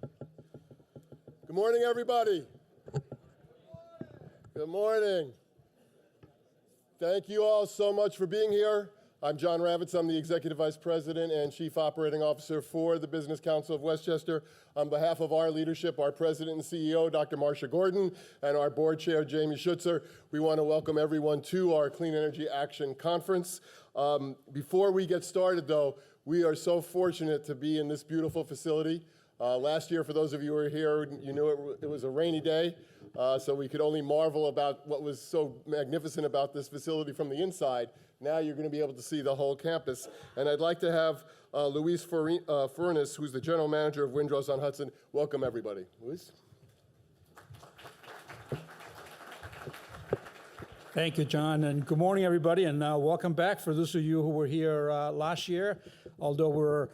Good morning, everybody. Good morning. Thank you all so much for being here. I'm John Ravitz. I'm the Executive Vice President and Chief Operating Officer for the Business Council of Westchester. On behalf of our leadership, our President and CEO, Dr. Marcia Gordon, and our Board Chair, Jamie Schutzer, we want to welcome everyone to our Clean Energy Action Conference. Before we get started, though, we are so fortunate to be in this beautiful facility. Last year, for those of you who were here, you knew it was a rainy day, so we could only marvel about what was so magnificent about this facility from the inside. Now you're going to be able to see the whole campus. And I'd like to have Luis Furnace, who's the General Manager of Windros on Hudson. Welcome, everybody. Luis? Thank you, John, and good morning, everybody, and welcome back for those of you who were here last year. Although we're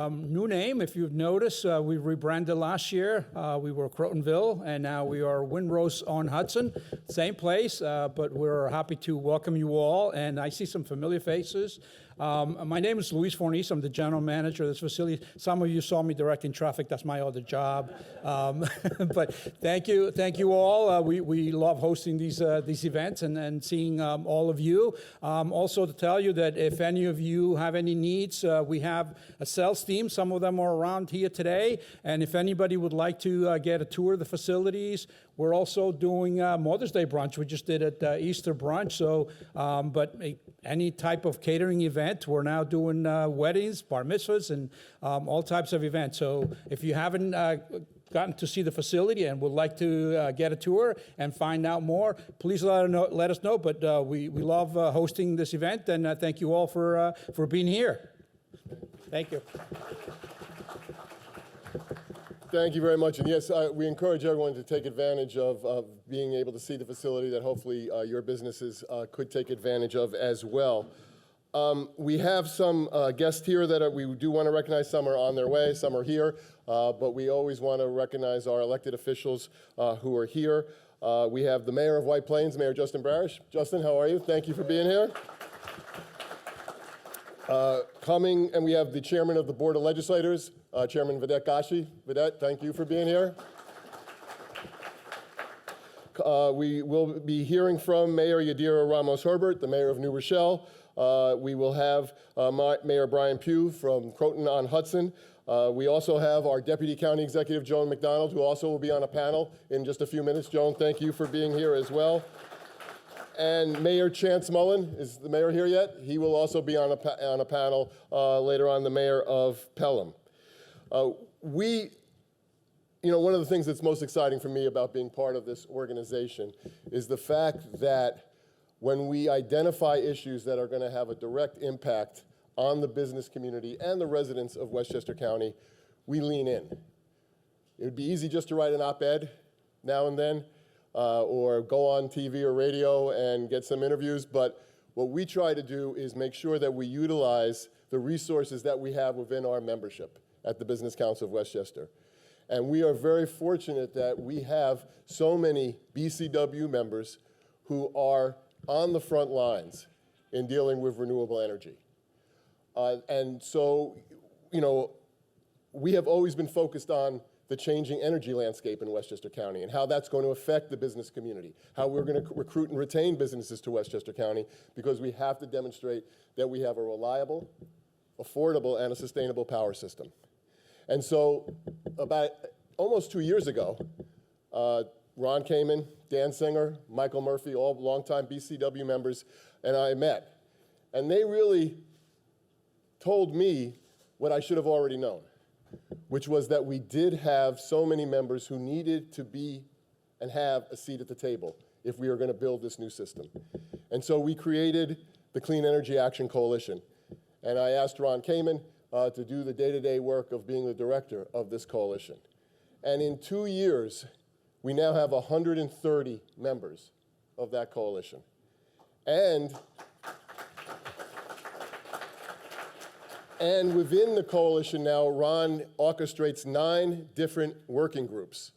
new name, if you've noticed, we rebranded last year. We were Crotonville, and now we are Windros on Hudson. Same place, but we're happy to welcome you all, and I see some familiar faces. My name is Luis Fornis. I'm the general manager of this facility. Some of you saw me directing traffic. That's my other job. But thank you all. We love hosting these events and seeing all of you. Also to tell you that if any of you have any needs, we have a sales team. Some of them are around here today. And if anybody would like to get a tour of the facilities, we're also doing Mother's Day brunch. We just did it Easter brunch. So, but any type of catering event, we're now doing weddings, bar mitzvahs, and all types of events. So if you haven't gotten to see the facility and would like to get a tour and find out more, please let us know. But we love hosting this event, and thank you all for being here. Thank you. Thank you very much. And yes, we encourage everyone to take advantage of being able to see the facility that hopefully your businesses could take advantage of as well. We have some guests here that we do want to recognize. Some are on their way, some are here, but we always want to recognize our elected officials who are here. We have the Mayor of White Plains, Mayor Justin Barish. Justin, how are you? Thank you for being here. Coming, and we have the Chairman of the Board of Legislators, Chairman Vedette Gashi. Vedette, thank you for being here. We will be hearing from Mayor Yadira Ramos-Herbert, the Mayor of New Rochelle. We will have Mayor Brian Pugh from Croton on Hudson. We also have our Deputy County Executive, Joan McDonald, who also will be on a panel in just a few minutes. Joan, thank you for being here as well. And Mayor Chance Mullen, is the mayor here yet? He will also be on a panel later on, the mayor of Pelham. One of the things that's most exciting for me about being part of this organization is the fact that when we identify issues that are going to have a direct impact on the business community and the residents of Westchester County, we lean in. It would be easy just to write an op-ed now and then, or go on TV or radio and get some interviews, but what we try to do is make sure that we utilize the resources that we have within our membership at the Business Council of Westchester. And we are very fortunate that we have so many BCW members who are on the front lines in dealing with renewable energy. And so, we have always been focused on the changing energy landscape in Westchester County and how that's going to affect the business community, how we're going to recruit and retain businesses to Westchester County, because we have to demonstrate that we have a reliable, affordable, and a sustainable power system. And so about almost 2 years ago, Ron Kamen, Dan Singer, Michael Murphy, all longtime BCW members, and I met. And they really told me what I should have already known, which was that we did have so many members who needed to be and have a seat at the table if we were going to build this new system. And so we created the Clean Energy Action Coalition. And I asked Ron Kamen to do the day-to-day work of being the director of this coalition. And in 2 years, we now have 130 members of that coalition. And within the coalition now, Ron orchestrates 9 different working groups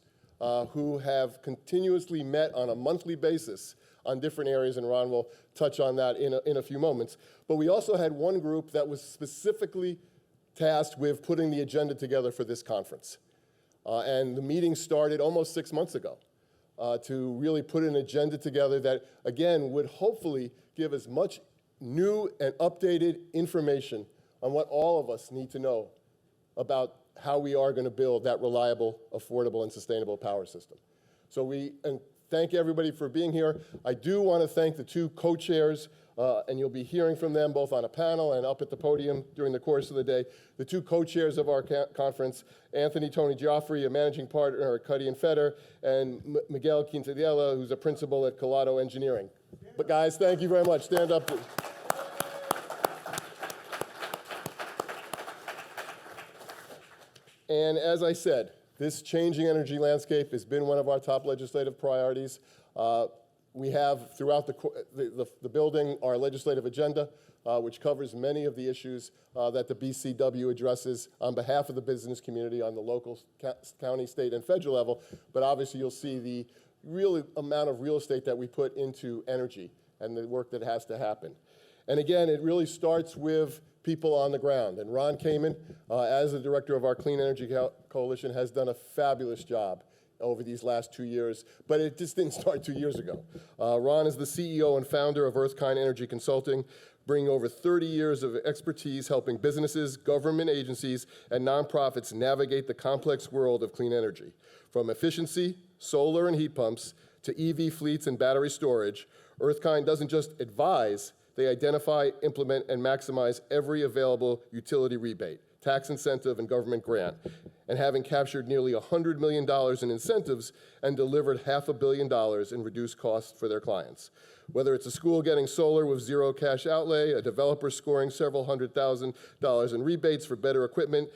who have continuously met on a monthly basis on different areas, and Ron will touch on that in a few moments. But we also had one group that was specifically tasked with putting the agenda together for this conference. And the meeting started almost 6 months ago to really put an agenda together that, again, would hopefully give as much new and updated information on what all of us need to know about how we are going to build that reliable, affordable, and sustainable power system. So and thank everybody for being here. I do want to thank the two co-chairs, and you'll be hearing from them both on a panel and up at the podium during the course of the day. The two co-chairs of our conference, Anthony Tony Gioffre, a managing partner at Cuddy and Feder, and Miguel Quintadiela, who's a principal at Collado Engineering. But guys, thank you very much. Stand up. And as I said, this changing energy landscape has been one of our top legislative priorities. We have throughout the building our legislative agenda, which covers many of the issues that the BCW addresses on behalf of the business community on the local, county, state, and federal level. But obviously you'll see the real amount of real estate that we put into energy and the work that has to happen. And again, it really starts with people on the ground. And Ron Kamen, as the director of our Clean Energy Coalition, has done a fabulous job over these last 2 years, but it just didn't start 2 years ago. Ron is the CEO and founder of Earthkind Energy Consulting, bringing over 30 years of expertise helping businesses, government agencies, and nonprofits navigate the complex world of clean energy. From efficiency, solar and heat pumps, to EV fleets and battery storage, Earthkind doesn't just advise, they identify, implement, and maximize every available utility rebate, tax incentive, and government grant. And having captured nearly $100 million in incentives and delivered $500 million in reduced costs for their clients. Whether it's a school getting solar with zero cash outlay, a developer scoring several $100,000 in rebates for better equipment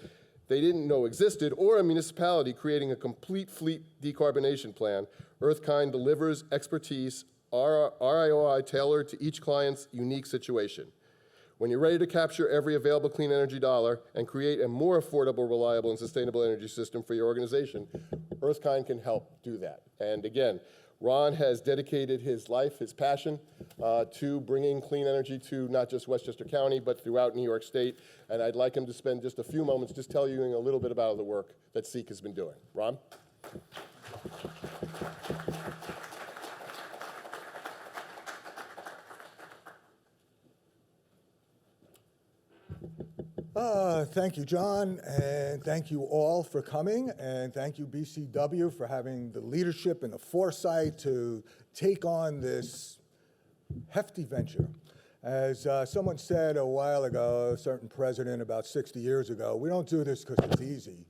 they didn't know existed, or a municipality creating a complete fleet decarbonation plan, Earthkind delivers expertise, RIOI tailored to each client's unique situation. When you're ready to capture every available clean energy dollar and create a more affordable, reliable, and sustainable energy system for your organization, Earthkind can help do that. And again, Ron has dedicated his life, his passion, to bringing clean energy to not just Westchester County, but throughout New York State. And I'd like him to spend just a few moments just telling you a little bit about the work that SEEK has been doing. Ron? Thank you, John, and thank you all for coming, and thank you, BCW, for having the leadership and the foresight to take on this hefty venture. As someone said a while ago, a certain president about 60 years ago, we don't do this because it's easy.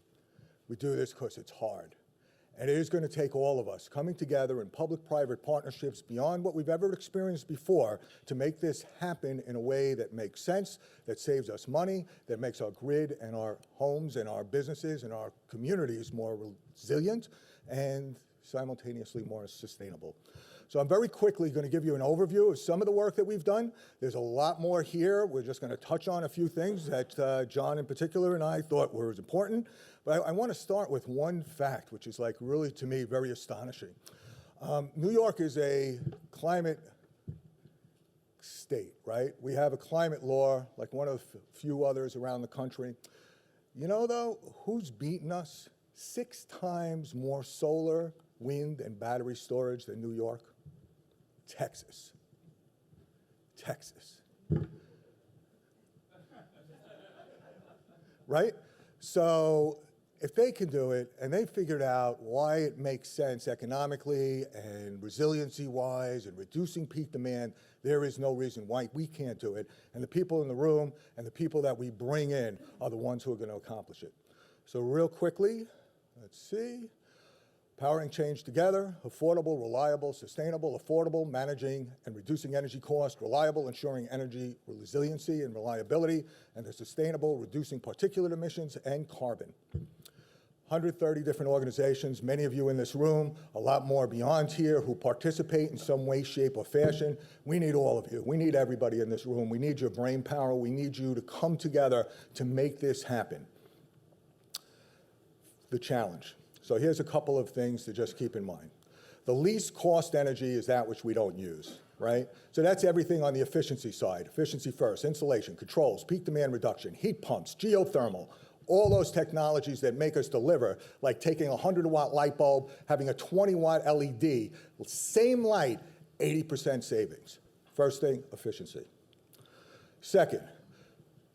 We do this because it's hard. And it is going to take all of us coming together in public-private partnerships beyond what we've ever experienced before to make this happen in a way that makes sense, that saves us money, that makes our grid and our homes and our businesses and our communities more resilient and simultaneously more sustainable. So I'm very quickly going to give you an overview of some of the work that we've done. There's a lot more here. We're just going to touch on a few things that John in particular and I thought were important. But I want to start with one fact, which is like really, to me, very astonishing. New York is a climate state, right? We have a climate law, like one of the few others around the country. You know, though, who's beaten us? 6 times more solar, wind, and battery storage than New York? Texas. Texas. Right? So if they can do it, and they figured out why it makes sense economically and resiliency-wise and reducing peak demand, there is no reason why we can't do it. And the people in the room and the people that we bring in are the ones who are going to accomplish it. So real quickly, let's see. Powering change together, affordable, reliable, sustainable, affordable, managing and reducing energy costs, reliable, ensuring energy resiliency and reliability, and the sustainable, reducing particulate emissions and carbon. 130 different organizations, many of you in this room, a lot more beyond here who participate in some way, shape, or fashion. We need all of you. We need everybody in this room. We need your brain power. We need you to come together to make this happen. The challenge. So here's a couple of things to just keep in mind. The least cost energy is that which we don't use, right? So that's everything on the efficiency side. Efficiency first, insulation, controls, peak demand reduction, heat pumps, geothermal, all those technologies that make us deliver, like taking a 100-watt light bulb, having a 20-watt LED, same light, 80% savings. First thing, efficiency. Second,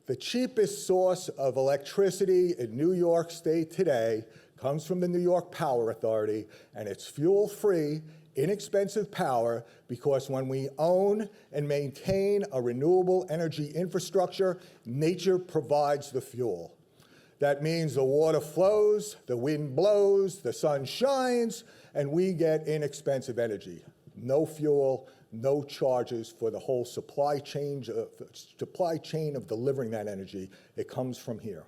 the cheapest source of electricity in New York State today comes from the New York Power Authority, and it's fuel-free, inexpensive power, because when we own and maintain a renewable energy infrastructure, nature provides the fuel. That means the water flows, the wind blows, the sun shines, and we get inexpensive energy. No fuel, no charges for the whole supply chain of delivering that energy. It comes from here.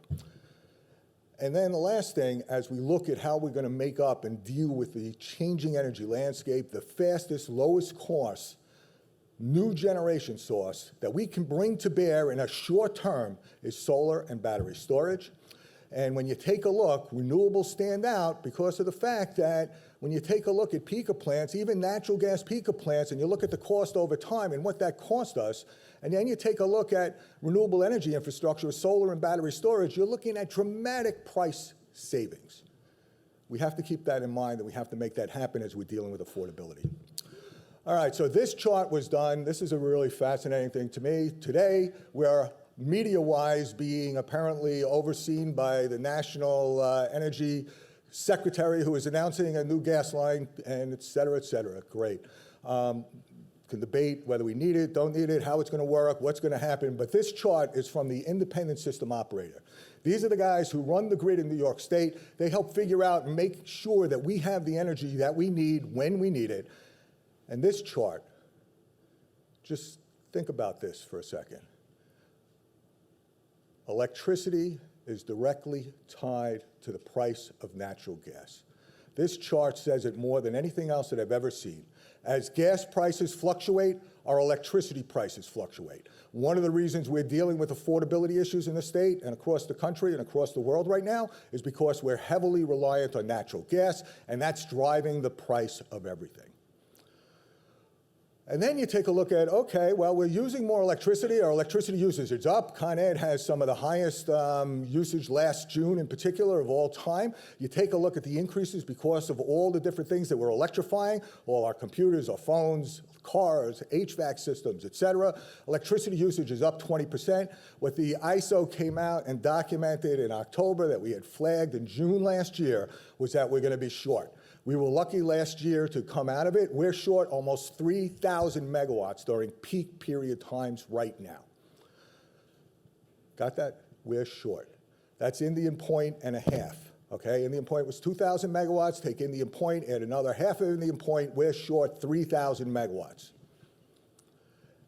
And then the last thing, as we look at how we're going to make up and deal with the changing energy landscape, the fastest, lowest cost, new generation source that we can bring to bear in a short term is solar and battery storage. And when you take a look, renewables stand out because of the fact that when you take a look at peaker plants, even natural gas peaker plants, and you look at the cost over time and what that cost us, and then you take a look at renewable energy infrastructure, solar and battery storage, you're looking at dramatic price savings. We have to keep that in mind, and we have to make that happen as we're dealing with affordability. All right, so this chart was done. This is a really fascinating thing to me. Today, we're media-wise being apparently overseen by the National Energy Secretary, who is announcing a new gas line, and et cetera, great. Can debate whether we need it, don't need it, how it's going to work, what's going to happen, but this chart is from the independent system operator. These are the guys who run the grid in New York State. They help figure out and make sure that we have the energy that we need when we need it. And this chart, just think about this for a second. Electricity is directly tied to the price of natural gas. This chart says it more than anything else that I've ever seen. As gas prices fluctuate, our electricity prices fluctuate. One of the reasons we're dealing with affordability issues in the state and across the country and across the world right now is because we're heavily reliant on natural gas, and that's driving the price of everything. And then you take a look at, okay, well, we're using more electricity. Our electricity usage is up. Con Ed has some of the highest usage last June in particular of all time. You take a look at the increases because of all the different things that we're electrifying, all our computers, our phones, cars, HVAC systems, et cetera. Electricity usage is up 20%. What the ISO came out and documented in October that we had flagged in June last year was that we're going to be short. We were lucky last year to come out of it. We're short almost 3,000 megawatts during peak period times right now. Got that? We're short. That's Indian Point and a half, okay? Indian Point was 2,000 megawatts. Take Indian Point, add another half of Indian Point. We're short 3,000 megawatts.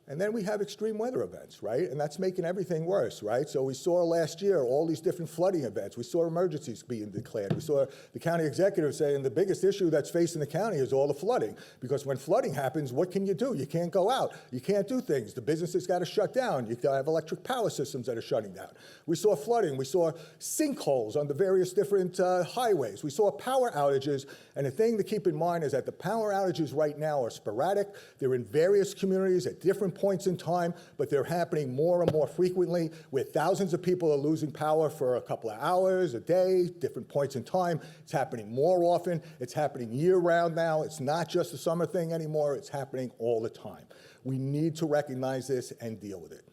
And then we have extreme weather events, right? And that's making everything worse, right? So we saw last year all these different flooding events. We saw emergencies being declared. We saw the county executive saying the biggest issue that's facing the county is all the flooding. Because when flooding happens, what can you do? You can't go out. You can't do things. The businesses got to shut down. You have electric power systems that are shutting down. We saw flooding. We saw sinkholes on the various different highways. We saw power outages. And the thing to keep in mind is that the power outages right now are sporadic. They're in various communities at different points in time, but they're happening more and more frequently, where thousands of people are losing power for a couple of hours, a day, different points in time. It's happening more often. It's happening year-round now. It's not just a summer thing anymore. It's happening all the time. We need to recognize this and deal with it.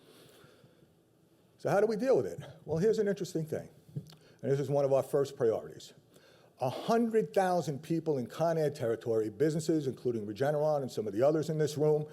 So how do we deal with it? Well, here's an interesting thing, and this is one of our first priorities. 100,000 people in Con Ed territory, businesses, including Regeneron and some of the others in this room,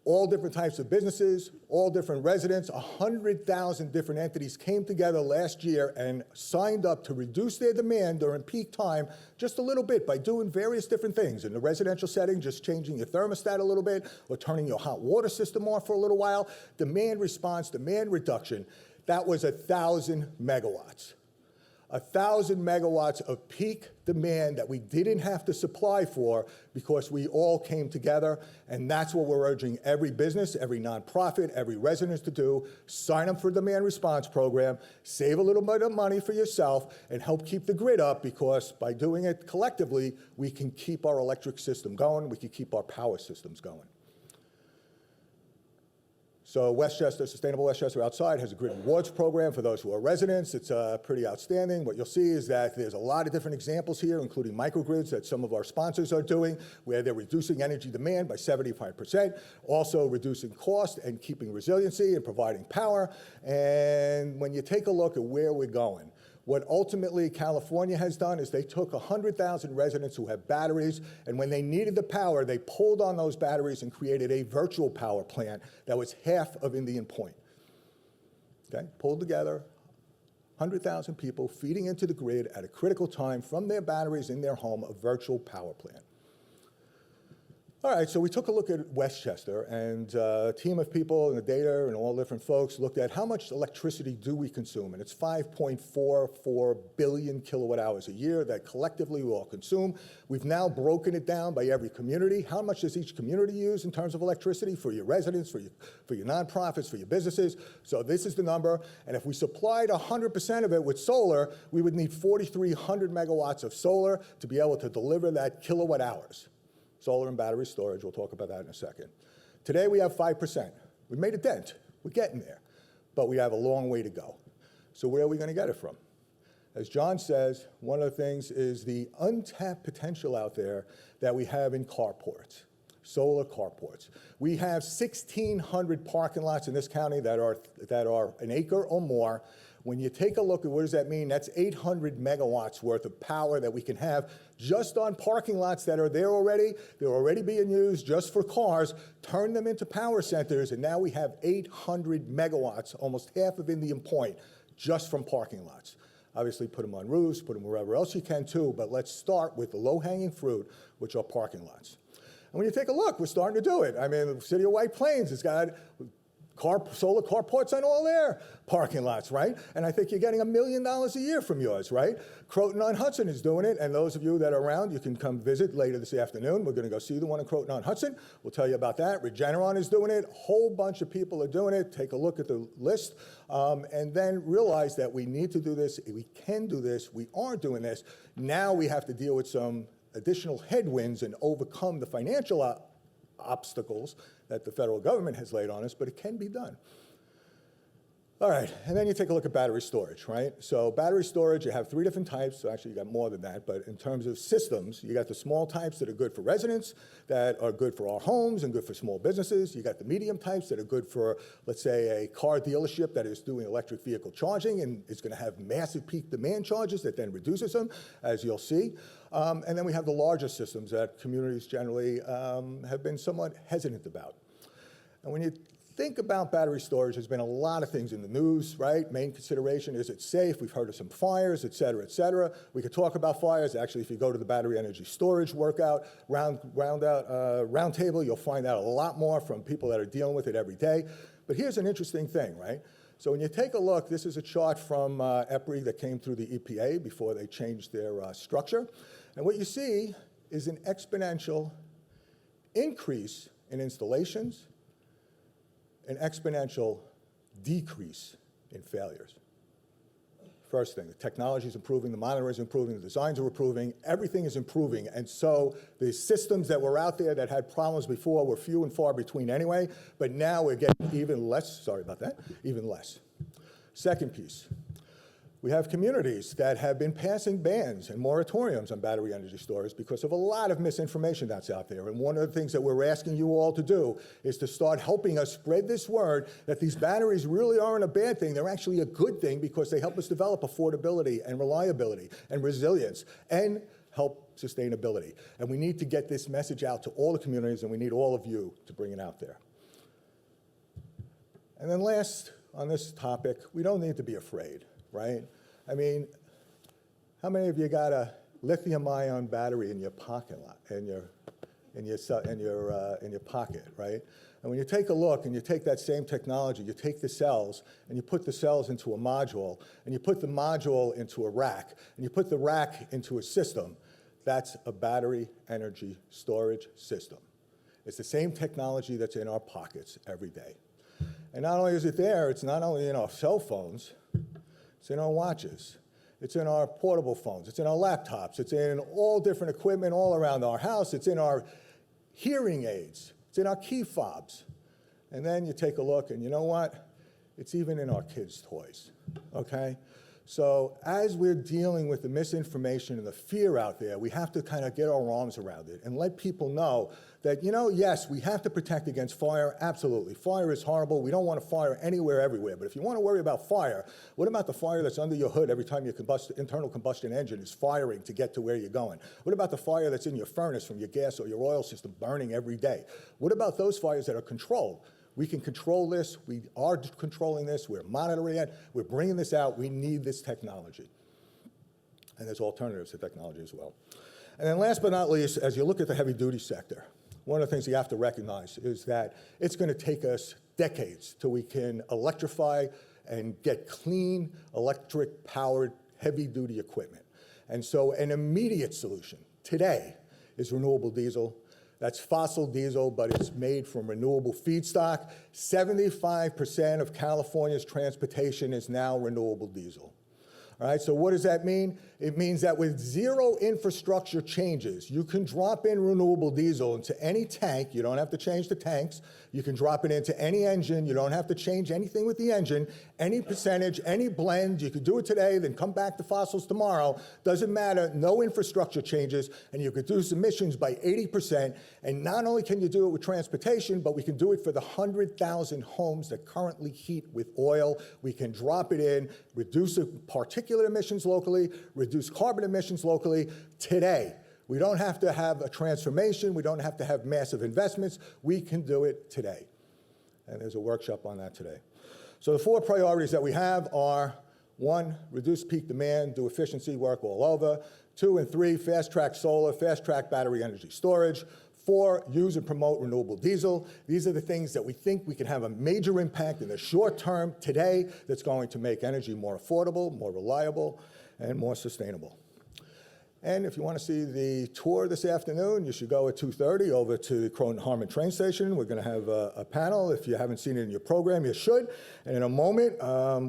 all different types of businesses, all different residents, 100,000 different entities came together last year and signed up to reduce their demand during peak time just a little bit by doing various different things. In the residential setting, just changing your thermostat a little bit or turning your hot water system off for a little while. Demand response, demand reduction, that was 1,000 megawatts. 1,000 megawatts of peak demand that we didn't have to supply for because we all came together, and that's what we're urging every business, every nonprofit, every resident to do. Sign up for the demand response program, save a little bit of money for yourself, and help keep the grid up, because by doing it collectively, we can keep our electric system going, we can keep our power systems going. So Westchester, Sustainable Westchester Outside has a grid rewards program for those who are residents. It's pretty outstanding. What you'll see is that there's a lot of different examples here, including microgrids that some of our sponsors are doing, where they're reducing energy demand by 75%, also reducing cost and keeping resiliency and providing power. And when you take a look at where we're going, what ultimately California has done is they took 100,000 residents who have batteries, and when they needed the power, they pulled on those batteries and created a virtual power plant that was half of Indian Point. Okay, pulled together, 100,000 people feeding into the grid at a critical time from their batteries in their home, a virtual power plant. All right, so we took a look at Westchester, and a team of people and the data and all different folks looked at how much electricity do we consume, and it's 5.44 billion kilowatt hours a year that collectively we all consume. We've now broken it down by every community. How much does each community use in terms of electricity for your residents, for your nonprofits, for your businesses? So this is the number, and if we supplied 100% of it with solar, we would need 4,300 megawatts of solar to be able to deliver that kilowatt hours. Solar and battery storage, we'll talk about that in a second. Today we have 5%. We made a dent, we're getting there, but we have a long way to go. So where are we gonna get it from? As John says, one of the things is the untapped potential out there that we have in carports, solar carports. We have 1,600 parking lots in this county that are an acre or more. When you take a look at what does that mean, that's 800 megawatts worth of power that we can have just on parking lots that are there already. They're already being used just for cars, turn them into power centers, and now we have 800 megawatts, almost half of Indian Point, just from parking lots. Obviously, put them on roofs, put them wherever else you can too, but let's start with the low-hanging fruit, which are parking lots. And when you take a look, we're starting to do it. I mean, the city of White Plains has got solar carports on all their parking lots, right? And I think you're getting $1 million a year from yours, right? Croton-on-Hudson is doing it, and those of you that are around, you can come visit later this afternoon. We're gonna go see the one in Croton-on-Hudson. We'll tell you about that. Regeneron is doing it. A whole bunch of people are doing it. Take a look at the list, and then realize that we need to do this, we can do this, we are doing this. Now we have to deal with some additional headwinds and overcome the financial obstacles that the federal government has laid on us, but it can be done. All right, and then you take a look at battery storage, right? So battery storage, you have 3 different types. So actually, you got more than that, but in terms of systems, you got the small types that are good for residents, that are good for our homes and good for small businesses. You got the medium types that are good for, let's say, a car dealership that is doing electric vehicle charging and is gonna have massive peak demand charges that then reduces them, as you'll see. And then we have the larger systems that communities generally have been somewhat hesitant about. And when you think about battery storage, there's been a lot of things in the news, right? Main consideration, is it safe? We've heard of some fires, et cetera, et cetera. We could talk about fires. Actually, if you go to the battery energy storage roundtable, you'll find out a lot more from people that are dealing with it every day. But here's an interesting thing, right? So when you take a look, this is a chart from EPRI that came through the EPA before they changed their structure. And what you see is an exponential increase in installations, an exponential decrease in failures. First thing, the technology is improving, the monitoring is improving, the designs are improving, everything is improving. And so the systems that were out there that had problems before were few and far between anyway, but now we're getting even less, sorry about that, even less. Second piece, we have communities that have been passing bans and moratoriums on battery energy storage because of a lot of misinformation that's out there. And one of the things that we're asking you all to do is to start helping us spread this word that these batteries really aren't a bad thing. They're actually a good thing because they help us develop affordability and reliability and resilience and help sustainability. And we need to get this message out to all the communities, and we need all of you to bring it out there. And then last on this topic, we don't need to be afraid, right? I mean, how many of you got a lithium-ion battery in your parking lot, in your pocket, right? And when you take a look and you take that same technology, you take the cells and you put the cells into a module, and you put the module into a rack, and you put the rack into a system, that's a battery energy storage system. It's the same technology that's in our pockets every day. And not only is it there, it's not only in our cell phones, it's in our watches, it's in our portable phones, it's in our laptops, it's in all different equipment all around our house, it's in our hearing aids, it's in our key fobs. And then you take a look, and you know what? It's even in our kids' toys, okay? So as we're dealing with the misinformation and the fear out there, we have to kind of get our arms around it and let people know that, you know, yes, we have to protect against fire, absolutely. Fire is horrible. We don't want a fire anywhere, everywhere. But if you want to worry about fire, what about the fire that's under your hood every time your internal combustion engine is firing to get to where you're going? What about the fire that's in your furnace from your gas or your oil system burning every day? What about those fires that are controlled? We can control this. We are controlling this. We're monitoring it. We're bringing this out. We need this technology. And there's alternatives to technology as well. And then last but not least, as you look at the heavy-duty sector, one of the things you have to recognize is that it's going to take us decades till we can electrify and get clean, electric-powered, heavy-duty equipment. And so an immediate solution today is renewable diesel. That's fossil diesel, but it's made from renewable feedstock. 75% of California's transportation is now renewable diesel. All right, so what does that mean? It means that with zero infrastructure changes, you can drop in renewable diesel into any tank. You don't have to change the tanks. You can drop it into any engine. You don't have to change anything with the engine, any percentage, any blend. You could do it today, then come back to fossils tomorrow. Doesn't matter, no infrastructure changes, and you could reduce emissions by 80%. And not only can you do it with transportation, but we can do it for the 100,000 homes that currently heat with oil. We can drop it in, reduce the particulate emissions locally, reduce carbon emissions locally today. We don't have to have a transformation. We don't have to have massive investments. We can do it today. And there's a workshop on that today. So the 4 priorities that we have are, 1, reduce peak demand, do efficiency work all over. 2 and 3, fast-track solar, fast-track battery energy storage. 4, use and promote renewable diesel. These are the things that we think we can have a major impact in the short term today that's going to make energy more affordable, more reliable, and more sustainable. And if you want to see the tour this afternoon, you should go at 2:30 over to the Croton-Harmon train station. We're going to have a panel. If you haven't seen it in your program, you should. And in a moment,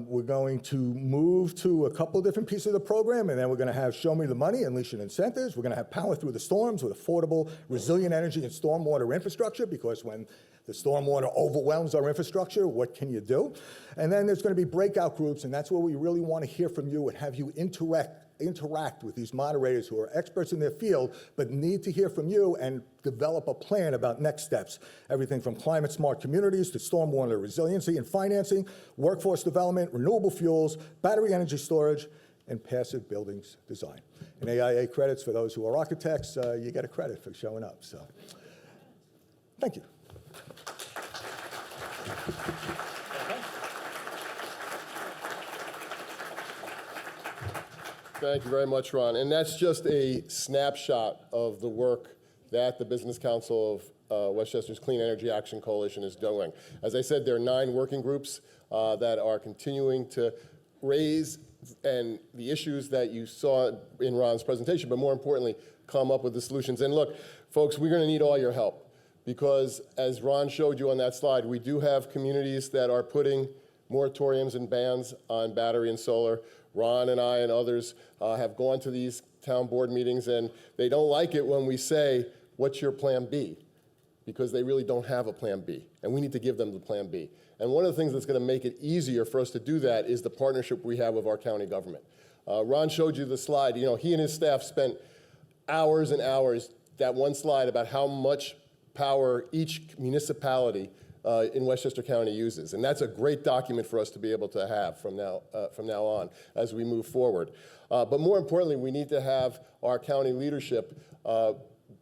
we're going to move to a couple different pieces of the program, and then we're going to have Show Me the Money, Unleashing Incentives. We're going to have Power Through the Storms with affordable, resilient energy and stormwater infrastructure, because when the stormwater overwhelms our infrastructure, what can you do? And then there's going to be breakout groups, and that's where we really want to hear from you and have you interact with these moderators who are experts in their field, but need to hear from you and develop a plan about next steps. Everything from climate-smart communities to stormwater resiliency and financing, workforce development, renewable fuels, battery energy storage, and passive buildings design. And AIA credits for those who are architects, you get a credit for showing up. So, thank you. Thank you very much, Ron. And that's just a snapshot of the work that the Business Council of Westchester's Clean Energy Action Coalition is doing. As I said, there are 9 working groups that are continuing to raise and the issues that you saw in Ron's presentation, but more importantly, come up with the solutions. And look, folks, we're going to need all your help because, as Ron showed you on that slide, we do have communities that are putting moratoriums and bans on battery and solar. Ron and I and others have gone to these town board meetings, and they don't like it when we say, what's your plan B? Because they really don't have a plan B, and we need to give them the plan B. And one of the things that's going to make it easier for us to do that is the partnership we have with our county government. Ron showed you the slide. You know, he and his staff spent hours and hours, that one slide about how much power each municipality in Westchester County uses. And that's a great document for us to be able to have from now on as we move forward. But more importantly, we need to have our county leadership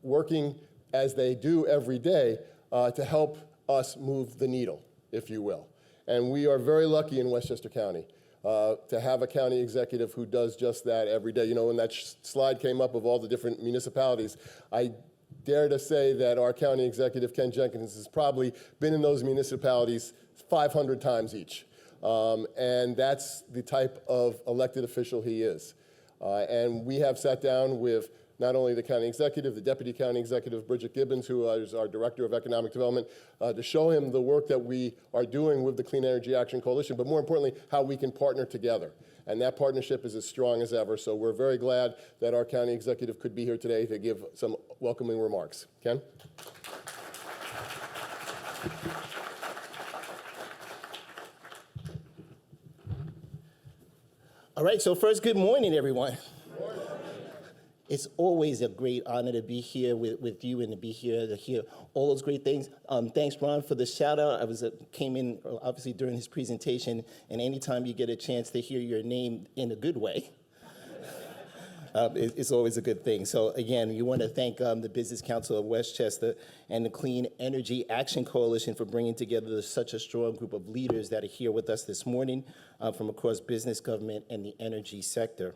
working as they do every day to help us move the needle, if you will. And we are very lucky in Westchester County to have a county executive who does just that every day. You know, when that slide came up of all the different municipalities, I dare to say that our county executive, Ken Jenkins, has probably been in those municipalities 500 times each. And that's the type of elected official he is. And we have sat down with not only the county executive, the deputy county executive, Bridget Gibbons, who is our director of economic development, to show him the work that we are doing with the Clean Energy Action Coalition, but more importantly, how we can partner together. And that partnership is as strong as ever. So we're very glad that our county executive could be here today to give some welcoming remarks. Ken? All right, so first, good morning, everyone. It's always a great honor to be here with you and to be here to hear all those great things. Thanks, Ron, for the shout out. I came in obviously during his presentation, and anytime you get a chance to hear your name in a good way, it's always a good thing. So again, we want to thank the Business Council of Westchester and the Clean Energy Action Coalition for bringing together such a strong group of leaders that are here with us this morning from across business, government, and the energy sector.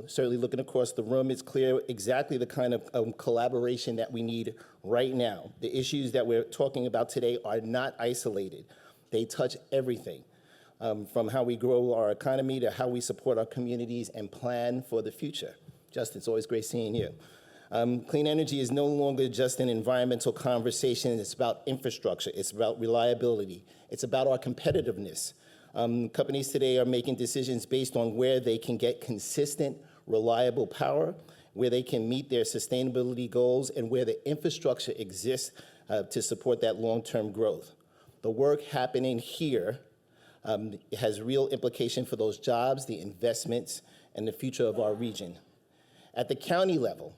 Certainly looking across the room, it's clear exactly the kind of collaboration that we need right now. The issues that we're talking about today are not isolated. They touch everything, from how we grow our economy to how we support our communities and plan for the future. Justin, it's always great seeing you. Clean energy is no longer just an environmental conversation. It's about infrastructure. It's about reliability. It's about our competitiveness. Companies today are making decisions based on where they can get consistent, reliable power, where they can meet their sustainability goals, and where the infrastructure exists to support that long-term growth. The work happening here has real implication for those jobs, the investments, and the future of our region. At the county level,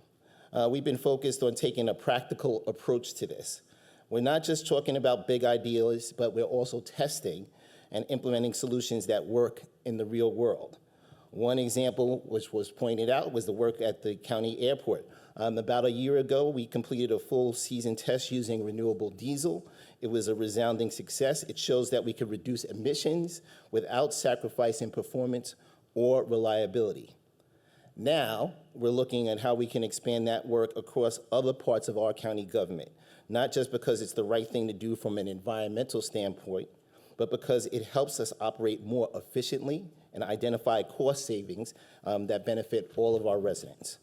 we've been focused on taking a practical approach to this. We're not just talking about big ideas, but we're also testing and implementing solutions that work in the real world. One example, which was pointed out, was the work at the county airport. About a year ago, we completed a full season test using renewable diesel. It was a resounding success. It shows that we could reduce emissions without sacrificing performance or reliability. Now, we're looking at how we can expand that work across other parts of our county government, not just because it's the right thing to do from an environmental standpoint, but because it helps us operate more efficiently and identify cost savings that benefit all of our residents.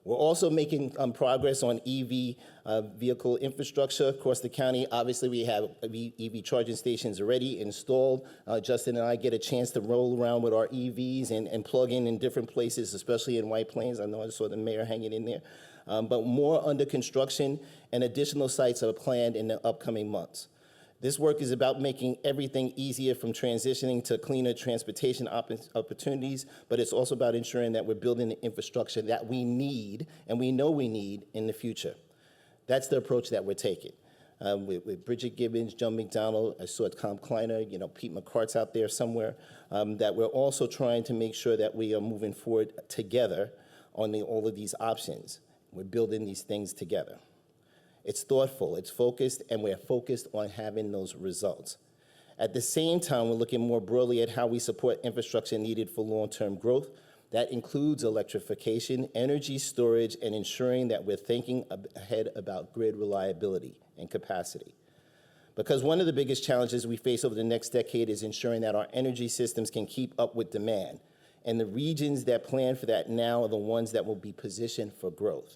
We're also making progress on EV vehicle infrastructure across the county. Obviously, we have EV charging stations already installed. Justin and I get a chance to roll around with our EVs and plug in different places, especially in White Plains. I know I saw the mayor hanging in there. But more under construction, and additional sites are planned in the upcoming months. This work is about making everything easier, from transitioning to cleaner transportation opportunities, but it's also about ensuring that we're building the infrastructure that we need, and we know we need in the future. That's the approach that we're taking. With Bridget Gibbons, John McDonald, I saw Tom Kleiner, Pete McCart's out there somewhere, that we're also trying to make sure that we are moving forward together on all of these options. We're building these things together. It's thoughtful, it's focused, and we're focused on having those results. At the same time, we're looking more broadly at how we support infrastructure needed for long-term growth. That includes electrification, energy storage, and ensuring that we're thinking ahead about grid reliability and capacity. Because one of the biggest challenges we face over the next decade is ensuring that our energy systems can keep up with demand. And the regions that plan for that now are the ones that will be positioned for growth.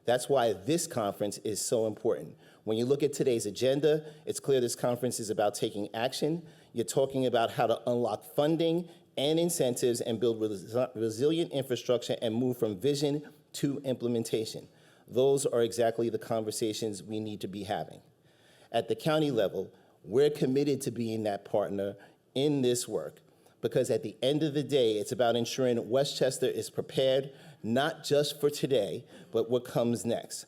That's why this conference is so important. When you look at today's agenda, it's clear this conference is about taking action. You're talking about how to unlock funding and incentives and build resilient infrastructure and move from vision to implementation. Those are exactly the conversations we need to be having. At the county level, we're committed to being that partner in this work, because at the end of the day, it's about ensuring Westchester is prepared, not just for today, but what comes next.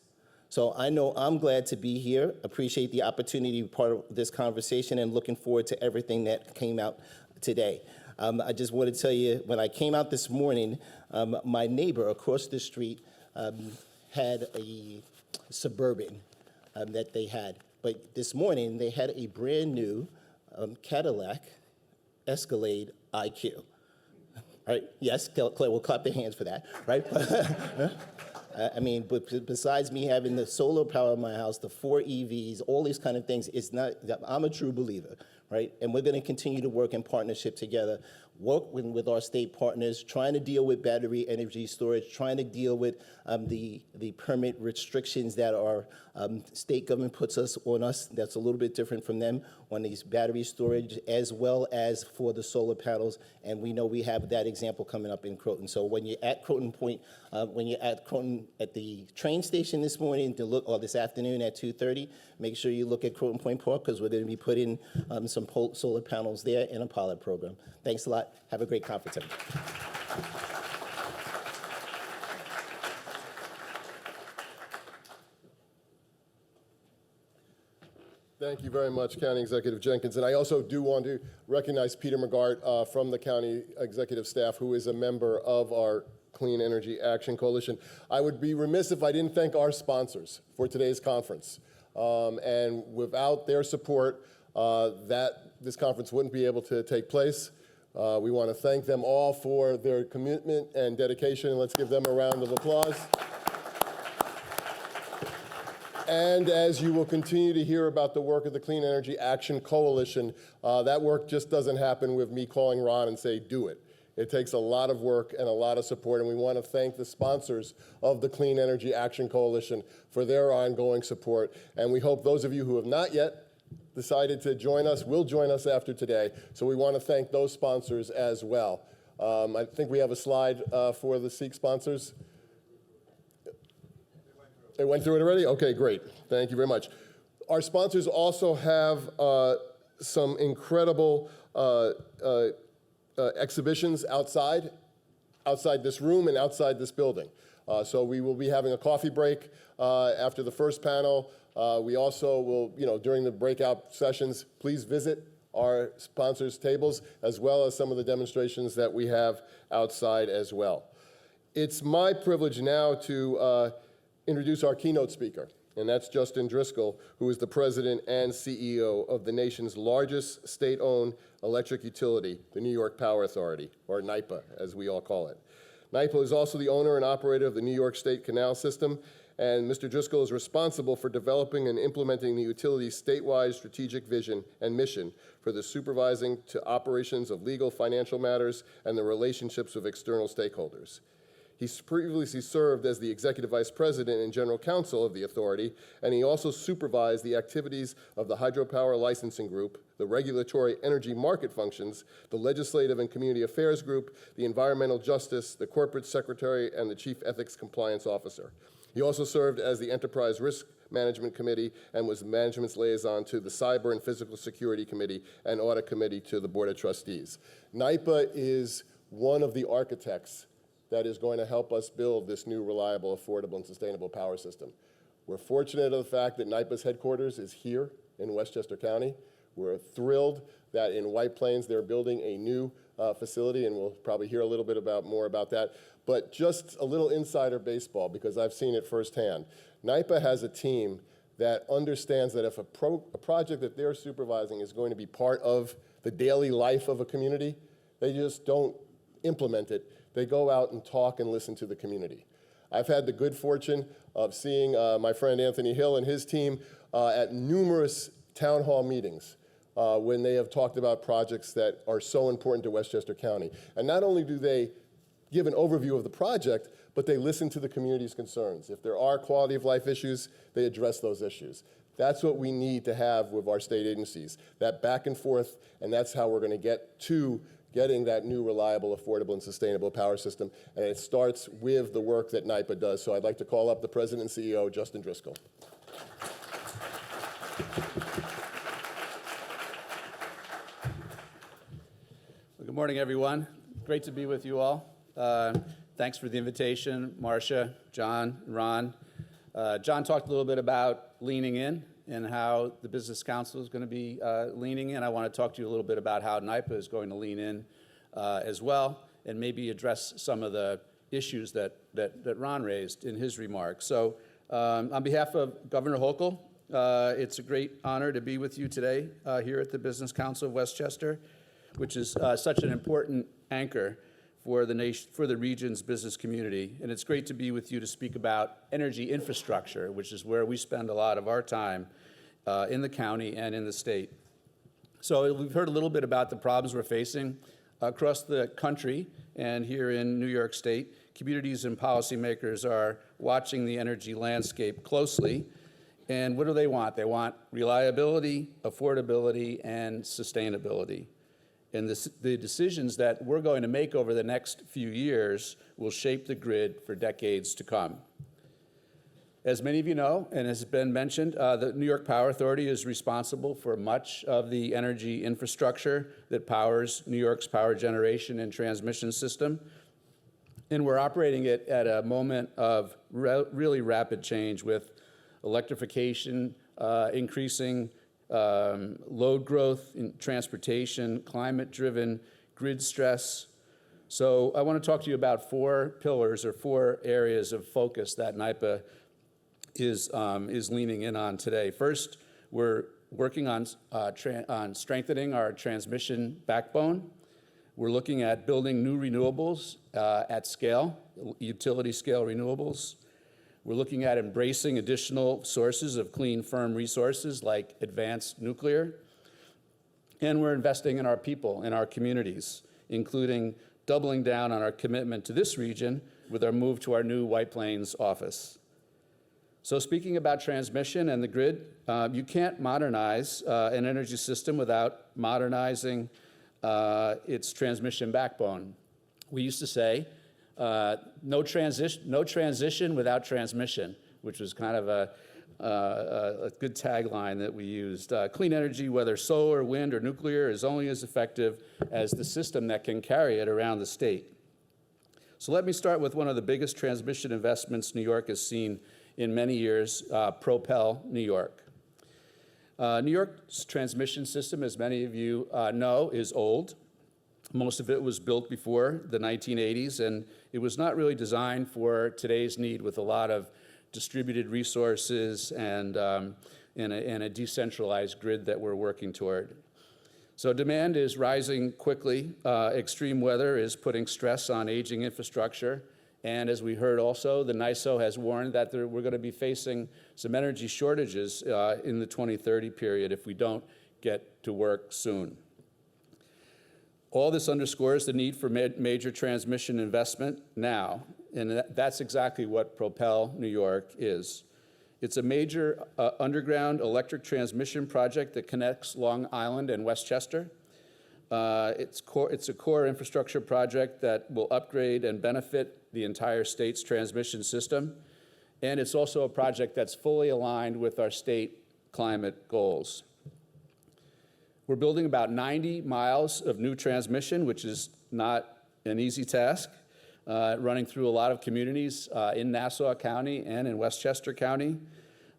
So I know I'm glad to be here, appreciate the opportunity to be part of this conversation, and looking forward to everything that came out today. I just want to tell you, when I came out this morning, my neighbor across the street had a Suburban that they had. But this morning, they had a brand new Cadillac Escalade IQ. Right? Yes, Claire, we'll clap their hands for that, right? I mean, but besides me having the solar power in my house, the 4 EVs, all these kind of things, I'm a true believer, right? And we're going to continue to work in partnership together, work with our state partners, trying to deal with battery energy storage, trying to deal with the permit restrictions that our state government puts on us. That's a little bit different from them on these battery storage, as well as for the solar panels. And we know we have that example coming up in Croton. So when you're at Croton Point, when you're at Croton at the train station this morning or this afternoon at 2:30, make sure you look at Croton Point Park, because we're going to be putting some solar panels there in a pilot program. Thanks a lot. Have a great conference, everybody. Thank you very much, County Executive Jenkins. And I also do want to recognize Peter McGart from the County Executive Staff, who is a member of our Clean Energy Action Coalition. I would be remiss if I didn't thank our sponsors for today's conference. And without their support, this conference wouldn't be able to take place. We want to thank them all for their commitment and dedication. Let's give them a round of applause. And as you will continue to hear about the work of the Clean Energy Action Coalition, that work just doesn't happen with me calling Ron and say, do it. It takes a lot of work and a lot of support, and we want to thank the sponsors of the Clean Energy Action Coalition for their ongoing support. And we hope those of you who have not yet decided to join us will join us after today. So we want to thank those sponsors as well. I think we have a slide for the SEEK sponsors. They went through it already? Okay, great. Thank you very much. Our sponsors also have some incredible exhibitions outside this room and outside this building. So we will be having a coffee break after the first panel. We also will, during the breakout sessions, please visit our sponsors' tables as well as some of the demonstrations that we have outside as well. It's my privilege now to introduce our keynote speaker, and that's Justin Driscoll, who is the president and CEO of the nation's largest state-owned electric utility, the New York Power Authority, or NYPA, as we all call it. NYPA is also the owner and operator of the New York State Canal System, and Mr. Driscoll is responsible for developing and implementing the utility's statewide strategic vision and mission for the supervising to operations of legal financial matters and the relationships with external stakeholders. He's previously served as the Executive Vice President and General Counsel of the authority, and he also supervised the activities of the Hydropower Licensing Group, the Regulatory Energy Market Functions, the Legislative and Community Affairs Group, the Environmental Justice, the Corporate Secretary, and the Chief Ethics Compliance Officer. He also served as the Enterprise Risk Management Committee and was management's liaison to the Cyber and Physical Security Committee and Audit Committee to the Board of Trustees. NYPA is one of the architects that is going to help us build this new, reliable, affordable, and sustainable power system. We're fortunate of the fact that NYPA's headquarters is here in Westchester County. We're thrilled that in White Plains they're building a new facility, and we'll probably hear a little bit more about that. But just a little insider baseball, because I've seen it firsthand. NYPA has a team that understands that if a project that they're supervising is going to be part of the daily life of a community, they just don't implement it. They go out and talk and listen to the community. I've had the good fortune of seeing my friend Anthony Hill and his team at numerous town hall meetings when they have talked about projects that are so important to Westchester County. And not only do they give an overview of the project, but they listen to the community's concerns. If there are quality of life issues, they address those issues. That's what we need to have with our state agencies, that back and forth, and that's how we're going to get to getting that new, reliable, affordable, and sustainable power system. And it starts with the work that NYPA does. So I'd like to call up the President and CEO, Justin Driscoll. Well, good morning, everyone. Great to be with you all. Thanks for the invitation, Marcia, John, Ron. John talked a little bit about leaning in and how the Business Council is going to be leaning in. I want to talk to you a little bit about how NYPA is going to lean in as well, and maybe address some of the issues that Ron raised in his remarks. So on behalf of Governor Hochul, it's a great honor to be with you today here at the Business Council of Westchester, which is such an important anchor for the nation, for the region's business community. And it's great to be with you to speak about energy infrastructure, which is where we spend a lot of our time in the county and in the state. So we've heard a little bit about the problems we're facing across the country and here in New York State. Communities and policymakers are watching the energy landscape closely. And what do they want? They want reliability, affordability, and sustainability. And the decisions that we're going to make over the next few years will shape the grid for decades to come. As many of you know, and has been mentioned, the New York Power Authority is responsible for much of the energy infrastructure that powers New York's power generation and transmission system. And we're operating it at a moment of really rapid change with electrification, increasing load growth in transportation, climate-driven grid stress. So I want to talk to you about 4 pillars or 4 areas of focus that NYPA is leaning in on today. First, we're working on strengthening our transmission backbone. We're looking at building new renewables at scale, utility scale renewables. We're looking at embracing additional sources of clean, firm resources like advanced nuclear. And we're investing in our people, in our communities, including doubling down on our commitment to this region with our move to our new White Plains office. So speaking about transmission and the grid, you can't modernize an energy system without modernizing its transmission backbone. We used to say, no transition without transmission, which was kind of a good tagline that we used. Clean energy, whether solar, wind, or nuclear, is only as effective as the system that can carry it around the state. So let me start with one of the biggest transmission investments New York has seen in many years, Propel New York. New York's transmission system, as many of you know, is old. Most of it was built before the 1980s, and it was not really designed for today's need with a lot of distributed resources and a decentralized grid that we're working toward. So demand is rising quickly. Extreme weather is putting stress on aging infrastructure. And as we heard also, the NYSO has warned that we're going to be facing some energy shortages in the 2030 period if we don't get to work soon. All this underscores the need for major transmission investment now, and that's exactly what Propel New York is. It's a major underground electric transmission project that connects Long Island and Westchester. It's a core infrastructure project that will upgrade and benefit the entire state's transmission system, and it's also a project that's fully aligned with our state climate goals. We're building about 90 miles of new transmission, which is not an easy task, running through a lot of communities in Nassau County and in Westchester County.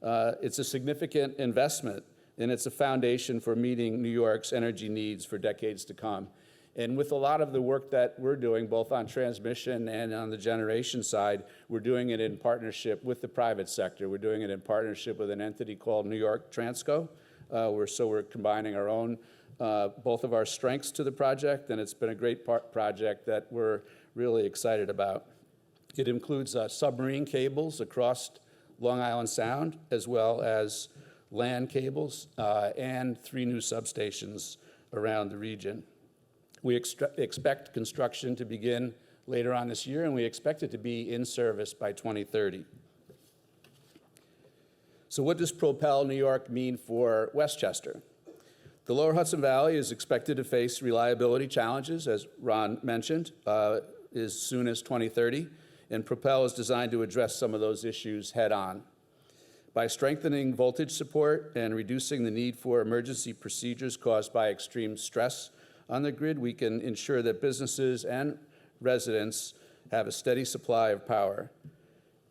It's a significant investment, and it's a foundation for meeting New York's energy needs for decades to come. And with a lot of the work that we're doing, both on transmission and on the generation side, we're doing it in partnership with the private sector. We're doing it in partnership with an entity called New York Transco. We're combining our own, both of our strengths to the project, and it's been a great project that we're really excited about. It includes submarine cables across Long Island Sound, as well as land cables, and 3 new substations around the region. We expect construction to begin later on this year, and we expect it to be in service by 2030. So what does Propel New York mean for Westchester? The lower Hudson Valley is expected to face reliability challenges, as Ron mentioned, as soon as 2030, and Propel is designed to address some of those issues head on. By strengthening voltage support and reducing the need for emergency procedures caused by extreme stress on the grid, we can ensure that businesses and residents have a steady supply of power.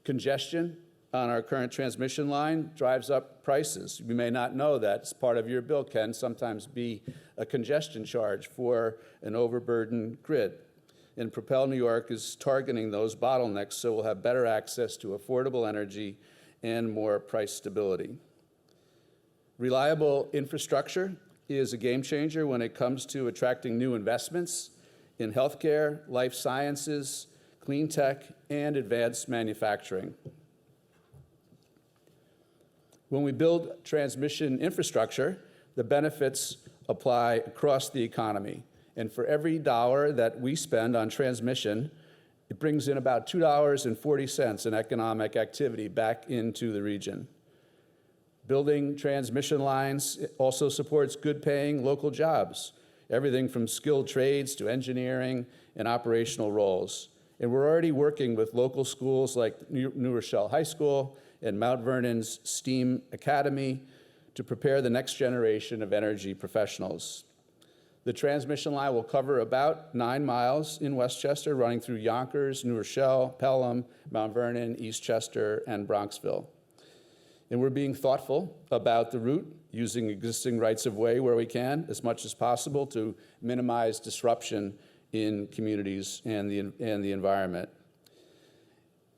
Congestion on our current transmission line drives up prices. You may not know that as part of your bill can sometimes be a congestion charge for an overburdened grid. And Propel New York is targeting those bottlenecks so we'll have better access to affordable energy and more price stability. Reliable infrastructure is a game changer when it comes to attracting new investments in healthcare, life sciences, clean tech, and advanced manufacturing. When we build transmission infrastructure, the benefits apply across the economy. And for every dollar that we spend on transmission, it brings in about $2.40 in economic activity back into the region. Building transmission lines also supports good-paying local jobs, everything from skilled trades to engineering and operational roles. And we're already working with local schools like New Rochelle High School and Mount Vernon's STEAM Academy to prepare the next generation of energy professionals. The transmission line will cover about 9 miles in Westchester, running through Yonkers, New Rochelle, Pelham, Mount Vernon, Eastchester, and Bronxville. And we're being thoughtful about the route, using existing rights-of-way where we can as much as possible to minimize disruption in communities and the environment.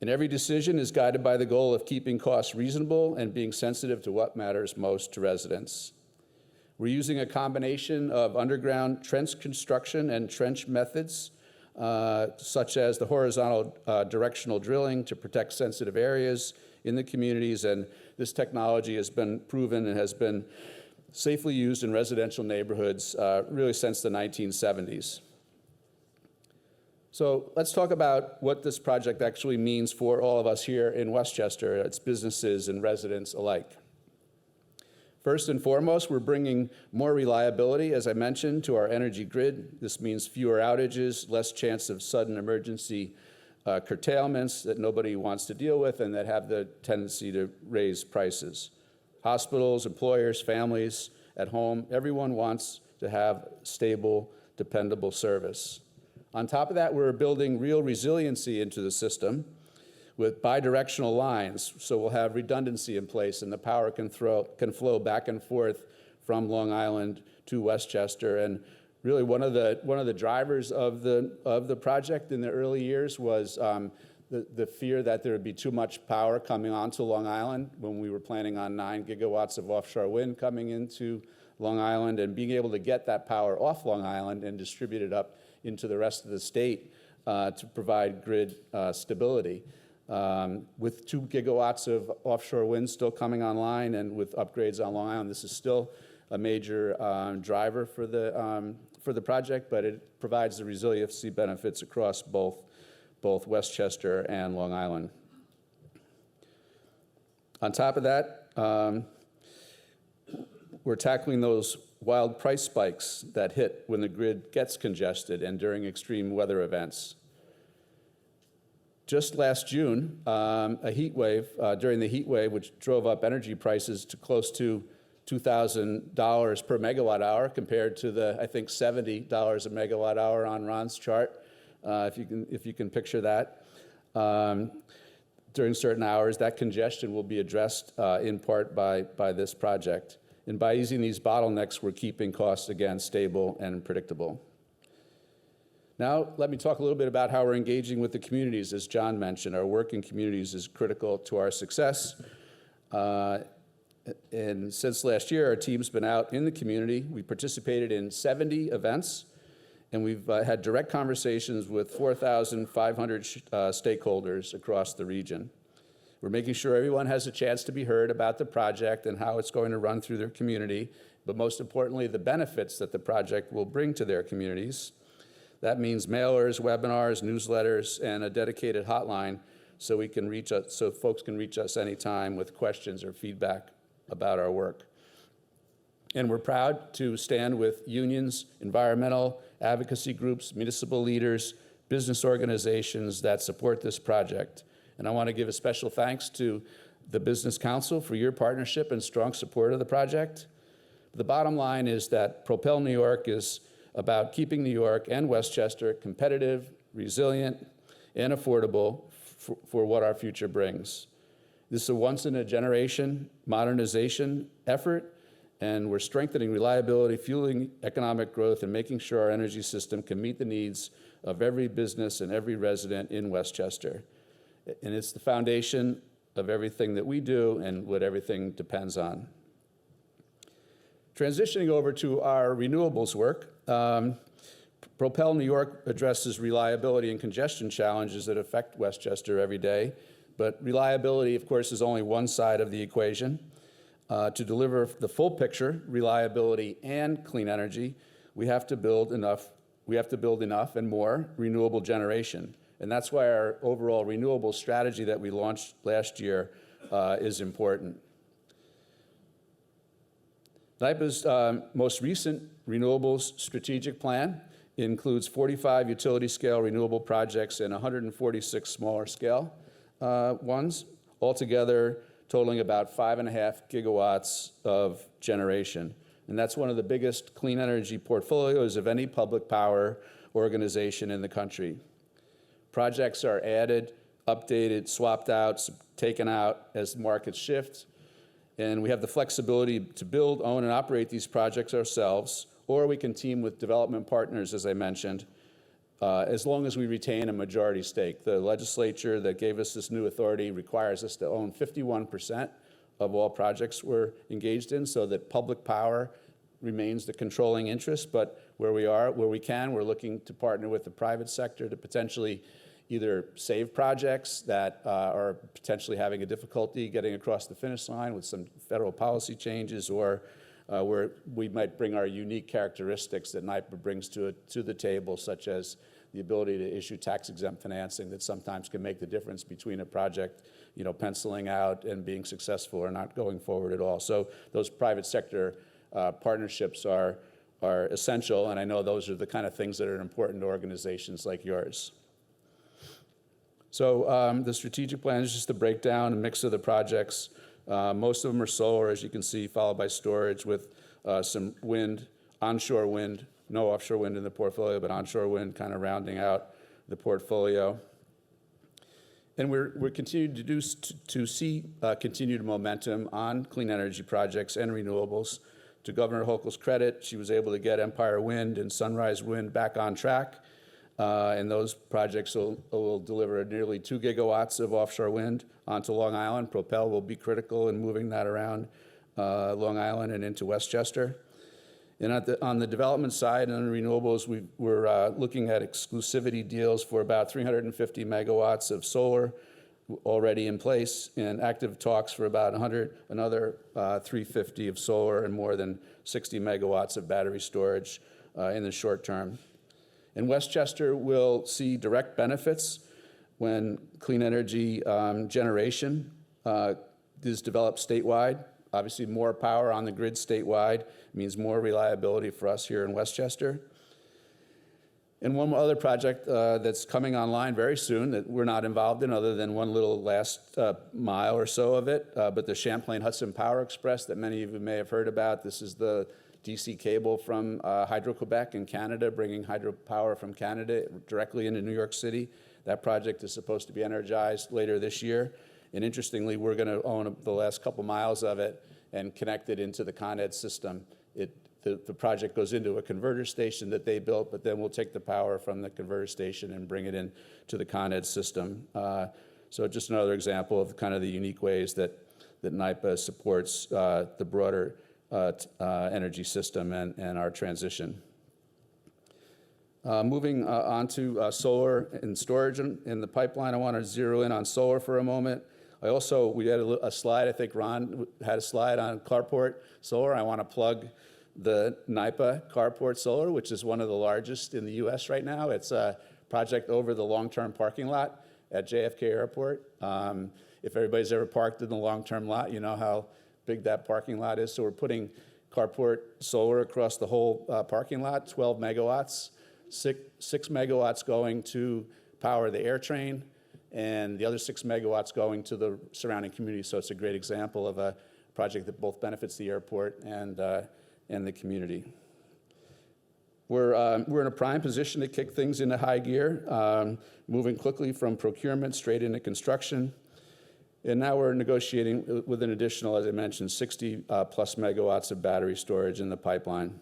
And every decision is guided by the goal of keeping costs reasonable and being sensitive to what matters most to residents. We're using a combination of underground trench construction and trench methods, such as the horizontal directional drilling to protect sensitive areas in the communities, and this technology has been proven and has been safely used in residential neighborhoods really since the 1970s. So let's talk about what this project actually means for all of us here in Westchester, its businesses and residents alike. First and foremost, we're bringing more reliability, as I mentioned, to our energy grid. This means fewer outages, less chance of sudden emergency curtailments that nobody wants to deal with and that have the tendency to raise prices. Hospitals, employers, families at home, everyone wants to have stable, dependable service. On top of that, we're building real resiliency into the system with bidirectional lines, so we'll have redundancy in place and the power can flow back and forth from Long Island to Westchester. And really one of the drivers of the project in the early years was the fear that there would be too much power coming onto Long Island when we were planning on 9 gigawatts of offshore wind coming into Long Island, and being able to get that power off Long Island and distribute it up into the rest of the state to provide grid stability. With 2 gigawatts of offshore wind still coming online and with upgrades on Long Island, this is still a major driver for the project, but it provides the resiliency benefits across both Westchester and Long Island. On top of that, we're tackling those wild price spikes that hit when the grid gets congested and during extreme weather events. Just last June, a heat wave, during the heat wave, which drove up energy prices to close to $2,000 per megawatt hour compared to the, I think, $70 a megawatt hour on Ron's chart, if you can picture that. During certain hours, that congestion will be addressed in part by this project. And by easing these bottlenecks, we're keeping costs, again, stable and predictable. Now, let me talk a little bit about how we're engaging with the communities. As John mentioned, our work in communities is critical to our success. And since last year, our team's been out in the community. We participated in 70 events, and we've had direct conversations with 4,500 stakeholders across the region. We're making sure everyone has a chance to be heard about the project and how it's going to run through their community, but most importantly, the benefits that the project will bring to their communities. That means mailers, webinars, newsletters, and a dedicated hotline so folks can reach us anytime with questions or feedback about our work. And we're proud to stand with unions, environmental advocacy groups, municipal leaders, business organizations that support this project. And I want to give a special thanks to the Business Council for your partnership and strong support of the project. The bottom line is that Propel New York is about keeping New York and Westchester competitive, resilient, and affordable for what our future brings. This is a once-in-a-generation modernization effort, and we're strengthening reliability, fueling economic growth, and making sure our energy system can meet the needs of every business and every resident in Westchester. And it's the foundation of everything that we do and what everything depends on. Transitioning over to our renewables work, Propel New York addresses reliability and congestion challenges that affect Westchester every day. But reliability, of course, is only one side of the equation. To deliver the full picture, reliability and clean energy, we have to build enough and more renewable generation. And that's why our overall renewable strategy that we launched last year is important. NYPA's most recent renewables strategic plan includes 45 utility-scale renewable projects and 146 smaller-scale ones, altogether totaling about 5.5 gigawatts of generation. And that's one of the biggest clean energy portfolios of any public power organization in the country. Projects are added, updated, swapped out, taken out as markets shift. And we have the flexibility to build, own, and operate these projects ourselves, or we can team with development partners, as I mentioned, as long as we retain a majority stake. The legislature that gave us this new authority requires us to own 51% of all projects we're engaged in, so that public power remains the controlling interest. But where we can, we're looking to partner with the private sector to potentially either save projects that are potentially having a difficulty getting across the finish line with some federal policy changes, or where we might bring our unique characteristics that NYPA brings to the table, such as the ability to issue tax-exempt financing that sometimes can make the difference between a project, penciling out and being successful or not going forward at all. So those private sector partnerships are essential, and I know those are the kind of things that are important to organizations like yours. So the strategic plan is just a breakdown, a mix of the projects. Most of them are solar, as you can see, followed by storage with some wind, onshore wind, no offshore wind in the portfolio, but onshore wind kind of rounding out the portfolio. And we're continuing to see continued momentum on clean energy projects and renewables. To Governor Hochul's credit, she was able to get Empire Wind and Sunrise Wind back on track. And those projects will deliver nearly 2 gigawatts of offshore wind onto Long Island. Propel will be critical in moving that around Long Island and into Westchester. And on the development side, on renewables, we're looking at exclusivity deals for about 350 megawatts of solar already in place, and active talks for about another 350 of solar and more than 60 megawatts of battery storage in the short term. And Westchester will see direct benefits when clean energy generation is developed statewide. Obviously, more power on the grid statewide means more reliability for us here in Westchester. And one other project that's coming online very soon that we're not involved in, other than one little last mile or so of it, but the Champlain Hudson Power Express that many of you may have heard about. This is the DC cable from Hydro-Quebec in Canada, bringing hydropower from Canada directly into New York City. That project is supposed to be energized later this year. And interestingly, we're going to own the last couple miles of it and connect it into the Con Ed system. The project goes into a converter station that they built, but then we'll take the power from the converter station and bring it in to the Con Ed system. So just another example of kind of the unique ways that NYPA supports the broader energy system and our transition. Moving on to solar and storage in the pipeline, I want to zero in on solar for a moment. We had a slide, I think Ron had a slide on carport solar. I want to plug the NYPA carport solar, which is one of the largest in the US right now. It's a project over the long-term parking lot at JFK Airport. If everybody's ever parked in the long-term lot, you know how big that parking lot is. So we're putting carport solar across the whole parking lot, 12 megawatts, 6 megawatts going to power the air train, and the other 6 megawatts going to the surrounding community. So it's a great example of a project that both benefits the airport and the community. We're in a prime position to kick things into high gear, moving quickly from procurement straight into construction. And now we're negotiating with an additional, as I mentioned, 60 plus megawatts of battery storage in the pipeline.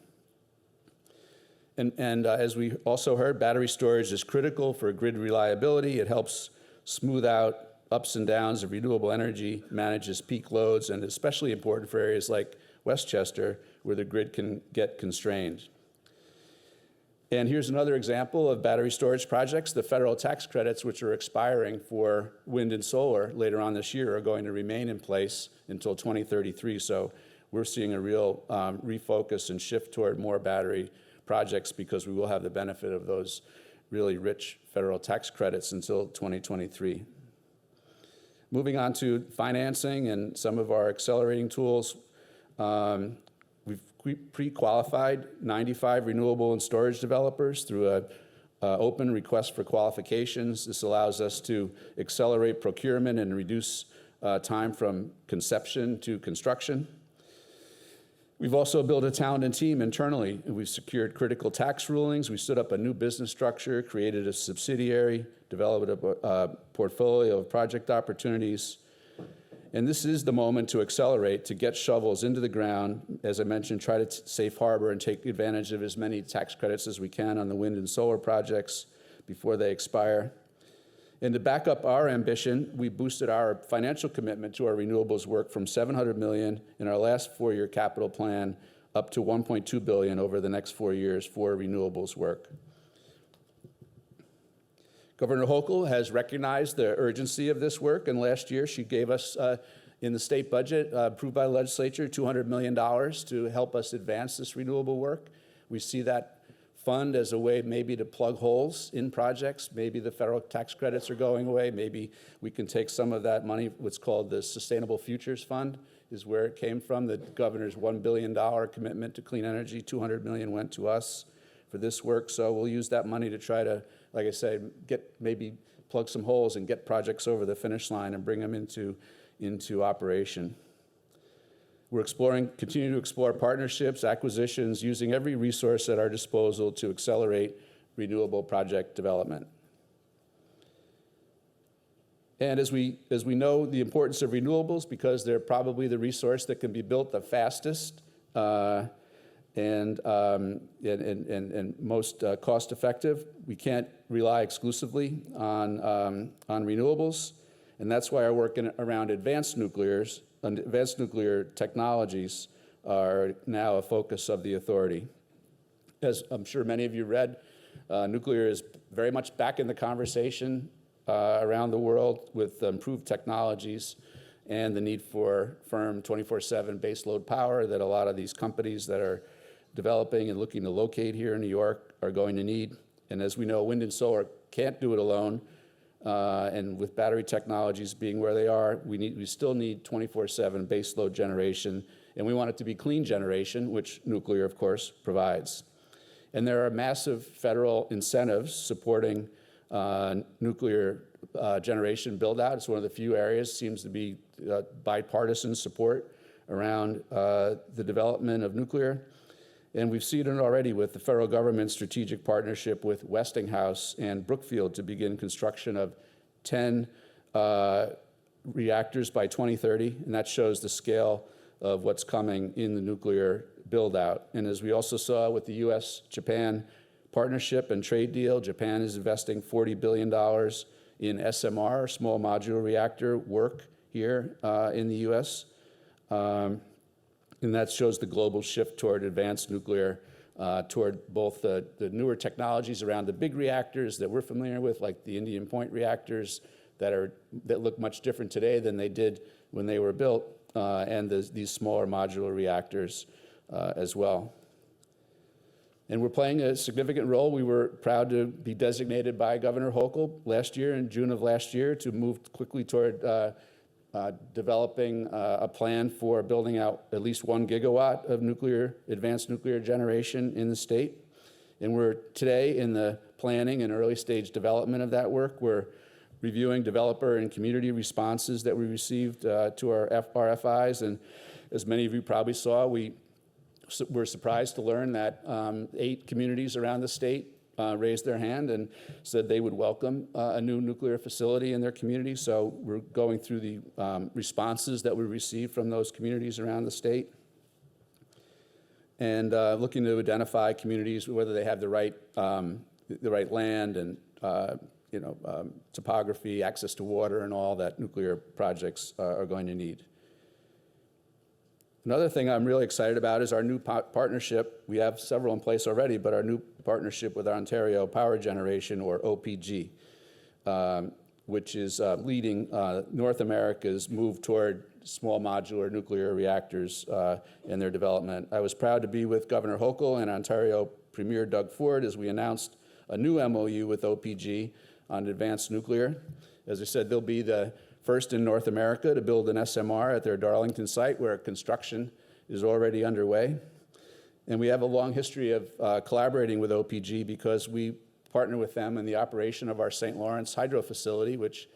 And as we also heard, battery storage is critical for grid reliability. It helps smooth out ups and downs of renewable energy, manages peak loads, and especially important for areas like Westchester, where the grid can get constrained. And here's another example of battery storage projects. The federal tax credits, which are expiring for wind and solar later on this year, are going to remain in place until 2033. So we're seeing a real refocus and shift toward more battery projects because we will have the benefit of those really rich federal tax credits until 2023. Moving on to financing and some of our accelerating tools. We've pre-qualified 95 renewable and storage developers through an open request for qualifications. This allows us to accelerate procurement and reduce time from conception to construction. We've also built a talented team internally, and we've secured critical tax rulings. We stood up a new business structure, created a subsidiary, developed a portfolio of project opportunities. And this is the moment to accelerate, to get shovels into the ground. As I mentioned, try to safe harbor and take advantage of as many tax credits as we can on the wind and solar projects before they expire. And to back up our ambition, we boosted our financial commitment to our renewables work from $700 million in our last 4-year capital plan up to $1.2 billion over the next 4 years for renewables work. Governor Hochul has recognized the urgency of this work, and last year she gave us, in the state budget, approved by the legislature, $200 million to help us advance this renewable work. We see that fund as a way maybe to plug holes in projects. Maybe the federal tax credits are going away. Maybe we can take some of that money, what's called the Sustainable Futures Fund is where it came from. The governor's $1 billion commitment to clean energy, $200 million went to us for this work. So we'll use that money to try to, like I said, maybe plug some holes and get projects over the finish line and bring them into operation. We're continue to explore partnerships, acquisitions, using every resource at our disposal to accelerate renewable project development. And as we know the importance of renewables, because they're probably the resource that can be built the fastest and most cost effective, we can't rely exclusively on renewables. And that's why our work around advanced nuclear technologies are now a focus of the authority. As I'm sure many of you read, nuclear is very much back in the conversation around the world with improved technologies and the need for firm 24/7 baseload power that a lot of these companies that are developing and looking to locate here in New York are going to need. And as we know, wind and solar can't do it alone. And with battery technologies being where they are, we still need 24/7 baseload generation, and we want it to be clean generation, which nuclear, of course, provides. And there are massive federal incentives supporting nuclear generation build-out. It's one of the few areas, seems to be bipartisan support around the development of nuclear. And we've seen it already with the federal government's strategic partnership with Westinghouse and Brookfield to begin construction of 10 reactors by 2030, and that shows the scale of what's coming in the nuclear build-out. And as we also saw with the U.S.-Japan partnership and trade deal, Japan is investing $40 billion in SMR, small modular reactor work here in the U.S., and that shows the global shift toward advanced nuclear, toward both the newer technologies around the big reactors that we're familiar with, like the Indian Point reactors that look much different today than they did when they were built, and these smaller modular reactors as well. And we're playing a significant role. We were proud to be designated by Governor Hochul last year, in June of last year, to move quickly toward developing a plan for building out at least 1 gigawatt of advanced nuclear generation in the state. And we're today in the planning and early stage development of that work. We're reviewing developer and community responses that we received to our RFIs. And as many of you probably saw, we were surprised to learn that 8 communities around the state raised their hand and said they would welcome a new nuclear facility in their community. So we're going through the responses that we received from those communities around the state and looking to identify communities, whether they have the right land and topography, access to water, and all that nuclear projects are going to need. Another thing I'm really excited about is our new partnership. We have several in place already, but our new partnership with Ontario Power Generation, or OPG, which is leading North America's move toward small modular nuclear reactors in their development. I was proud to be with Governor Hochul and Ontario Premier Doug Ford as we announced a new MOU with OPG on advanced nuclear. As I said, they'll be the first in North America to build an SMR at their Darlington site, where construction is already underway. And we have a long history of collaborating with OPG because we partner with them in the operation of our St. Lawrence hydro facility, which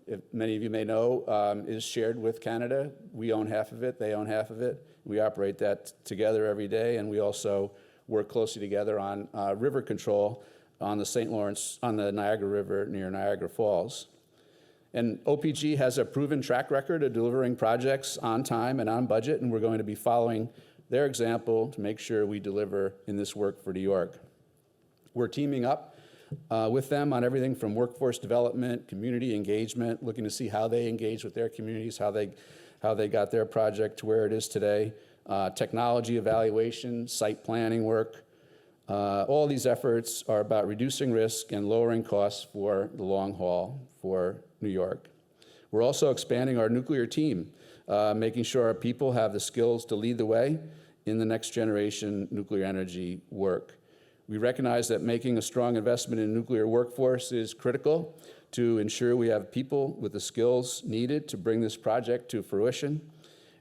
if many of you may know, is shared with Canada. We own half of it, they own half of it. We operate that together every day, and we also work closely together on river control on the St. Lawrence, on the Niagara River near Niagara Falls. And OPG has a proven track record of delivering projects on time and on budget, and we're going to be following their example to make sure we deliver in this work for New York. We're teaming up with them on everything from workforce development, community engagement, looking to see how they engage with their communities, how they got their project to where it is today, technology evaluation, site planning work. All these efforts are about reducing risk and lowering costs for the long haul for New York. We're also expanding our nuclear team, making sure our people have the skills to lead the way in the next generation nuclear energy work. We recognize that making a strong investment in nuclear workforce is critical to ensure we have people with the skills needed to bring this project to fruition.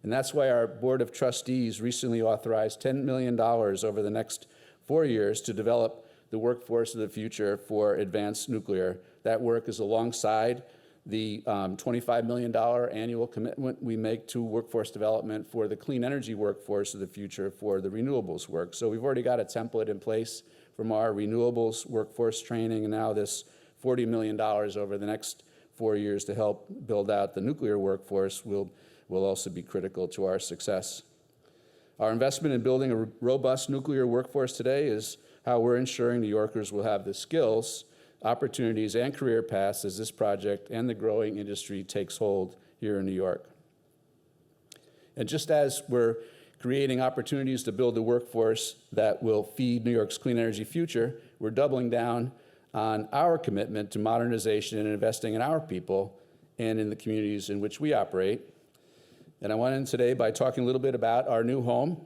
And that's why our Board of Trustees recently authorized $10 million over the next 4 years to develop the workforce of the future for advanced nuclear. That work is alongside the $25 million annual commitment we make to workforce development for the clean energy workforce of the future for the renewables work. So we've already got a template in place from our renewables workforce training, and now this $40 million over the next 4 years to help build out the nuclear workforce will also be critical to our success. Our investment in building a robust nuclear workforce today is how we're ensuring New Yorkers will have the skills, opportunities, and career paths as this project and the growing industry takes hold here in New York. And just as we're creating opportunities to build the workforce that will feed New York's clean energy future, we're doubling down on our commitment to modernization and investing in our people and in the communities in which we operate. And I went in today by talking a little bit about our new home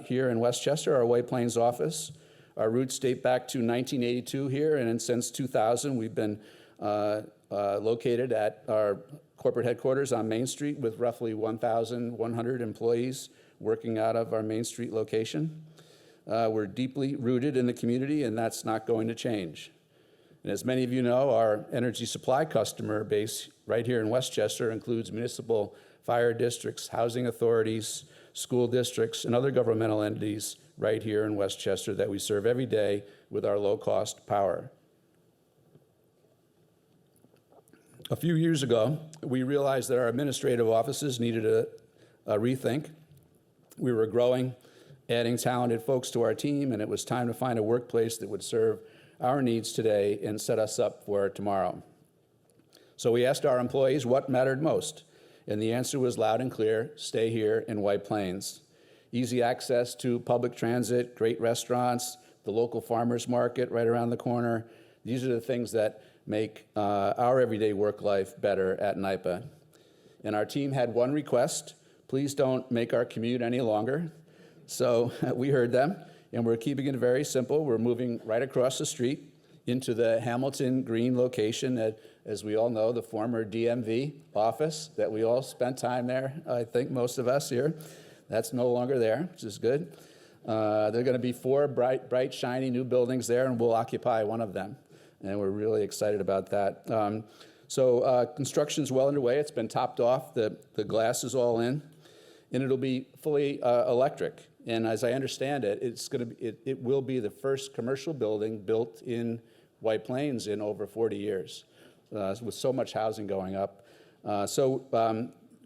here in Westchester, our White Plains office. Our roots date back to 1982 here, and since 2000, we've been located at our corporate headquarters on Main Street with roughly 1,100 employees working out of our Main Street location. We're deeply rooted in the community, and that's not going to change. And as many of you know, our energy supply customer base right here in Westchester includes municipal fire districts, housing authorities, school districts, and other governmental entities right here in Westchester that we serve every day with our low-cost power. A few years ago, we realized that our administrative offices needed a rethink. We were growing, adding talented folks to our team, and it was time to find a workplace that would serve our needs today and set us up for tomorrow. So we asked our employees what mattered most, and the answer was loud and clear: stay here in White Plains. Easy access to public transit, great restaurants, the local farmers market right around the corner. These are the things that make our everyday work life better at NYPA. And our team had one request: please don't make our commute any longer. So we heard them, and we're keeping it very simple. We're moving right across the street into the Hamilton Green location at, as we all know, the former DMV office that we all spent time there, I think most of us here. That's no longer there, which is good. There are going to be 4 bright, shiny new buildings there, and we'll occupy one of them. And we're really excited about that. Construction's well underway. It's been topped off. The glass is all in, and it'll be fully electric. And as I understand it, it will be the first commercial building built in White Plains in over 40 years, with so much housing going up.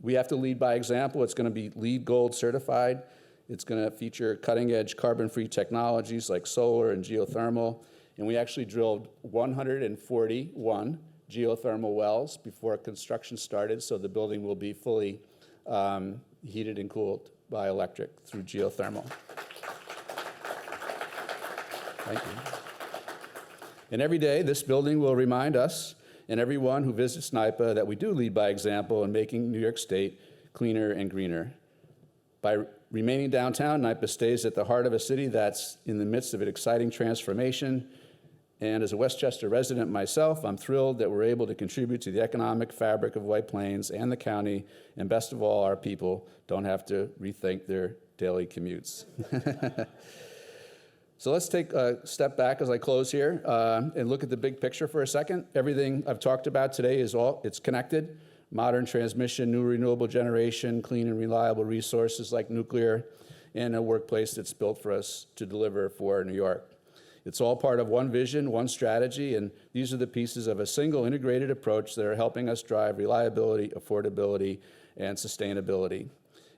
We have to lead by example. It's going to be LEED Gold certified. It's going to feature cutting-edge carbon-free technologies like solar and geothermal. And we actually drilled 141 geothermal wells before construction started, so the building will be fully heated and cooled by electric through geothermal. Thank you. And every day, this building will remind us and everyone who visits NYPA that we do lead by example in making New York State cleaner and greener. By remaining downtown, NYPA stays at the heart of a city that's in the midst of an exciting transformation. And as a Westchester resident myself, I'm thrilled that we're able to contribute to the economic fabric of White Plains and the county, and best of all, our people don't have to rethink their daily commutes. So let's take a step back as I close here and look at the big picture for a second. Everything I've talked about today it's connected. Modern transmission, new renewable generation, clean and reliable resources like nuclear, and a workplace that's built for us to deliver for New York. It's all part of one vision, one strategy, and these are the pieces of a single integrated approach that are helping us drive reliability, affordability, and sustainability.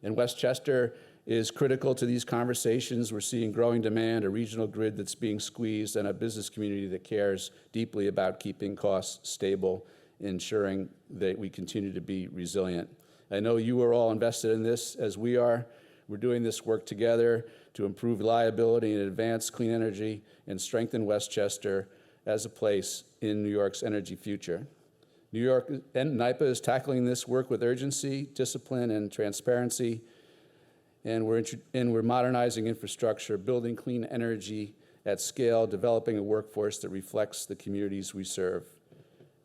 And Westchester is critical to these conversations. We're seeing growing demand, a regional grid that's being squeezed, and a business community that cares deeply about keeping costs stable, ensuring that we continue to be resilient. I know you are all invested in this as we are. We're doing this work together to improve reliability and advance clean energy and strengthen Westchester as a place in New York's energy future. New York and NYPA is tackling this work with urgency, discipline, and transparency, and we're modernizing infrastructure, building clean energy at scale, developing a workforce that reflects the communities we serve.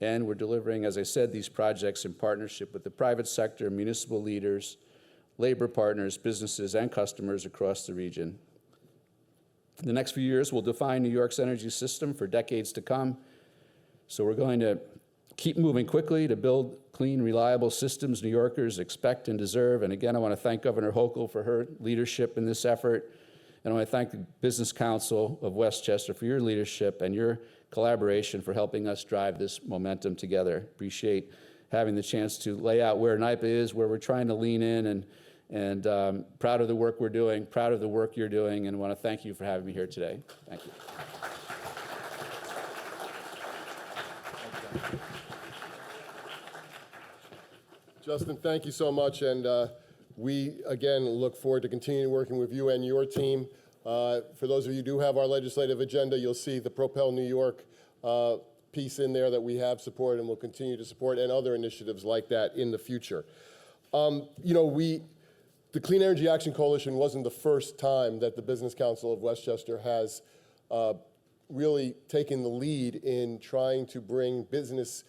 And we're delivering, as I said, these projects in partnership with the private sector, municipal leaders, labor partners, businesses, and customers across the region. The next few years will define New York's energy system for decades to come. So we're going to keep moving quickly to build clean, reliable systems New Yorkers expect and deserve. And again, I want to thank Governor Hochul for her leadership in this effort. And I want to thank the Business Council of Westchester for your leadership and your collaboration for helping us drive this momentum together. Appreciate having the chance to lay out where NYPA is, where we're trying to lean in, and proud of the work we're doing, proud of the work you're doing, and want to thank you for having me here today. Thank you. Justin, thank you so much, and we, again, look forward to continuing working with you and your team. For those of you who do have our legislative agenda, you'll see the Propel New York piece in there that we have supported and will continue to support, and other initiatives like that in the future. The Clean Energy Action Coalition wasn't the first time that the Business Council of Westchester has really taken the lead in trying to bring business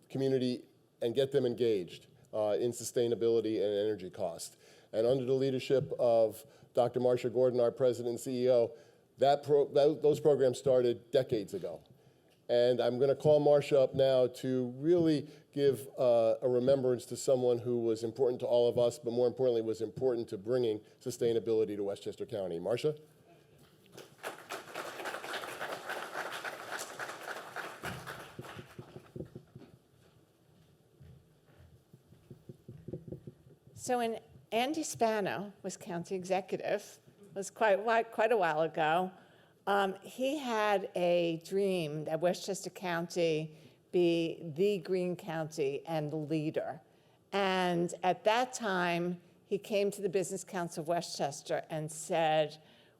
community and get them engaged in sustainability and energy cost. And under the leadership of Dr. Marcia Gordon, our president and CEO, those programs started decades ago. And I'm going to call Marcia up now to really give a remembrance to someone who was important to all of us, but more importantly was important to bringing sustainability to Westchester County. Marcia? So when Andy Spano was county executive, it was quite a while ago, he had a dream that Westchester County be the green county and the leader. And at that time, he came to the Business Council of Westchester and said,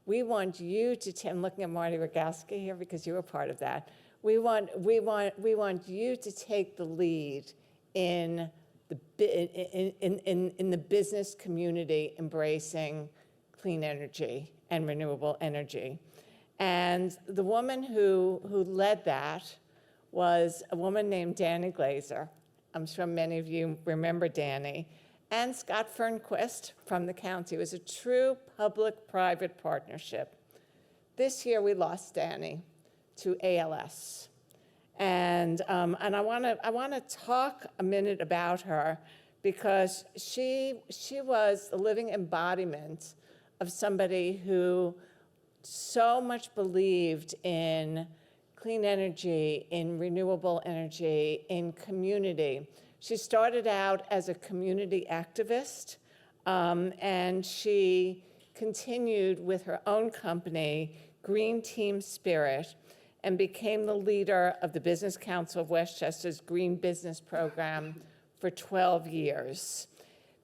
we want you to, I'm looking at Marty Rogowski here because you were part of that. We want you to take the lead in the business community embracing clean energy and renewable energy. And the woman who led that was a woman named Danny Glazer. I'm sure many of you remember Danny. And Scott Fernquist from the county. It was a true public-private partnership. This year we lost Danny to ALS. And I want to talk a minute about her because she was a living embodiment of somebody who so much believed in clean energy, in renewable energy, in community. She started out as a community activist, and she continued with her own company, Green Team Spirit, and became the leader of the Business Council of Westchester's Green Business Program for 12 years.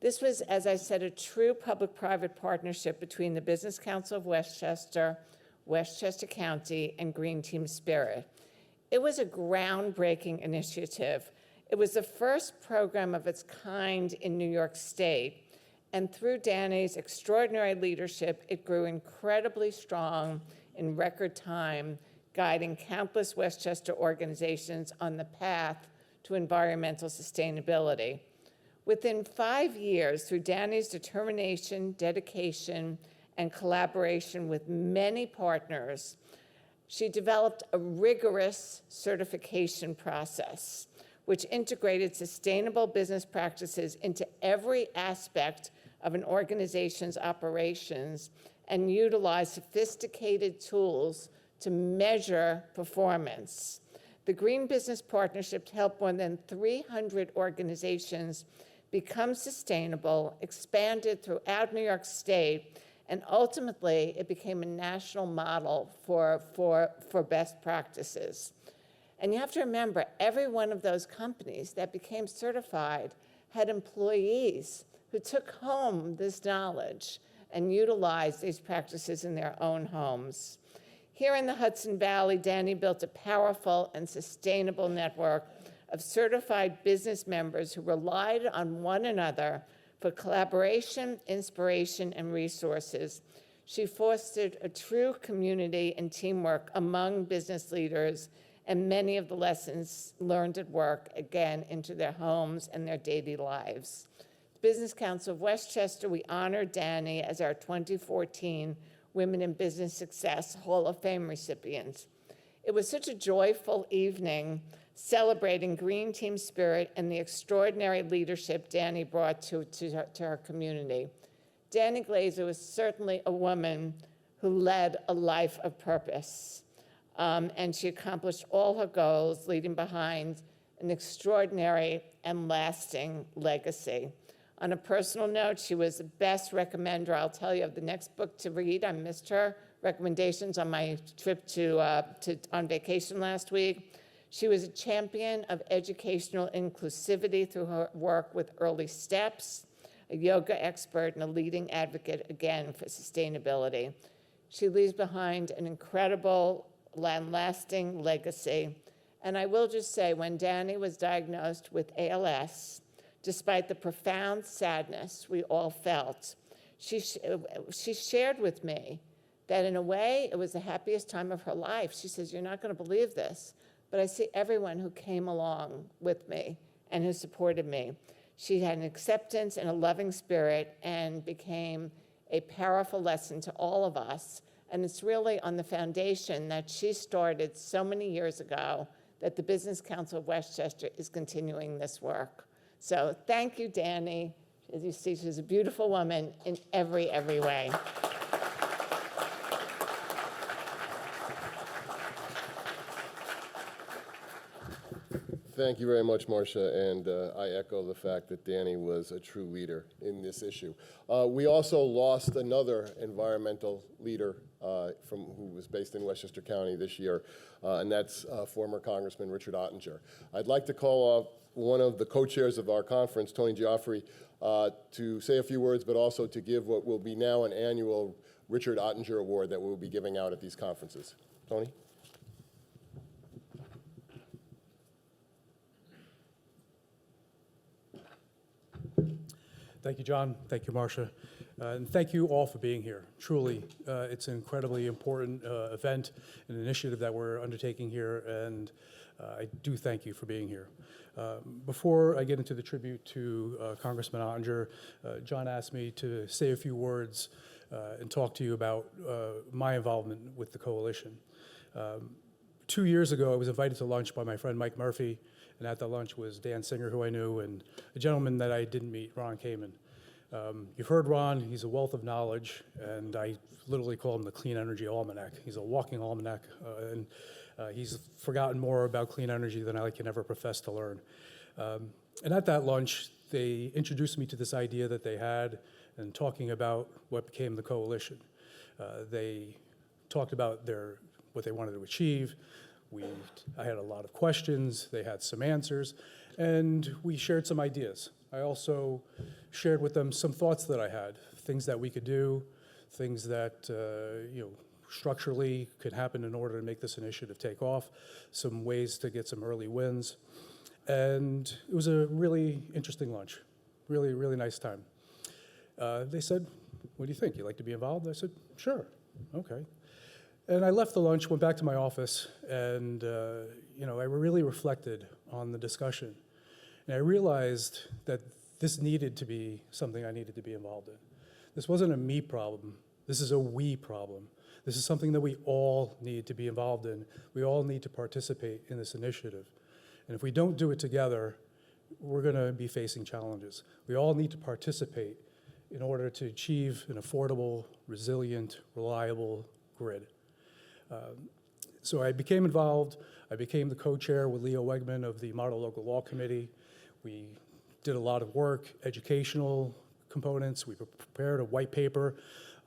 This was, as I said, a true public-private partnership between the Business Council of Westchester, Westchester County, and Green Team Spirit. It was a groundbreaking initiative. It was the first program of its kind in New York State, and through Danny's extraordinary leadership, it grew incredibly strong in record time, guiding countless Westchester organizations on the path to environmental sustainability. Within 5 years, through Danny's determination, dedication, and collaboration with many partners, she developed a rigorous certification process which integrated sustainable business practices into every aspect of an organization's operations and utilized sophisticated tools to measure performance. The Green Business Partnership helped more than 300 organizations become sustainable, expanded throughout New York State, and ultimately it became a national model for best practices. And you have to remember, every one of those companies that became certified had employees who took home this knowledge and utilized these practices in their own homes. Here in the Hudson Valley, Danny built a powerful and sustainable network of certified business members who relied on one another for collaboration, inspiration, and resources. She fostered a true community and teamwork among business leaders, and many of the lessons learned at work, again, into their homes and their daily lives. The Business Council of Westchester, we honored Danny as our 2014 Women in Business Success Hall of Fame recipient. It was such a joyful evening celebrating green team spirit and the extraordinary leadership Danny brought to her community. Danny Glazer was certainly a woman who led a life of purpose. And she accomplished all her goals, leaving behind an extraordinary and lasting legacy. On a personal note, she was the best recommender, I'll tell you, of the next book to read. I missed her recommendations on my trip on vacation last week. She was a champion of educational inclusivity through her work with Early Steps, a yoga expert and a leading advocate, again, for sustainability. She leaves behind an incredible and lasting legacy. And I will just say, when Danny was diagnosed with ALS, despite the profound sadness we all felt, she shared with me that in a way, it was the happiest time of her life. She says, "You're not going to believe this, but I see everyone who came along with me and who supported me." She had an acceptance and a loving spirit and became a powerful lesson to all of us. And it's really on the foundation that she started so many years ago that the Business Council of Westchester is continuing this work. So thank you, Danny. As you see, she's a beautiful woman in every way. Thank you very much, Marcia, and I echo the fact that Danny was a true leader in this issue. We also lost another environmental leader who was based in Westchester County this year, and that's former Congressman Richard Ottinger. I'd like to call up one of the co-chairs of our conference, Tony Geoffrey, to say a few words, but also to give what will be now an annual Richard Ottinger Award that we'll be giving out at these conferences. Tony? Thank you, John. Thank you, Marcia. And thank you all for being here. Truly, it's an incredibly important event, an initiative that we're undertaking here, and I do thank you for being here. Before I get into the tribute to Congressman Ottinger, John asked me to say a few words and talk to you about my involvement with the coalition. 2 years ago, I was invited to lunch by my friend Mike Murphy, and at the lunch was Dan Singer, who I knew, and a gentleman that I didn't meet, Ron Kamen. You've heard Ron, he's a wealth of knowledge, and I literally call him the Clean Energy Almanac. He's a walking almanac, and he's forgotten more about clean energy than I can ever profess to learn. And at that lunch, they introduced me to this idea that they had and talking about what became the coalition. They talked about what they wanted to achieve. I had a lot of questions, they had some answers, and we shared some ideas. I also shared with them some thoughts that I had, things that we could do, things that structurally could happen in order to make this initiative take off, some ways to get some early wins. And it was a really interesting lunch, really, really nice time. They said, "What do you think? You like to be involved?" I said, "Sure, okay." And I left the lunch, went back to my office, and I really reflected on the discussion. And I realized that this needed to be something I needed to be involved in. This wasn't a me problem. This is a we problem. This is something that we all need to be involved in. We all need to participate in this initiative. And if we don't do it together, we're going to be facing challenges. We all need to participate in order to achieve an affordable, resilient, reliable grid. So I became involved. I became the co-chair with Leo Wegman of the Model Local Law Committee. We did a lot of work, educational components. We prepared a white paper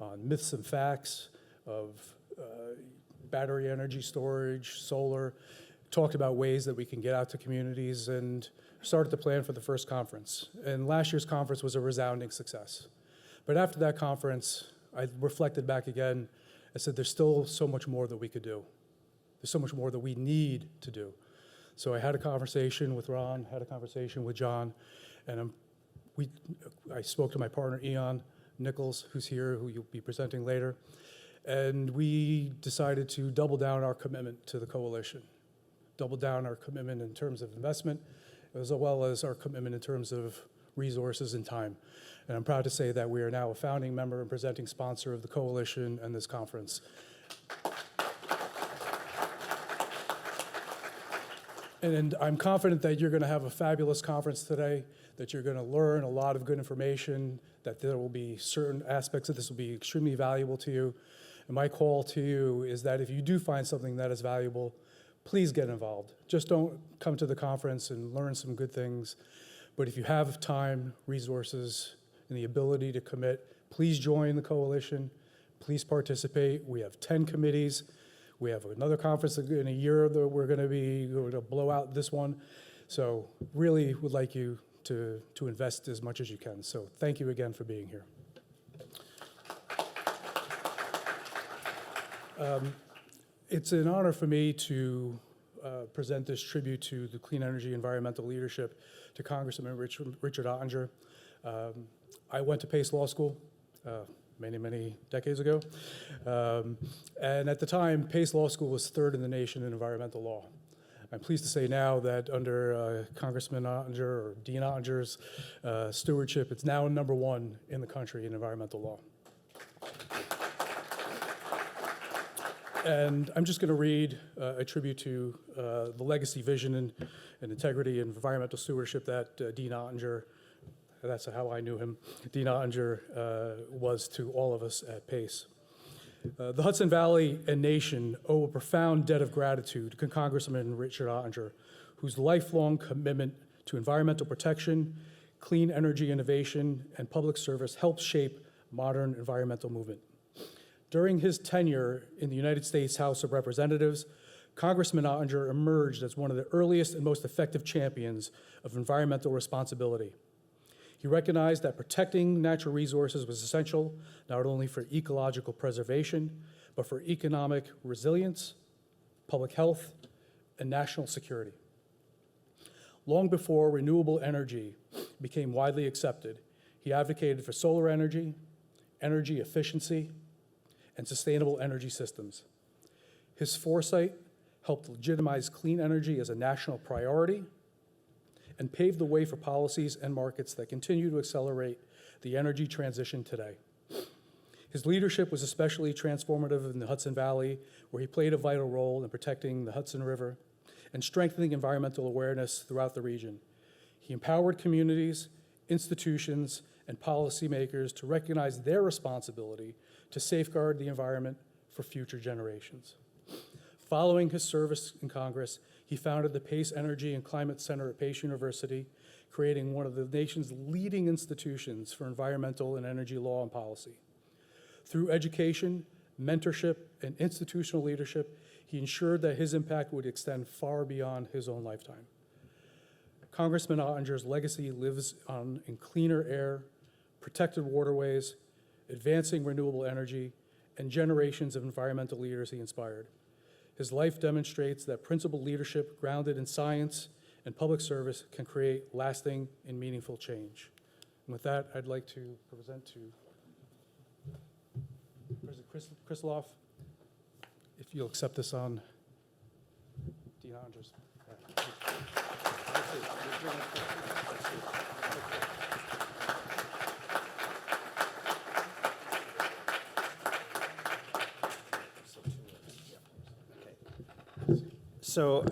on myths and facts of battery energy storage, solar, talked about ways that we can get out to communities, and started to plan for the first conference. And last year's conference was a resounding success. But after that conference, I reflected back again. I said, there's still so much more that we could do. There's so much more that we need to do. So I had a conversation with Ron, had a conversation with John, and I spoke to my partner, Ian Nichols, who's here, who you'll be presenting later, and we decided to double down our commitment to the coalition, double down our commitment in terms of investment, as well as our commitment in terms of resources and time. And I'm proud to say that we are now a founding member and presenting sponsor of the coalition and this conference. And I'm confident that you're going to have a fabulous conference today, that you're going to learn a lot of good information, that there will be certain aspects of this will be extremely valuable to you. And my call to you is that if you do find something that is valuable, please get involved. Just don't come to the conference and learn some good things. But if you have time, resources, and the ability to commit, please join the coalition. Please participate. We have 10 committees. We have another conference in a year that we're going to blow out this one. So really would like you to invest as much as you can. So thank you again for being here. It's an honor for me to present this tribute to the clean energy environmental leadership to Congressman Richard Ottinger. I went to Pace Law School many decades ago. And at the time, Pace Law School was third in the nation in environmental law. I'm pleased to say now that under Congressman Ottinger, or Dean Ottinger's stewardship, it's now number one in the country in environmental law. And I'm just going to read a tribute to the legacy, vision, and integrity and environmental stewardship that Dean Ottinger, that's how I knew him, Dean Ottinger was to all of us at Pace. The Hudson Valley and nation owe a profound debt of gratitude to Congressman Richard Ottinger, whose lifelong commitment to environmental protection, clean energy innovation, and public service helped shape modern environmental movement. During his tenure in the United States House of Representatives, Congressman Ottinger emerged as one of the earliest and most effective champions of environmental responsibility. He recognized that protecting natural resources was essential not only for ecological preservation, but for economic resilience, public health, and national security. Long before renewable energy became widely accepted, he advocated for solar energy, energy efficiency, and sustainable energy systems. His foresight helped legitimize clean energy as a national priority and paved the way for policies and markets that continue to accelerate the energy transition today. His leadership was especially transformative in the Hudson Valley, where he played a vital role in protecting the Hudson River and strengthening environmental awareness throughout the region. He empowered communities, institutions, and policymakers to recognize their responsibility to safeguard the environment for future generations. Following his service in Congress, he founded the Pace Energy and Climate Center at Pace University, creating one of the nation's leading institutions for environmental and energy law and policy. Through education, mentorship, and institutional leadership, he ensured that his impact would extend far beyond his own lifetime. Congressman Ottinger's legacy lives on in cleaner air, protected waterways, advancing renewable energy, and generations of environmental leaders he inspired. His life demonstrates that principled leadership grounded in science and public service can create lasting and meaningful change. And with that, I'd like to present to President Krisloff, if you'll accept this on Dean Ottinger's. So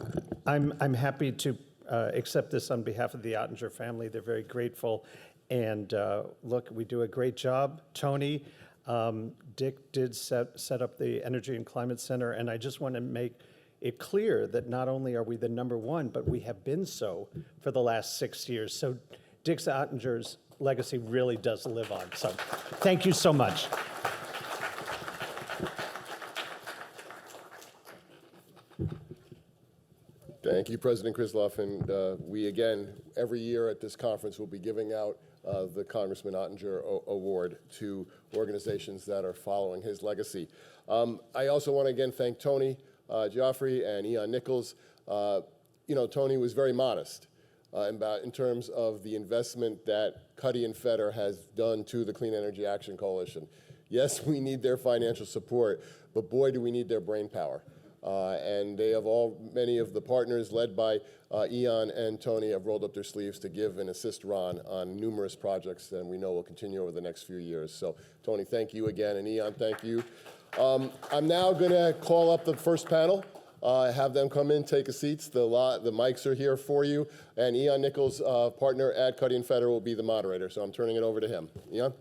I'm happy to accept this on behalf of the Ottinger family. They're very grateful. And look, we do a great job. Tony, Dick did set up the Energy and Climate Center, and I just want to make it clear that not only are we the #1, but we have been so for the last 6 years. So Dick Ottinger's legacy really does live on. So thank you so much. Thank you, President Krisloff. And we, again, every year at this conference, will be giving out the Congressman Ottinger Award to organizations that are following his legacy. I also want to, again, thank Tony Joffrey and Ian Nichols. Tony was very modest in terms of the investment that Cuddy and Feder has done to the Clean Energy Action Coalition. Yes, we need their financial support, but boy, do we need their brain power. And they have many of the partners led by Ian and Tony have rolled up their sleeves to give and assist Ron on numerous projects that we know will continue over the next few years. So Tony, thank you again, and Ian, thank you. I'm now gonna call up the first panel, have them come in, take a seats. The mics are here for you, and Ian Nichols, partner at Cuddy and Feder, will be the moderator. So I'm turning it over to him. Ian?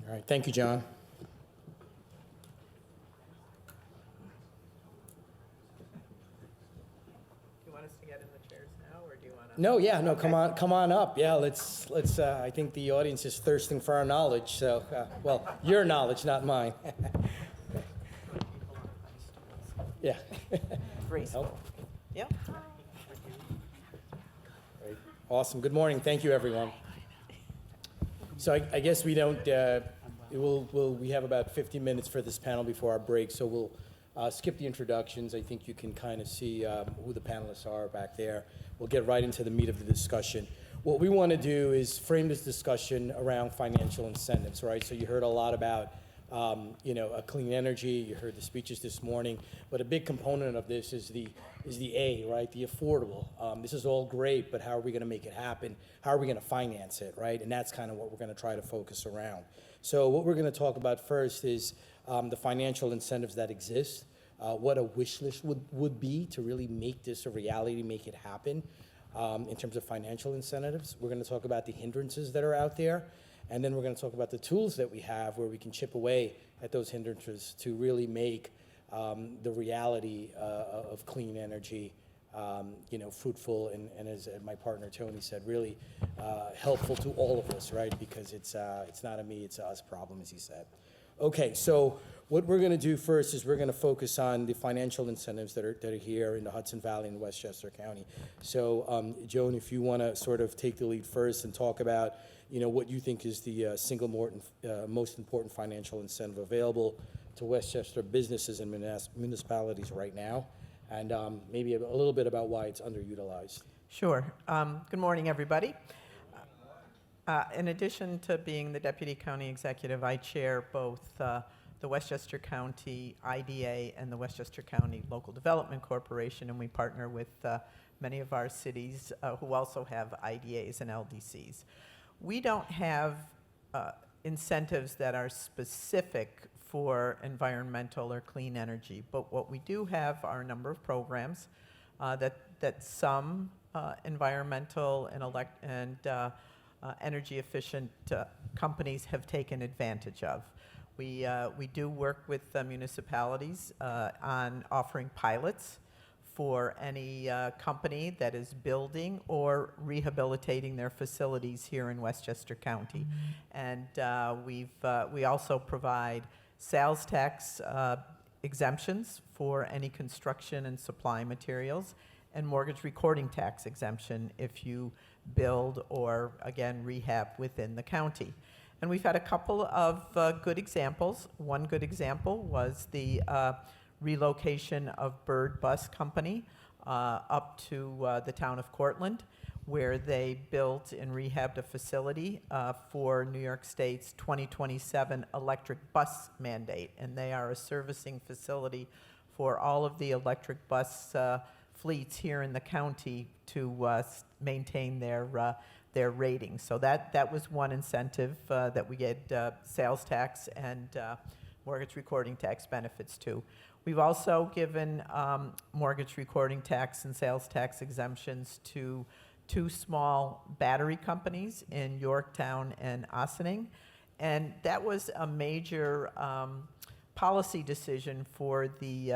All right, thank you, John. Do you want us to get in the chairs now, or do you want to? No, yeah, no, come on up. Yeah, let's. I think the audience is thirsting for our knowledge. So, well, your knowledge, not mine. Yeah. Graceful. Yep. Great. Awesome. Good morning. Thank you, everyone. So I guess we don't. We have about 50 minutes for this panel before our break, so we'll skip the introductions. I think you can kind of see who the panelists are back there. We'll get right into the meat of the discussion. What we want to do is frame this discussion around financial incentives, right? So you heard a lot about a clean energy. You heard the speeches this morning, but a big component of this is the A, right? The affordable. This is all great, but how are we going to make it happen? How are we going to finance it, right? And that's kind of what we're going to try to focus around. So what we're going to talk about first is the financial incentives that exist, what a wish list would be to really make this a reality, make it happen in terms of financial incentives. We're going to talk about the hindrances that are out there. And then we're going to talk about the tools that we have where we can chip away at those hindrances to really make the reality of clean energy, fruitful and as my partner Tony said, really helpful to all of us, right? Because it's not a me, it's a us problem, as he said. Okay, so what we're going to do first is we're going to focus on the financial incentives that are here in the Hudson Valley and Westchester County. So, Joan, if you want to sort of take the lead first and talk about what you think is the single most important financial incentive available to Westchester businesses and municipalities right now, and maybe a little bit about why it's underutilized. Sure. Good morning, everybody. In addition to being the Deputy County Executive, I chair both the Westchester County IDA and the Westchester County Local Development Corporation, and we partner with many of our cities who also have IDAs and LDCs. We don't have incentives that are specific for environmental or clean energy, but what we do have are a number of programs that some environmental and energy efficient companies have taken advantage of. We do work with municipalities on offering pilots for any company that is building or rehabilitating their facilities here in Westchester County. And we also provide sales tax exemptions for any construction and supply materials, and mortgage recording tax exemption if you build or, again, rehab within the county. And we've had a couple of good examples. One good example was the relocation of Bird Bus Company up to the town of Cortland, where they built and rehabbed a facility for New York State's 2027 electric bus mandate. And they are a servicing facility for all of the electric bus fleets here in the county to maintain their their rating. So that was one incentive that we get sales tax and mortgage recording tax benefits to. We've also given mortgage recording tax and sales tax exemptions to 2 small battery companies in Yorktown and Ossining. And that was a major policy decision for the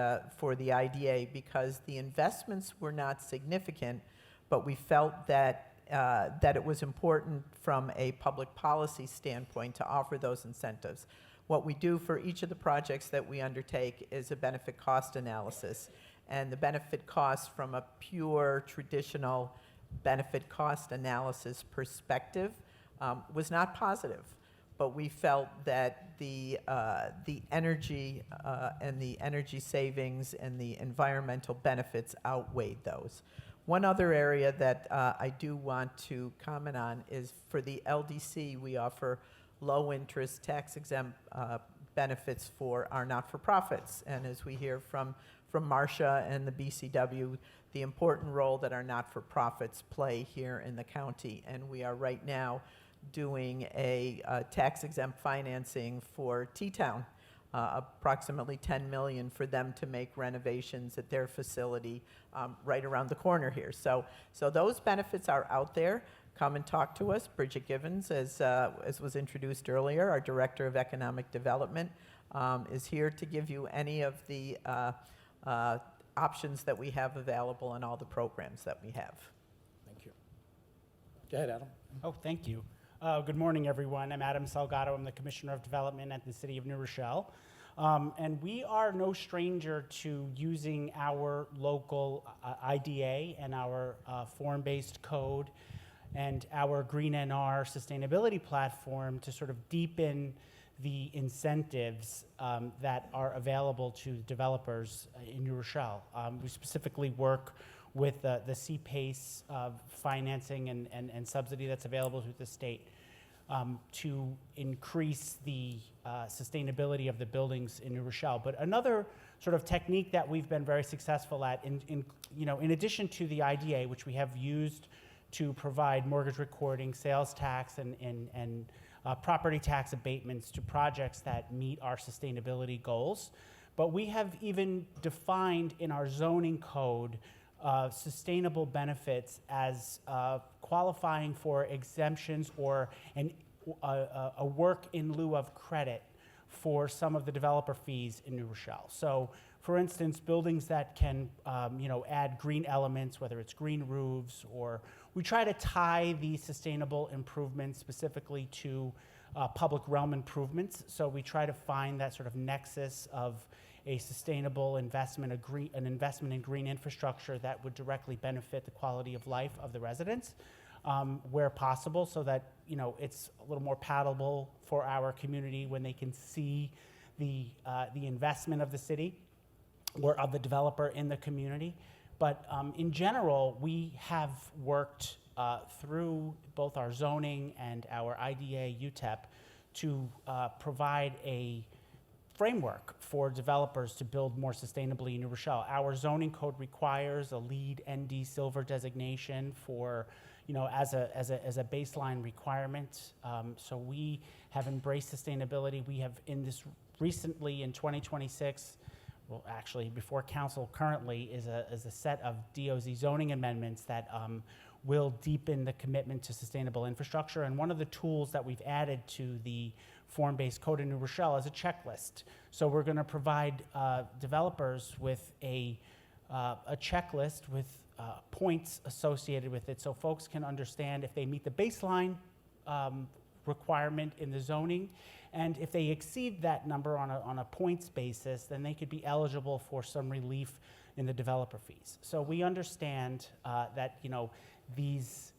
IDA because the investments were not significant, but we felt that it was important from a public policy standpoint to offer those incentives. What we do for each of the projects that we undertake is a benefit cost analysis. And the benefit cost from a pure traditional benefit cost analysis perspective was not positive. But we felt that the energy and the energy savings and the environmental benefits outweighed those. One other area that I do want to comment on is for the LDC, we offer low-interest, tax-exempt benefits for our not-for-profits. And as we hear from Marcia and the BCW, the important role that our not-for-profits play here in the county. And we are right now doing a tax-exempt financing for T-Town, approximately $10 million for them to make renovations at their facility right around the corner here. So those benefits are out there. Come and talk to us. Bridget Givens, as was introduced earlier, our Director of Economic Development, is here to give you any of the options that we have available and all the programs that we have. Thank you. Go ahead, Adam. Oh, thank you. Good morning, everyone. I'm Adam Salgado. I'm the Commissioner of Development at the City of New Rochelle. And we are no stranger to using our local IDA and our form-based code and our Green NR sustainability platform to sort of deepen the incentives that are available to developers in New Rochelle. We specifically work with the CPACE financing and subsidy that's available through the state to increase the sustainability of the buildings in New Rochelle. But another sort of technique that we've been very successful at, in addition to the IDA, which we have used to provide mortgage recording, sales tax, and property tax abatements to projects that meet our sustainability goals. But we have even defined in our zoning code sustainable benefits as qualifying for exemptions or a work in lieu of credit for some of the developer fees in New Rochelle. So, for instance, buildings that can add green elements, whether it's green roofs, or we try to tie the sustainable improvements specifically to public realm improvements. So we try to find that sort of nexus of a sustainable investment, an investment in green infrastructure that would directly benefit the quality of life of the residents where possible, so that it's a little more palatable for our community when they can see the investment of the city or of the developer in the community. But in general, we have worked through both our zoning and our IDA UTEP to provide a framework for developers to build more sustainably in New Rochelle. Our zoning code requires a LEED ND Silver designation for, as a baseline requirement. So we have embraced sustainability. We have recently in 2026, well, actually before council currently is a set of DOZ zoning amendments that will deepen the commitment to sustainable infrastructure. And one of the tools that we've added to the form-based code in New Rochelle is a checklist. So we're going to provide developers with a checklist with points associated with it, so folks can understand if they meet the baseline requirement in the zoning, and if they exceed that number on a points basis, then they could be eligible for some relief in the developer fees. So we understand that these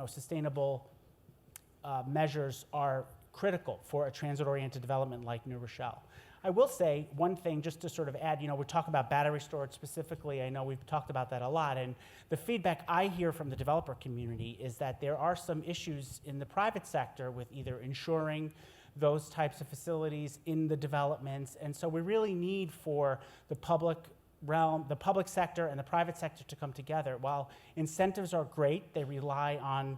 sustainable measures are critical for a transit-oriented development like New Rochelle. I will say one thing just to sort of add, we're talking about battery storage specifically. I know we've talked about that a lot, and the feedback I hear from the developer community is that there are some issues in the private sector with either insuring those types of facilities in the developments, and so we really need for the public realm, the public sector and the private sector to come together. While incentives are great, they rely on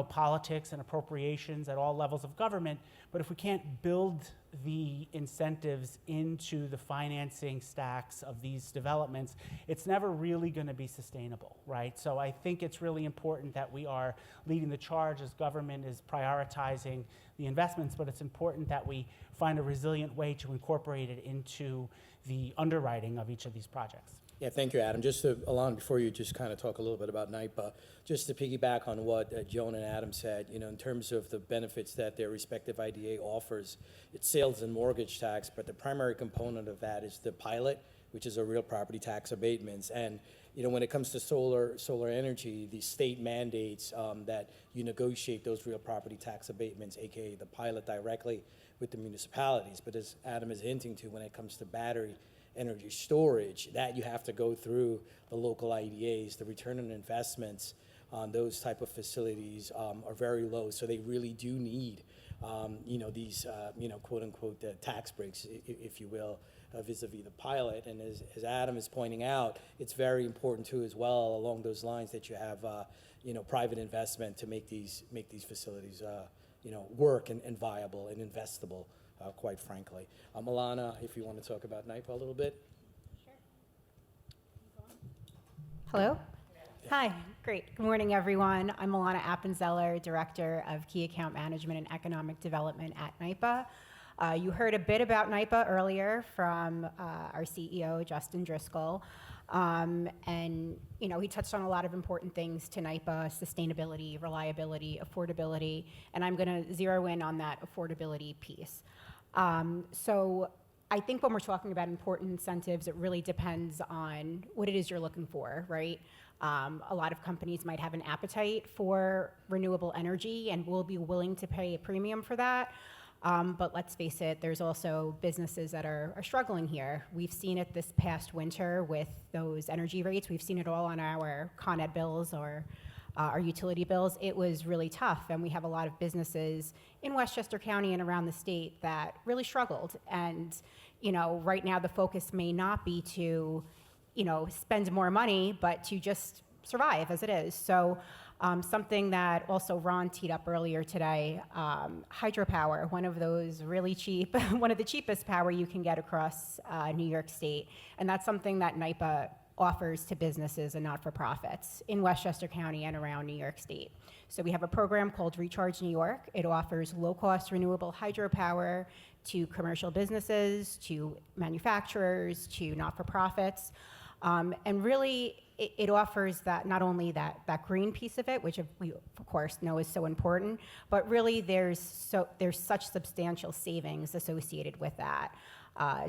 politics and appropriations at all levels of government, but if we can't build the incentives into the financing stacks of these developments, it's never really going to be sustainable, right? So I think it's really important that we are leading the charge as government is prioritizing the investments, but it's important that we find a resilient way to incorporate it into the underwriting of each of these projects. Yeah, thank you, Adam. Just to, Alon, before you just kind of talk a little bit about NYPA, just to piggyback on what Joan and Adam said, in terms of the benefits that their respective IDA offers, it's sales and mortgage tax, but the primary component of that is the pilot, which is a real property tax abatements. And when it comes to solar energy, the state mandates that you negotiate those real property tax abatements, aka the pilot, directly with the municipalities. But as Adam is hinting to, when it comes to battery energy storage, that you have to go through the local IDAs. The return on investments on those type of facilities are very low, so they really do need these quote unquote tax breaks, if you will, vis-a-vis the pilot. And as Adam is pointing out, it's very important too as well along those lines that you have private investment to make these facilities work and viable and investable, quite frankly. Alana, if you want to talk about NYPA a little bit. Hello? Hi, great. Good morning, everyone. I'm Alana Appenzeller, Director of Key Account Management and Economic Development at NYPA. You heard a bit about NYPA earlier from our CEO, Justin Driscoll. And he touched on a lot of important things to NYPA: sustainability, reliability, affordability, and I'm going to zero in on that affordability piece. So I think when we're talking about important incentives, it really depends on what it is you're looking for, right? A lot of companies might have an appetite for renewable energy and will be willing to pay a premium for that. But let's face it, there's also businesses that are struggling here. We've seen it this past winter with those energy rates. We've seen it all on our Con Ed bills or our utility bills. It was really tough, and we have a lot of businesses in Westchester County and around the state that really struggled. And right now the focus may not be to spend more money, but to just survive as it is. So something that also Ron teed up earlier today, hydropower, one of those really cheap, one of the cheapest power you can get across New York State. And that's something that NYPA offers to businesses and not-for-profits in Westchester County and around New York State. So we have a program called Recharge New York. It offers low-cost renewable hydropower to commercial businesses, to manufacturers, to not-for-profits. And really, it offers that not only that green piece of it, which we of course know is so important, but really there's such substantial savings associated with that.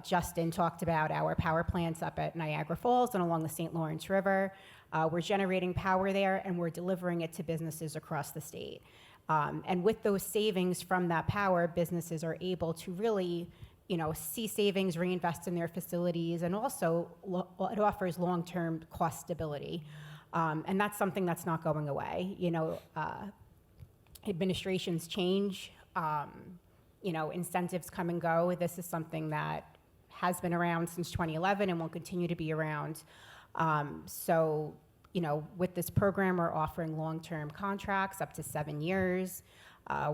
Justin talked about our power plants up at Niagara Falls and along the St. Lawrence River. We're generating power there and we're delivering it to businesses across the state. And with those savings from that power, businesses are able to really see savings, reinvest in their facilities, and also it offers long-term cost stability. And that's something that's not going away. Administrations change, incentives come and go. This is something that has been around since 2011 and will continue to be around. So with this program, we're offering long-term contracts up to 7 years.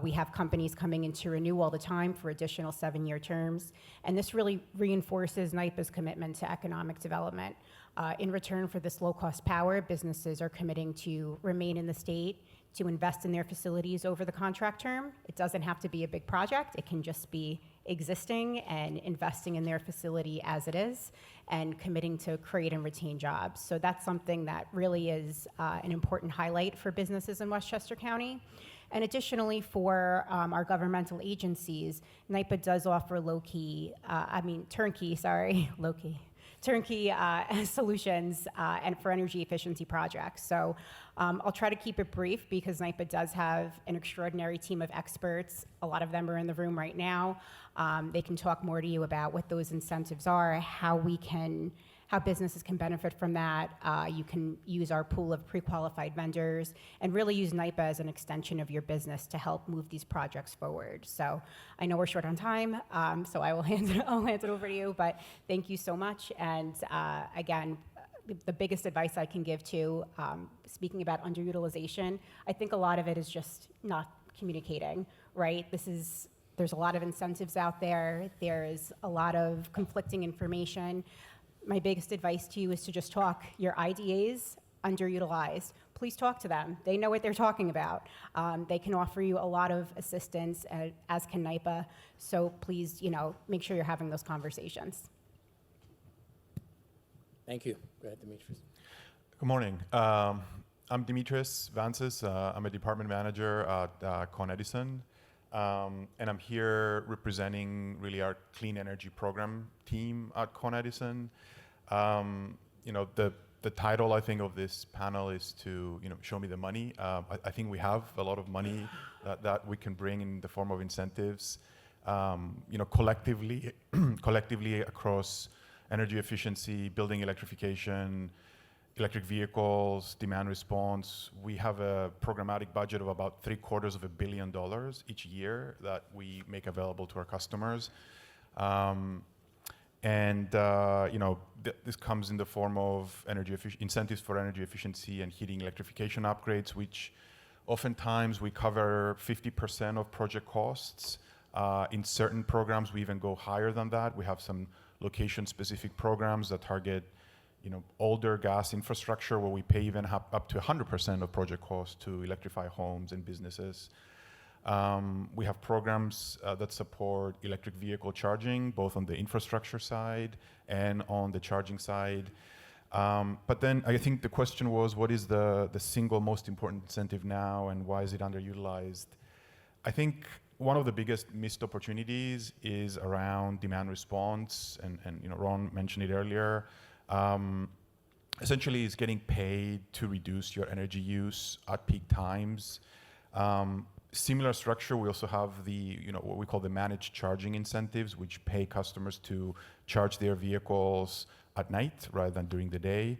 We have companies coming in to renew all the time for additional 7-year terms. And this really reinforces NYPA's commitment to economic development. In return for this low-cost power, businesses are committing to remain in the state, to invest in their facilities over the contract term. It doesn't have to be a big project. It can just be existing and investing in their facility as it is and committing to create and retain jobs. So that's something that really is an important highlight for businesses in Westchester County. And additionally, for our governmental agencies, NYPA does offer turnkey solutions and for energy efficiency projects. So I'll try to keep it brief because NYPA does have an extraordinary team of experts. A lot of them are in the room right now. They can talk more to you about what those incentives are, how we can how businesses can benefit from that. You can use our pool of pre-qualified vendors and really use NYPA as an extension of your business to help move these projects forward. So I know we're short on time, so I'll hand it over to you, but thank you so much. And again, the biggest advice I can give to, speaking about underutilization, I think a lot of it is just not communicating, right? There's a lot of incentives out there. There's a lot of conflicting information. My biggest advice to you is to just talk. Your IDAs, underutilized. Please talk to them. They know what they're talking about. They can offer you a lot of assistance, as can NYPA. So please, make sure you're having those conversations. Thank you. Go ahead, Demetrius. Good morning. I'm Demetrius Vances. I'm a department manager at Con Edison. And I'm here representing really our clean energy program team at Con Edison. The title, I think, of this panel is to show me the money. I think we have a lot of money that we can bring in the form of incentives, collectively across energy efficiency, building electrification, electric vehicles, demand response. We have a programmatic budget of about $750 million each year that we make available to our customers. This comes in the form of incentives for energy efficiency and heating electrification upgrades, which oftentimes we cover 50% of project costs. In certain programs, we even go higher than that. We have some location-specific programs that target older gas infrastructure where we pay even up to 100% of project costs to electrify homes and businesses. We have programs that support electric vehicle charging, both on the infrastructure side and on the charging side. But then I think the question was, what is the single most important incentive now and why is it underutilized? I think one of the biggest missed opportunities is around demand response, and Ron mentioned it earlier. Essentially, it's getting paid to reduce your energy use at peak times. Similar structure, we also have what we call the managed charging incentives, which pay customers to charge their vehicles at night rather than during the day.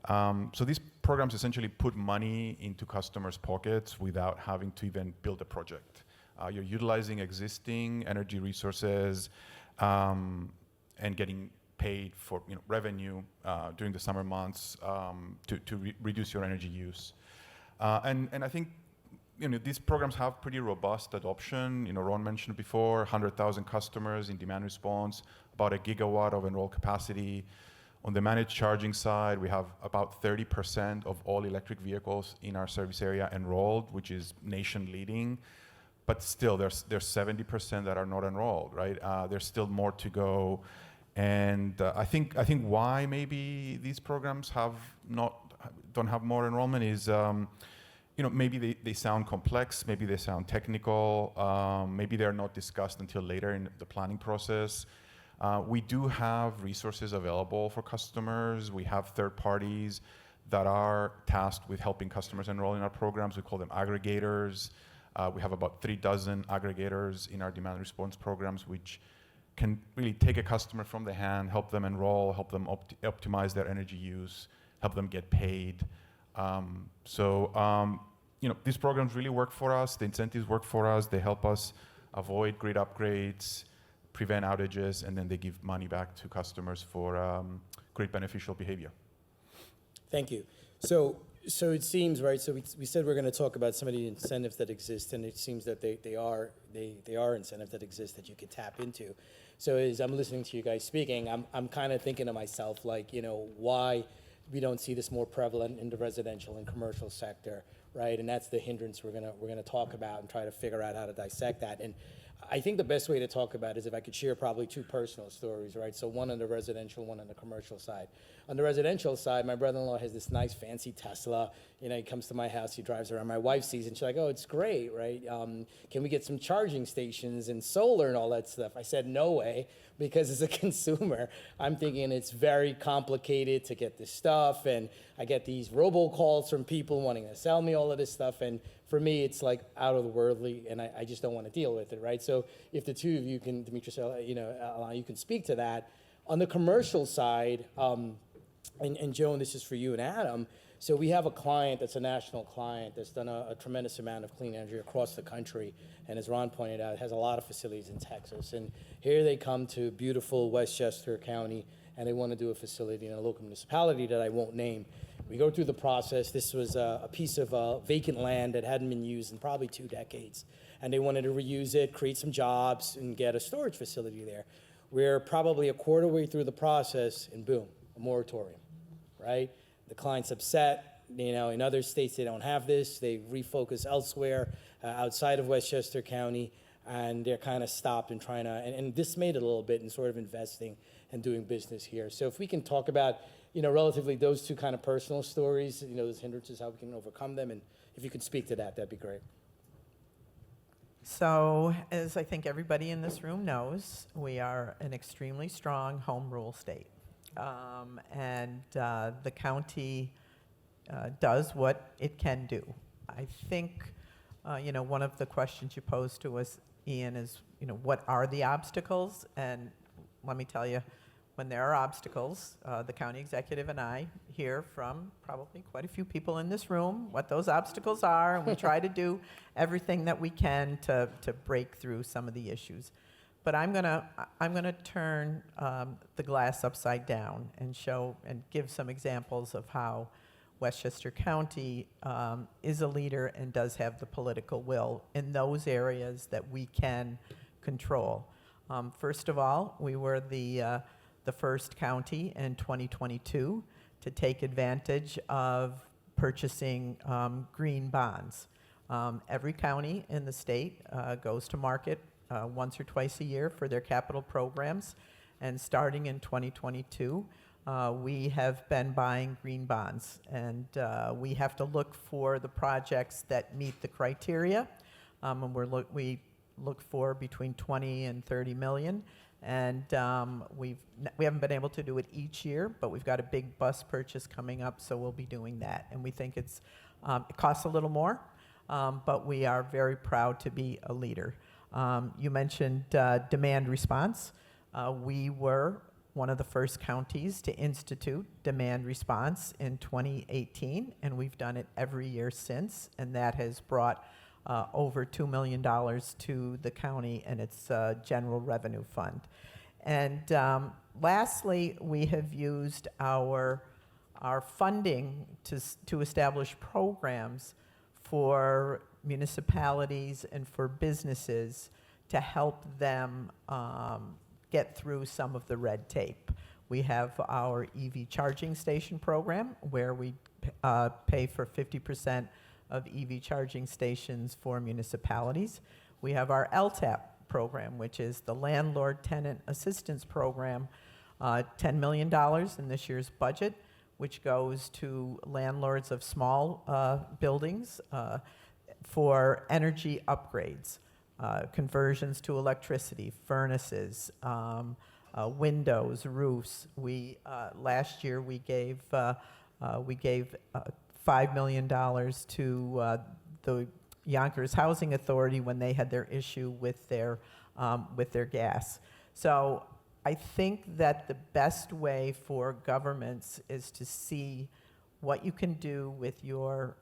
So these programs essentially put money into customers' pockets without having to even build a project. You're utilizing existing energy resources and getting paid for revenue during the summer months to reduce your energy use. And I think these programs have pretty robust adoption. Ron mentioned before, 100,000 customers in demand response, about 1 gigawatt of enrolled capacity. On the managed charging side, we have about 30% of all electric vehicles in our service area enrolled, which is nation leading. But still, there's 70% that are not enrolled, right? There's still more to go. And I think why maybe these programs don't have more enrollment is maybe they sound complex, maybe they sound technical, maybe they're not discussed until later in the planning process. We do have resources available for customers. We have third parties that are tasked with helping customers enroll in our programs. We call them aggregators. We have about 36 aggregators in our demand response programs, which can really take a customer from the hand, help them enroll, help them optimize their energy use, help them get paid. These programs really work for us. The incentives work for us. They help us avoid grid upgrades, prevent outages, and then they give money back to customers for grid beneficial behavior. Thank you. So it seems, right, so we said we're going to talk about some of the incentives that exist, and it seems that they are incentives that exist that you could tap into. So as I'm listening to you guys speaking, I'm kind of thinking to myself, like, why we don't see this more prevalent in the residential and commercial sector, right? And that's the hindrance we're gonna talk about and try to figure out how to dissect that. And I think the best way to talk about it is if I could share probably two personal stories, right? So one on the residential, one on the commercial side. On the residential side, my brother-in-law has this nice fancy Tesla. He comes to my house, he drives around. My wife sees it, and she's like, oh, it's great, right? Can we get some charging stations and solar and all that stuff? I said, no way, because as a consumer, I'm thinking it's very complicated to get this stuff, and I get these robocalls from people wanting to sell me all of this stuff, and for me, it's like out of the worldly, and I just don't want to deal with it, right? So if the two of you can, Demetrius, you can speak to that. On the commercial side, and Joan, this is for you and Adam. So we have a client that's a national client that's done a tremendous amount of clean energy across the country, and as Ron pointed out, has a lot of facilities in Texas. And here they come to beautiful Westchester County, and they want to do a facility in a local municipality that I won't name. We go through the process. This was a piece of vacant land that hadn't been used in probably 2 decades, and they wanted to reuse it, create some jobs, and get a storage facility there. We're probably a quarter way through the process, and boom, a moratorium, right? The client's upset. You know, in other states, they don't have this. They refocus elsewhere outside of Westchester County, and they're kind of stopped and trying to, and dismayed a little bit in sort of investing and doing business here. So if we can talk about, you know, relatively those 2 kind of personal stories, you know, those hindrances, how we can overcome them, and if you could speak to that, that'd be great. So, as I think everybody in this room knows, we are an extremely strong home rule state. The county does what it can do. I think, you know, one of the questions you posed to us, Ian, is, you know, what are the obstacles? And let me tell you, when there are obstacles, the county executive and I hear from probably quite a few people in this room what those obstacles are, and we try to do everything that we can to break through some of the issues. But I'm gonna turn the glass upside down and show and give some examples of how Westchester County is a leader and does have the political will in those areas that we can control. First of all, we were the first county in 2022 to take advantage of purchasing green bonds. Every county in the state goes to market once or twice a year for their capital programs, and starting in 2022, we have been buying green bonds, and we have to look for the projects that meet the criteria, and we look for between 20 and 30 million. And we haven't been able to do it each year, but we've got a big bus purchase coming up, so we'll be doing that. And we think it costs a little more, but we are very proud to be a leader. You mentioned demand response. We were one of the first counties to institute demand response in 2018, and we've done it every year since, and that has brought over $2 million to the county and its general revenue fund. And lastly, we have used our funding to establish programs for municipalities and for businesses to help them get through some of the red tape. We have our EV charging station program where we pay for 50% of EV charging stations for municipalities. We have our LTAP program, which is the Landlord Tenant Assistance Program, $10 million in this year's budget, which goes to landlords of small buildings for energy upgrades, conversions to electricity, furnaces, windows, roofs. Last year we gave $5 million to the Yonkers Housing Authority when they had their issue with their gas. So I think that the best way for governments is to see what you can do with your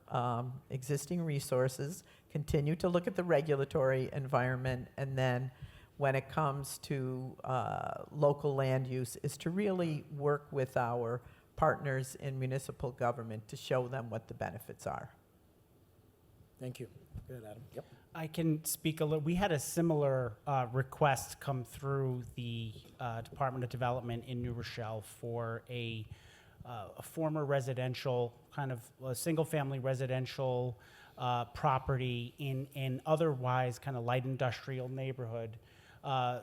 existing resources, continue to look at the regulatory environment, and then when it comes to local land use is to really work with our partners in municipal government to show them what the benefits are. Thank you. Good, Adam. Yep. I can speak a little. We had a similar request come through the Department of Development in New Rochelle for a former residential, kind of a single-family residential property in an otherwise kind of light industrial neighborhood. A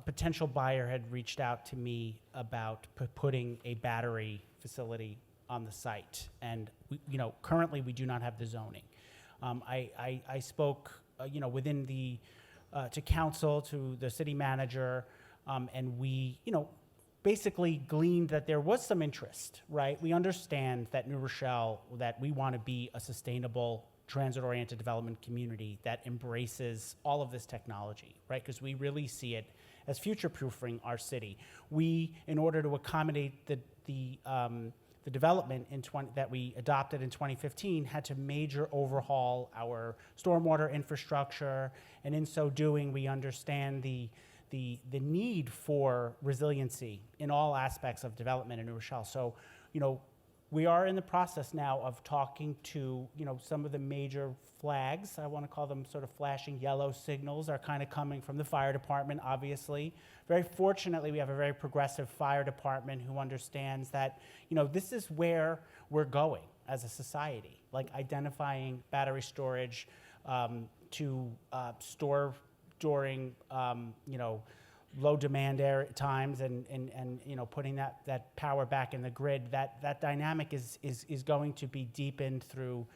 potential buyer had reached out to me about putting a battery facility on the site, and currently we do not have the zoning. I spoke, within the to council, to the city manager, and we, basically gleaned that there was some interest. Right, we understand that New Rochelle, that we want to be a sustainable, transit-oriented development community that embraces all of this technology. Right, because we really see it as future-proofing our city. We, in order to accommodate the the development that we adopted in 2015 had to major overhaul our stormwater infrastructure, and in so doing, we understand the need for resiliency in all aspects of development in New Rochelle. So, we are in the process now of talking to, some of the major flags. I want to call them sort of flashing yellow signals are kind of coming from the fire department, obviously. Very fortunately, we have a very progressive fire department who understands that, this is where we're going as a society, like identifying battery storage to store during, low demand times and putting that power back in the grid. That dynamic is going to be deepened through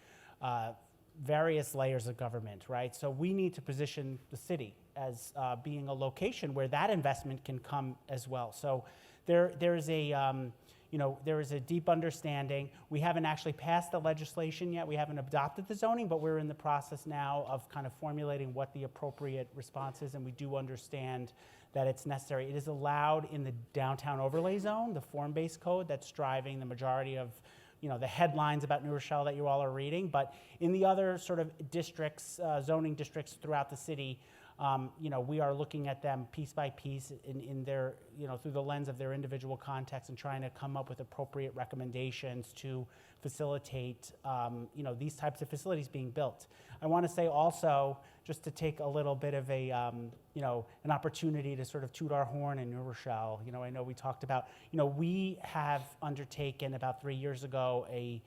various layers of government, right? So we need to position the city as being a location where that investment can come as well. So there is a deep understanding. We haven't actually passed the legislation yet. We haven't adopted the zoning, but we're in the process now of kind of formulating what the appropriate response is, and we do understand that it's necessary. It is allowed in the downtown overlay zone, the form-based code that's driving the majority of the headlines about New Rochelle that you all are reading. But in the other sort of districts, zoning districts throughout the city, we are looking at them piece by piece in their, through the lens of their individual context and trying to come up with appropriate recommendations to facilitate, these types of facilities being built. I want to say also, just to take a little bit of a, an opportunity to sort of toot our horn in New Rochelle. I know we talked about, we have undertaken about 3 years ago a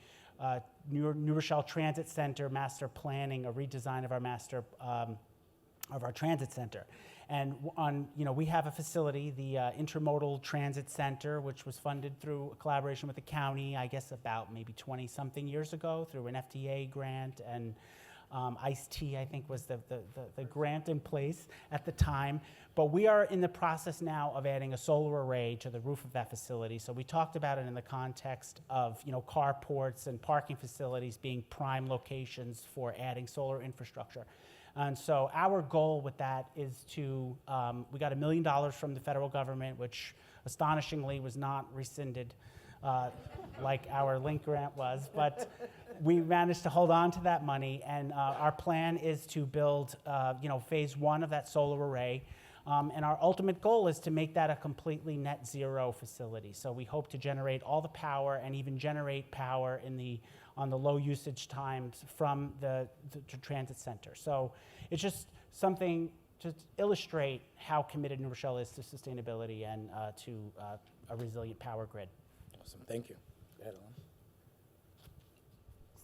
New Rochelle Transit Center master planning, a redesign of our transit center. And we have a facility, the Intermodal Transit Center, which was funded through a collaboration with the county, I guess about maybe 20-something years ago through an FDA grant, and ICE-T, I think, was the grant in place at the time. But we are in the process now of adding a solar array to the roof of that facility. So we talked about it in the context of, carports and parking facilities being prime locations for adding solar infrastructure. And so our goal with that is to, we got $1 million from the federal government, which astonishingly was not rescinded like our Link grant was, but we managed to hold on to that money, and our plan is to build, phase 1 of that solar array, and our ultimate goal is to make that a completely net zero facility. So we hope to generate all the power and even generate power on the low usage times from the transit center. So it's just something to illustrate how committed New Rochelle is to sustainability and to a resilient power grid. Awesome, thank you. Go ahead, Alana.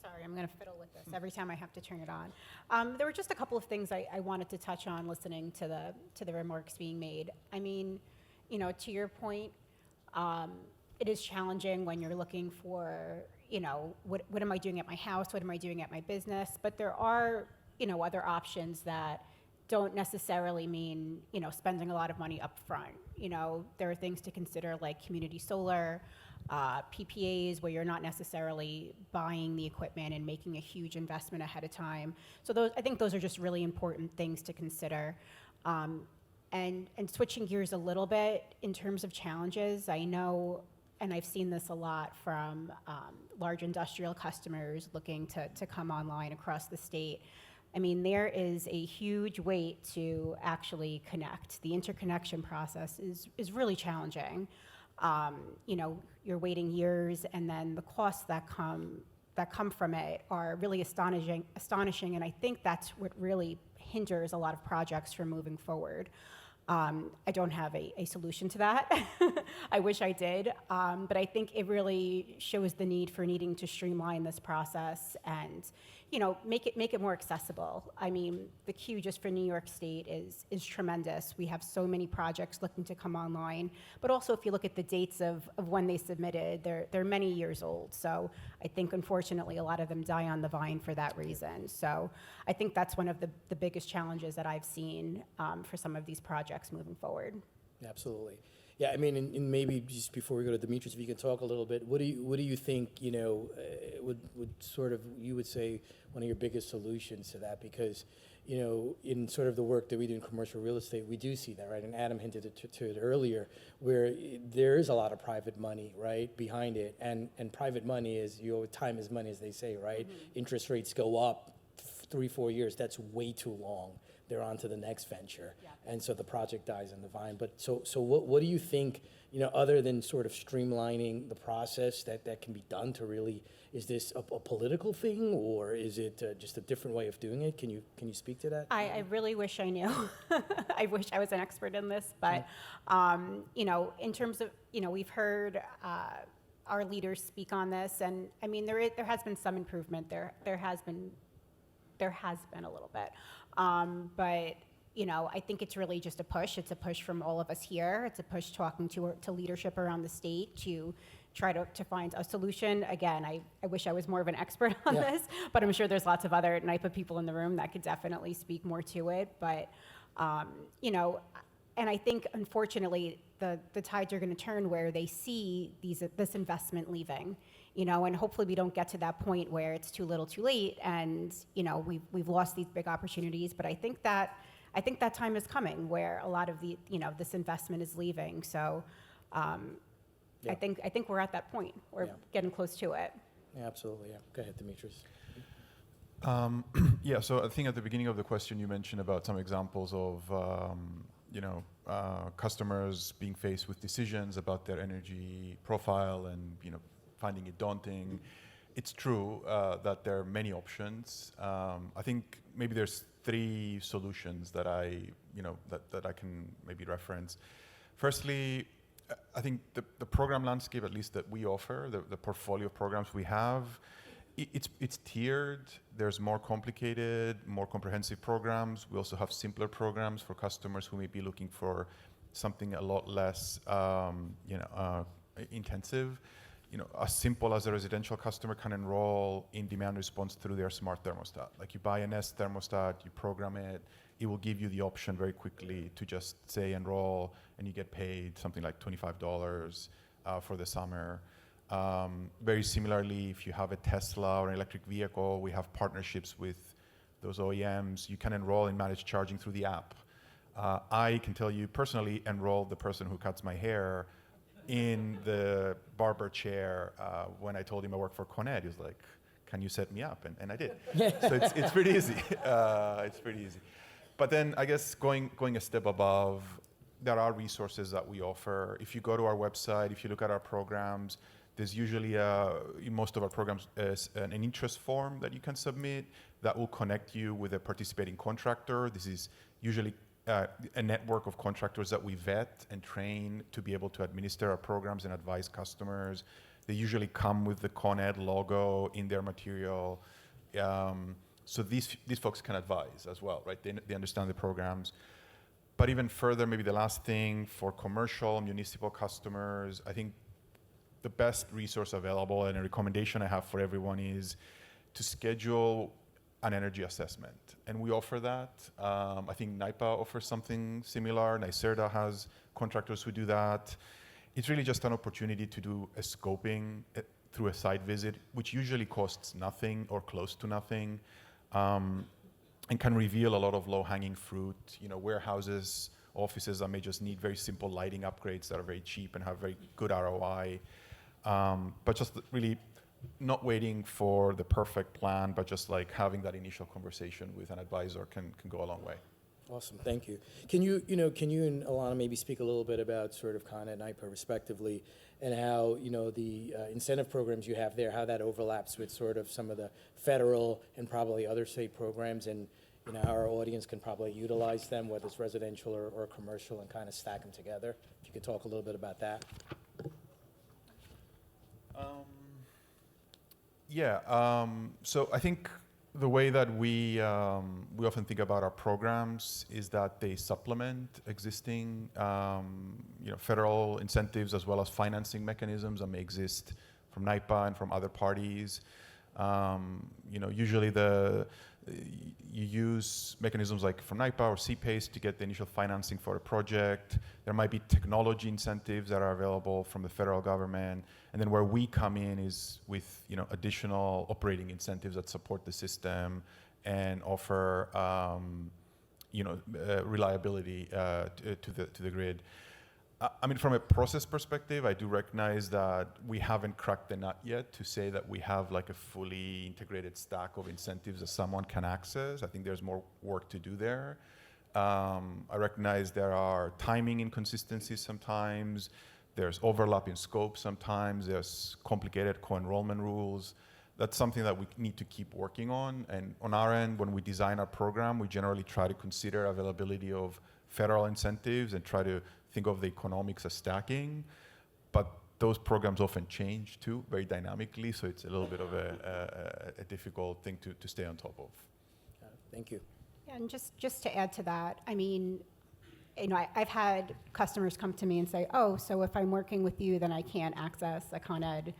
Sorry, I'm going to fiddle with this every time I have to turn it on. There were just a couple of things I wanted to touch on listening to the remarks being made. I mean, to your point, it is challenging when you're looking for, what am I doing at my house? What am I doing at my business? But there are, other options that don't necessarily mean, spending a lot of money up front. There are things to consider like community solar, PPAs, where you're not necessarily buying the equipment and making a huge investment ahead of time. So I think those are just really important things to consider. And switching gears a little bit in terms of challenges, I know, and I've seen this a lot from large industrial customers looking to come online across the state. I mean, there is a huge wait to actually connect. The interconnection process is really challenging. You're waiting years, and then the costs that come from it are really astonishing, and I think that's what really hinders a lot of projects from moving forward. I don't have a solution to that. I wish I did, but I think it really shows the need for needing to streamline this process and, make it more accessible. I mean, the queue just for New York State is tremendous. We have so many projects looking to come online, but also if you look at the dates of when they submitted, they're many years old. So I think, unfortunately, a lot of them die on the vine for that reason. So I think that's one of the biggest challenges that I've seen for some of these projects moving forward. Absolutely. Yeah, I mean, and maybe just before we go to Demetrius, if you can talk a little bit, what do you think, would sort of, you would say, one of your biggest solutions to that? Because, you know, in sort of the work that we do in commercial real estate, we do see that, right? And Adam hinted to it earlier, where there is a lot of private money, right, behind it. And private money is, you know, time is money, as they say, right? Interest rates go up 3-4 years. That's way too long. They're on to the next venture. And so the project dies on the vine. But so what do you think, you know, other than sort of streamlining the process that can be done to really, is this a political thing, or is it just a different way of doing it? Can you speak to that? I really wish I knew. I wish I was an expert in this, but you know, in terms of, you know, we've heard our leaders speak on this, and I mean, there has been some improvement. There has been a little bit, but you know, I think it's really just a push. It's a push from all of us here. It's a push talking to leadership around the state to try to find a solution. Again, I wish I was more of an expert on this, but I'm sure there's lots of other NYPA people in the room that could definitely speak more to it. But, you know, and I think, unfortunately, the tides are going to turn where they see this investment leaving, you know, and hopefully we don't get to that point where it's too little too late and, you know, we've lost these big opportunities. But I think that time is coming where a lot of the, you know, this investment is leaving. So, I think we're at that point. We're getting close to it. Yeah, absolutely. Yeah. Go ahead, Demetrius. Yeah, so I think at the beginning of the question you mentioned about some examples of, you know, customers being faced with decisions about their energy profile and, you know, finding it daunting. It's true that there are many options. I think maybe there's 3 solutions that I can maybe reference. Firstly, I think the program landscape, at least that we offer, the portfolio of programs we have, it's tiered. There's more complicated, more comprehensive programs. We also have simpler programs for customers who may be looking for something a lot less, intensive. You know, as simple as a residential customer can enroll in demand response through their smart thermostat. Like you buy a Nest thermostat, you program it, it will give you the option very quickly to just say enroll, and you get paid something like $25 for the summer. Very similarly, if you have a Tesla or an electric vehicle, we have partnerships with those OEMs. You can enroll in managed charging through the app. I can tell you personally, enrolled the person who cuts my hair in the barber chair when I told him I work for Con Ed. He was like, can you set me up? And I did. So it's pretty easy. It's pretty easy. But then I guess going a step above, there are resources that we offer. If you go to our website, if you look at our programs, there's usually in most of our programs an interest form that you can submit that will connect you with a participating contractor. This is usually a network of contractors that we vet and train to be able to administer our programs and advise customers. They usually come with the Con Ed logo in their material. So these folks can advise as well, right? They understand the programs. But even further, maybe the last thing for commercial, municipal customers, I think the best resource available and a recommendation I have for everyone is to schedule an energy assessment. And we offer that. I think NYPA offers something similar. NYSERDA has contractors who do that. It's really just an opportunity to do a scoping through a site visit, which usually costs nothing or close to nothing, and can reveal a lot of low-hanging fruit. You know, warehouses, offices that may just need very simple lighting upgrades that are very cheap and have very good ROI. But just really not waiting for the perfect plan, but just like having that initial conversation with an advisor can go a long way. Awesome, thank you. Can you and Alana maybe speak a little bit about sort of Con Ed and NYPA respectively, and how, you know, the incentive programs you have there, how that overlaps with sort of some of the federal and probably other state programs, and, you know, how our audience can probably utilize them, whether it's residential or commercial, and kind of stack them together? If you could talk a little bit about that. So I think the way that we often think about our programs is that they supplement existing federal incentives as well as financing mechanisms that may exist from NYPA and from other parties. Usually you use mechanisms like from NYPA or CPACE to get the initial financing for a project. There might be technology incentives that are available from the federal government. And then where we come in is with additional operating incentives that support the system and offer reliability to the grid. I mean, from a process perspective, I do recognize that we haven't cracked the nut yet to say that we have like a fully integrated stack of incentives that someone can access. I think there's more work to do there. I recognize there are timing inconsistencies sometimes. There's overlap in scope sometimes. There's complicated co-enrollment rules. That's something that we need to keep working on. And on our end, when we design our program, we generally try to consider availability of federal incentives and try to think of the economics as stacking. But those programs often change too, very dynamically, so it's a little bit of a difficult thing to stay on top of. Thank you. Yeah, and just to add to that, I mean, I've had customers come to me and say, oh, so if I'm working with you, then I can't access a Con Ed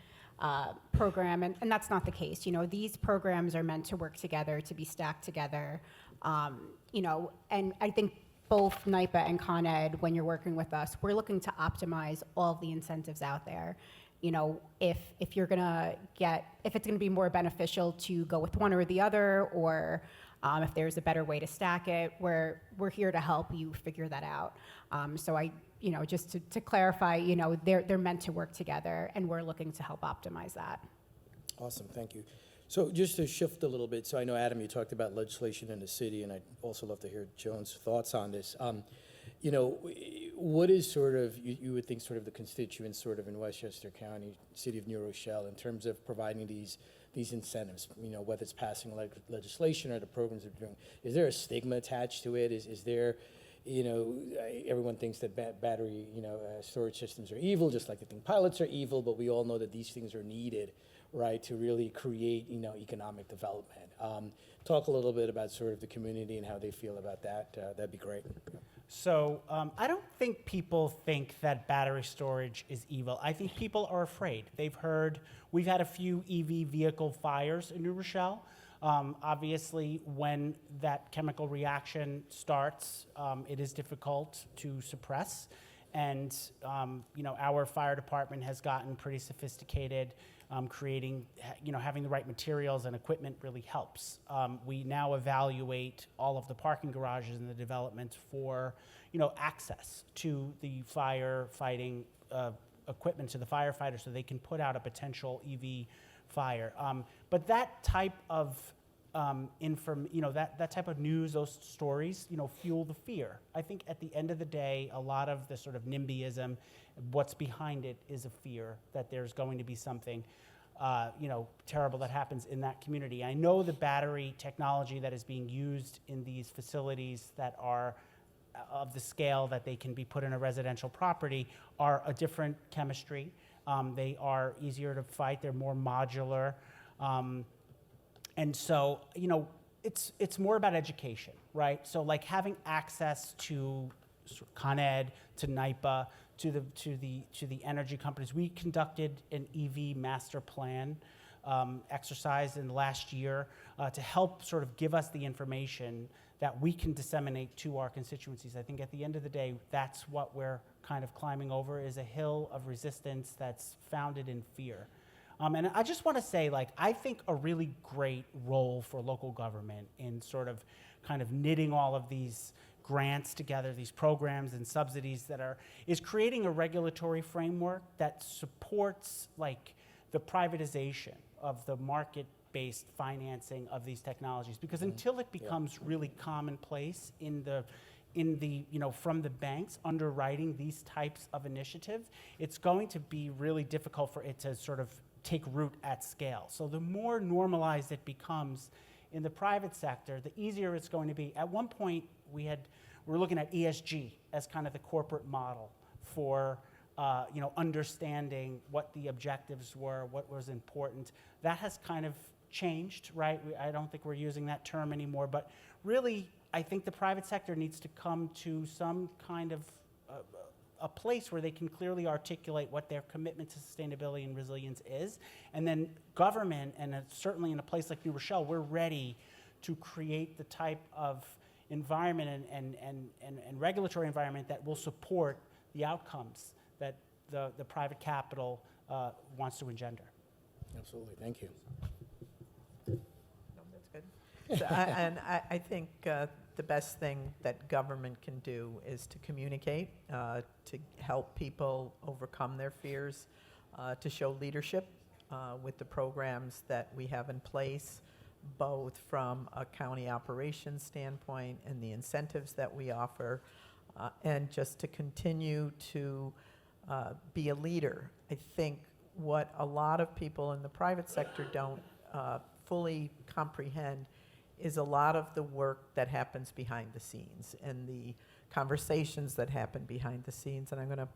program, and that's not the case. These programs are meant to work together, to be stacked together, and I think both NYPA and Con Ed, when you're working with us, we're looking to optimize all of the incentives out there. If you're if it's gonna be more beneficial to go with one or the other, or if there's a better way to stack it, we're here to help you figure that out. So just to clarify, they're meant to work together, and we're looking to help optimize that. Awesome, thank you. So just to shift a little bit, so I know, Adam, you talked about legislation in the city, and I'd also love to hear Joan's thoughts on this. What is sort of, you would think sort of the constituents sort of in Westchester County, city of New Rochelle, in terms of providing these incentives, whether it's passing legislation or the programs they're doing? Is there a stigma attached to it? Is there, everyone thinks that battery, storage systems are evil, just like they think pilots are evil, but we all know that these things are needed, right, to really create, economic development. Talk a little bit about sort of the community and how they feel about that. That'd be great. So I don't think people think that battery storage is evil. I think people are afraid. We've had a few EV vehicle fires in New Rochelle. Obviously, when that chemical reaction starts, it is difficult to suppress. And our fire department has gotten pretty sophisticated. Having the right materials and equipment really helps. We now evaluate all of the parking garages in the development for, access to the firefighting equipment, to the firefighters, so they can put out a potential EV fire. But that type of that type of news, those stories, fuel the fear. I think at the end of the day, a lot of the sort of NIMBYism, what's behind it is a fear that there's going to be something, terrible that happens in that community. I know the battery technology that is being used in these facilities that are of the scale that they can be put in a residential property are a different chemistry. They are easier to fight. They're more modular. And so, it's more about education, right? So like having access to Con Ed, to NYPA, to the energy companies. We conducted an EV master plan exercise in the last year to help sort of give us the information that we can disseminate to our constituencies. I think at the end of the day, that's what we're kind of climbing over, is a hill of resistance that's founded in fear. And I just want to say, I think a really great role for local government in sort of kind of knitting all of these grants together, these programs and subsidies is creating a regulatory framework that supports the privatization of the market-based financing of these technologies. Because until it becomes really commonplace in the from the banks underwriting these types of initiatives, it's going to be really difficult for it to sort of take root at scale. So the more normalized it becomes in the private sector, the easier it's going to be. At one point, we're looking at ESG as kind of the corporate model for understanding what the objectives were, what was important. That has kind of changed, right? I don't think we're using that term anymore, but really, I think the private sector needs to come to some kind of a place where they can clearly articulate what their commitment to sustainability and resilience is. And then government, and certainly in a place like New Rochelle, we're ready to create the type of environment and regulatory environment that will support the outcomes that the private capital wants to engender. Absolutely, thank you. No, that's good. I think the best thing that government can do is to communicate, to help people overcome their fears, to show leadership with the programs that we have in place, both from a county operations standpoint and the incentives that we offer, and just to continue to be a leader. I think what a lot of people in the private sector don't fully comprehend is a lot of the work that happens behind the scenes and the conversations that happen behind the scenes. And I'm going to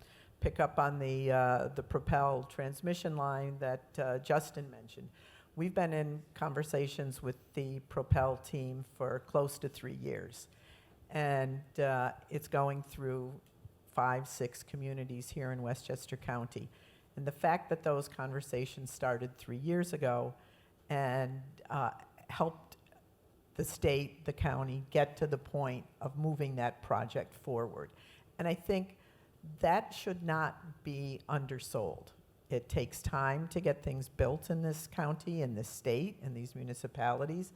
pick up on the Propel transmission line that Justin mentioned. We've been in conversations with the Propel team for close to 3 years. And it's going through 5-6 communities here in Westchester County. And the fact that those conversations started 3 years ago and helped the state, the county, get to the point of moving that project forward. And I think that should not be undersold. It takes time to get things built in this county, in this state, in these municipalities.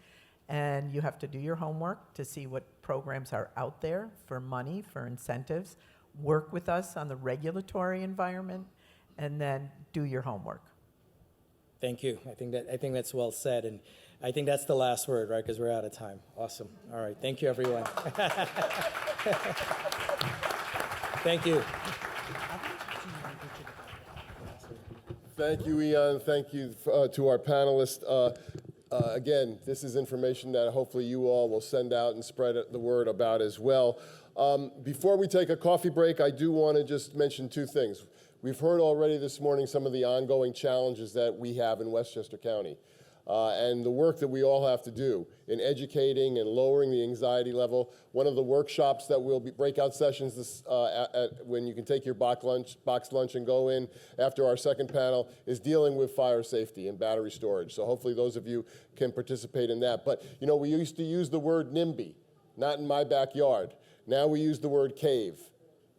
And you have to do your homework to see what programs are out there for money, for incentives. Work with us on the regulatory environment, and then do your homework. Thank you. I think that's well said, and I think that's the last word, right? Because we're out of time. Awesome. All right. Thank you, everyone. Thank you. Thank you, Ian. Thank you to our panelists. Again, this is information that hopefully you all will send out and spread the word about as well. Before we take a coffee break, I do want to just mention 2 things. We've heard already this morning some of the ongoing challenges that we have in Westchester County and the work that we all have to do in educating and lowering the anxiety level. One of the workshops that will be breakout sessions this, when you can take your box lunch and go in after our second panel is dealing with fire safety and battery storage. So hopefully those of you can participate in that. But you know, we used to use the word NIMBY, not in my backyard. Now we use the word CAVE,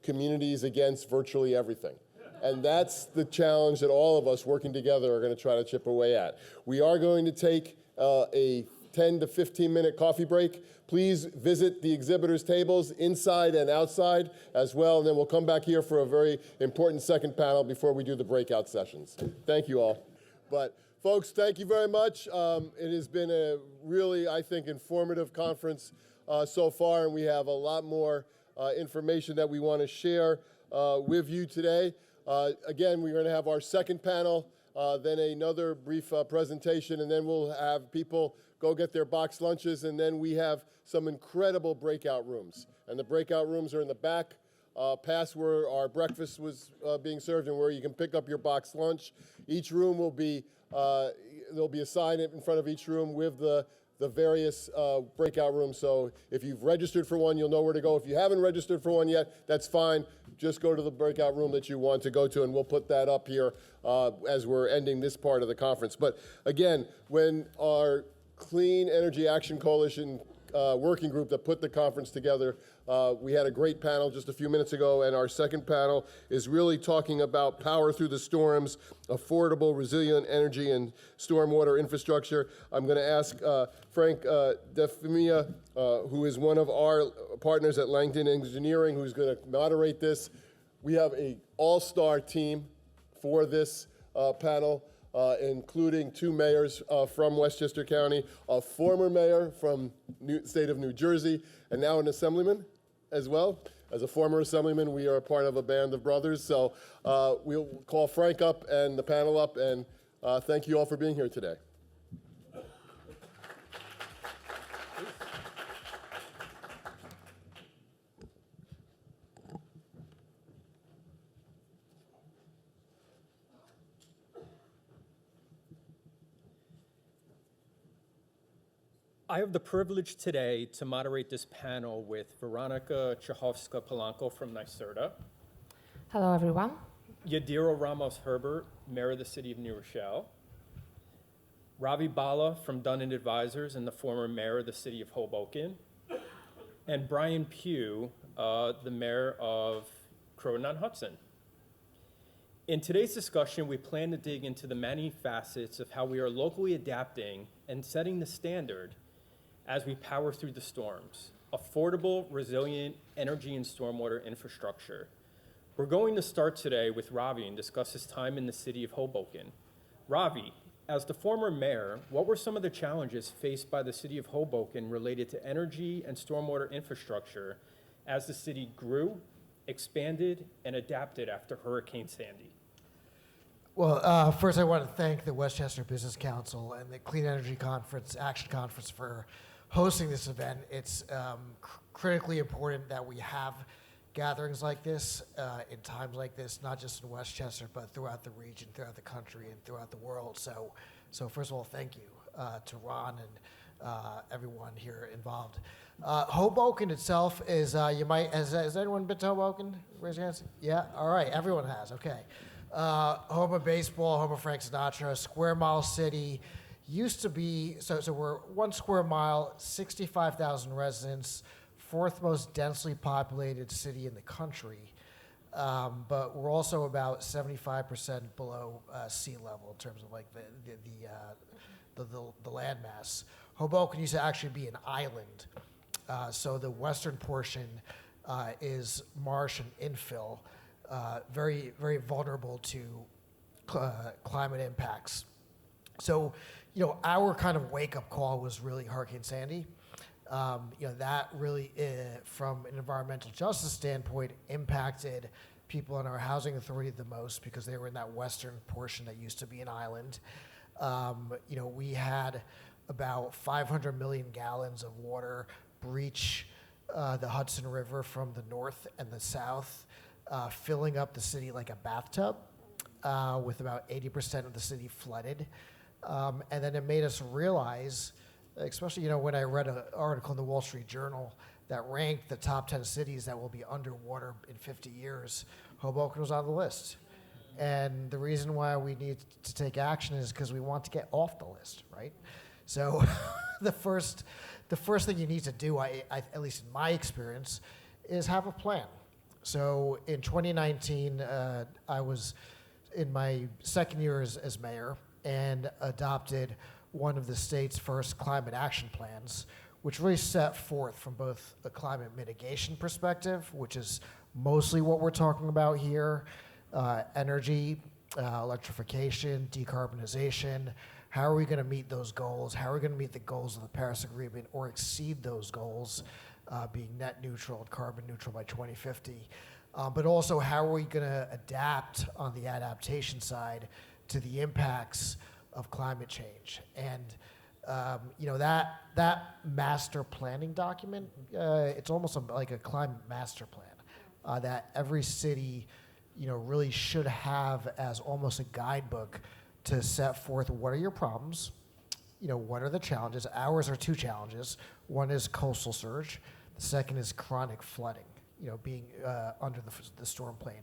communities against virtually everything. And that's the challenge that all of us working together are going to try to chip away at. We are going to take a 10 to 15-minute coffee break. Please visit the exhibitors' tables inside and outside as well, and then we'll come back here for a very important second panel before we do the breakout sessions. Thank you all. But folks, thank you very much. It has been a really, I think, informative conference so far, and we have a lot more information that we want to share with you today. Again, we're going to have our second panel, then another brief presentation, and then we'll have people go get their box lunches, and then we have some incredible breakout rooms. And the breakout rooms are in the back, past where our breakfast was being served and where you can pick up your box lunch. Each room will be, there'll be a sign in front of each room with the various breakout rooms. So if you've registered for one, you'll know where to go. If you haven't registered for one yet, that's fine. Just go to the breakout room that you want to go to, and we'll put that up here as we're ending this part of the conference. But again, when our Clean Energy Action Coalition working group that put the conference together, we had a great panel just a few minutes ago, and our second panel is really talking about power through the storms, affordable, resilient energy, and stormwater infrastructure. I'm going to ask Frank DeFamia, who is one of our partners at Langton Engineering, who's going to moderate this. We have an all-star team for this panel, including 2 mayors from Westchester County, a former mayor from state of New Jersey, and now an assemblyman as well. As a former assemblyman, we are a part of a band of brothers. So we'll call Frank up and the panel up, and thank you all for being here today. I have the privilege today to moderate this panel with Veronica Chajovska-Polanco from NYSERDA. Hello, everyone. Yadira Ramos-Herbert, Mayor of the City of New Rochelle. Ravi Bala from Dun & Advisors and the former Mayor of the City of Hoboken. And Brian Pugh, the Mayor of Croton-on-Hudson. In today's discussion, we plan to dig into the many facets of how we are locally adapting and setting the standard as we power through the storms. Affordable, resilient energy and stormwater infrastructure. We're going to start today with Ravi and discuss his time in the city of Hoboken. Ravi, as the former mayor, what were some of the challenges faced by the city of Hoboken related to energy and stormwater infrastructure as the city grew, expanded, and adapted after Hurricane Sandy? Well, first I want to thank the Westchester Business Council and the Clean Energy Action Conference for hosting this event. It's critically important that we have gatherings like this in times like this, not just in Westchester, but throughout the region, throughout the country, and throughout the world. So first of all, thank you to Ron and everyone here involved. Hoboken itself is, has anyone been to Hoboken? Raise your hands. Yeah, all right, everyone has, okay. Home of baseball, home of Frank Sinatra, square mile city. Used to be, so we're 1 square mile, 65,000 residents, fourth most densely populated city in the country. But we're also about 75% below sea level in terms of like the land mass. Hoboken used to actually be an island. So the western portion is marsh and infill, very, very vulnerable to climate impacts. So, our kind of wake-up call was really Hurricane Sandy. That really, from an environmental justice standpoint, impacted people in our housing authority the most because they were in that western portion that used to be an island. We had about 500 million gallons of water breach the Hudson River from the north and the south, filling up the city like a bathtub, with about 80% of the city flooded. And then it made us realize, especially when I read an article in the Wall Street Journal that ranked the top 10 cities that will be underwater in 50 years, Hoboken was on the list. And the reason why we need to take action is because we want to get off the list, right? So the first thing you need to do, at least in my experience, is have a plan. So in 2019, I was in my second year as mayor and adopted one of the state's first climate action plans, which really set forth from both a climate mitigation perspective, which is mostly what we're talking about here, energy, electrification, decarbonization. How are we going to meet those goals? How are we going to meet the goals of the Paris Agreement or exceed those goals, being net neutral and carbon neutral by 2050? But also, how are we going to adapt on the adaptation side to the impacts of climate change? And that master planning document, it's almost like a climate master plan that every city, really should have as almost a guidebook to set forth what are your problems, what are the challenges. Ours are 2 challenges. One is coastal surge. The second is chronic flooding, being under the storm plain.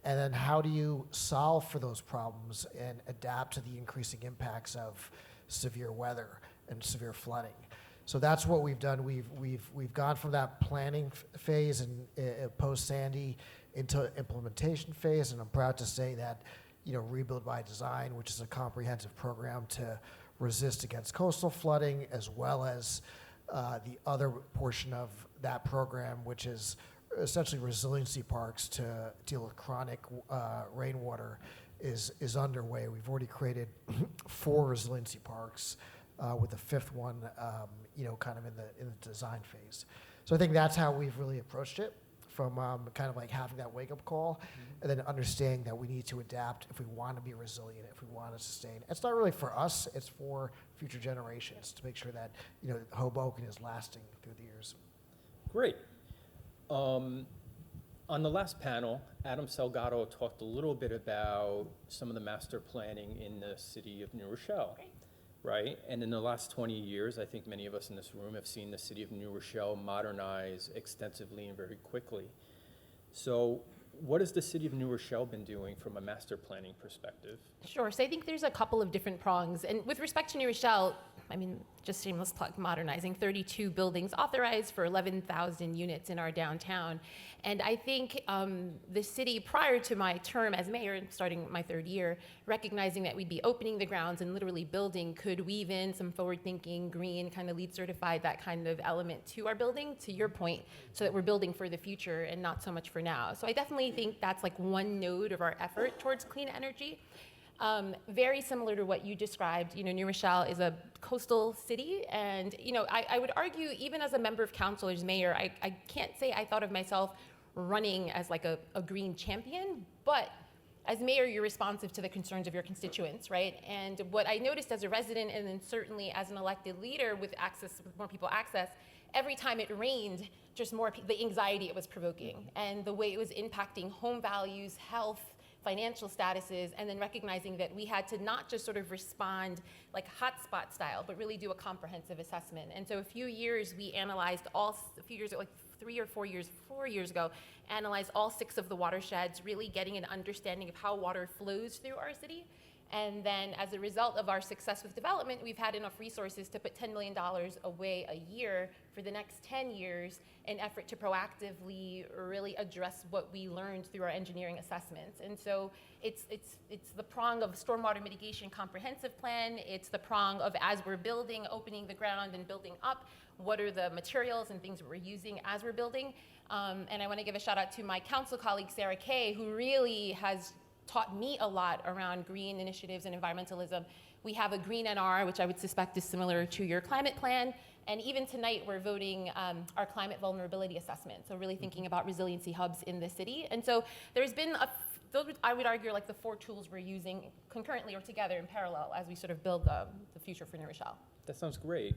And then how do you solve for those problems and adapt to the increasing impacts of severe weather and severe flooding? So that's what we've done. We've gone from that planning phase and post Sandy into implementation phase, and I'm proud to say that Rebuild by Design, which is a comprehensive program to resist against coastal flooding, as well as the other portion of that program, which is essentially resiliency parks to deal with chronic rainwater, is underway. We've already created 4 resiliency parks, with the 5th one, kind of in the design phase. So I think that's how we've really approached it, from kind of like having that wake-up call, and then understanding that we need to adapt if we want to be resilient, if we want to sustain. It's not really for us; it's for future generations to make sure that Hoboken is lasting through the years. Great. On the last panel, Adam Salgado talked a little bit about some of the master planning in the city of New Rochelle, right? And in the last 20 years, I think many of us in this room have seen the city of New Rochelle modernize extensively and very quickly. So what has the city of New Rochelle been doing from a master planning perspective? Sure. So I think there's a couple of different prongs. And with respect to New Rochelle, just shameless plug, modernizing 32 buildings authorized for 11,000 units in our downtown. And I think the city, prior to my term as mayor, starting my 3rd year, recognizing that we'd be opening the grounds and literally building, could weave in some forward-thinking, green, kind of LEED certified, that kind of element to our building, to your point, so that we're building for the future and not so much for now. So I definitely think that's like one node of our effort towards clean energy. Very similar to what you described, New Rochelle is a coastal city, and I would argue, even as a member of council, as mayor, I can't say I thought of myself running as like a green champion, but as mayor, you're responsive to the concerns of your constituents, right? And what I noticed as a resident, and then certainly as an elected leader with more people access, every time it rained, just more the anxiety it was provoking, and the way it was impacting home values, health, financial statuses, and then recognizing that we had to not just sort of respond like hotspot style, but really do a comprehensive assessment. And so a few years we analyzed a few years, like 4 years ago, analyzed all 6 of the watersheds, really getting an understanding of how water flows through our city. And then as a result of our success with development, we've had enough resources to put $10 million away a year for the next 10 years in effort to proactively really address what we learned through our engineering assessments. And so it's the prong of stormwater mitigation comprehensive plan. It's the prong of, as we're building, opening the ground and building up, what are the materials and things we're using as we're building. And I want to give a shout out to my council colleague, Sarah Kay, who really has taught me a lot around green initiatives and environmentalism. We have a green NR, which I would suspect is similar to your climate plan. And even tonight, we're voting our climate vulnerability assessment. So really thinking about resiliency hubs in the city. And so there's been those I would argue like the 4 tools we're using concurrently or together in parallel as we sort of build the future for New Rochelle. That sounds great.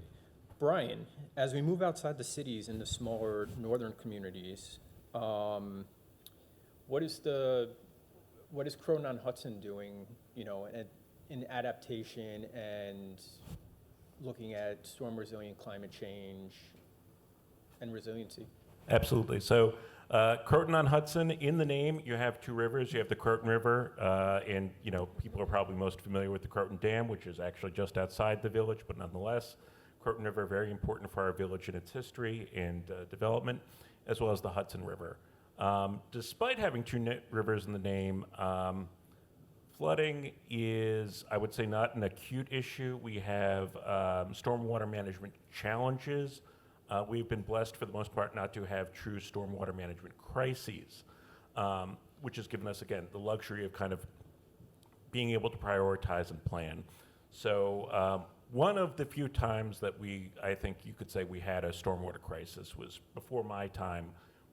Brian, as we move outside the cities into smaller northern communities, what is Croton-on-Hudson doing, in adaptation and looking at storm resilient climate change and resiliency? Absolutely. So Croton-on-Hudson, in the name, you have 2 rivers. You have the Croton River, and people are probably most familiar with the Croton Dam, which is actually just outside the village, but nonetheless, Croton River, very important for our village and its history and development, as well as the Hudson River. Despite having 2 rivers in the name, flooding is, I would say, not an acute issue. We have stormwater management challenges. We've been blessed, for the most part, not to have true stormwater management crises, which has given us, again, the luxury of kind of being able to prioritize and plan. So one of the few times that I think you could say we had a stormwater crisis was before my time,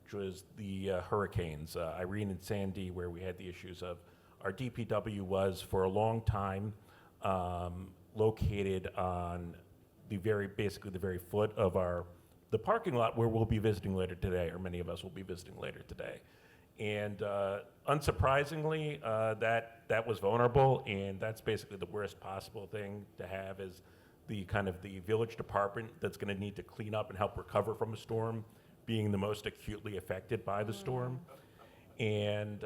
which was the hurricanes, Irene and Sandy, where we had the issues of our DPW was for a long time located on basically the very foot of the parking lot where we'll be visiting later today, or many of us will be visiting later today. And unsurprisingly, that was vulnerable, and that's basically the worst possible thing to have is the village department that's going to need to clean up and help recover from a storm being the most acutely affected by the storm. And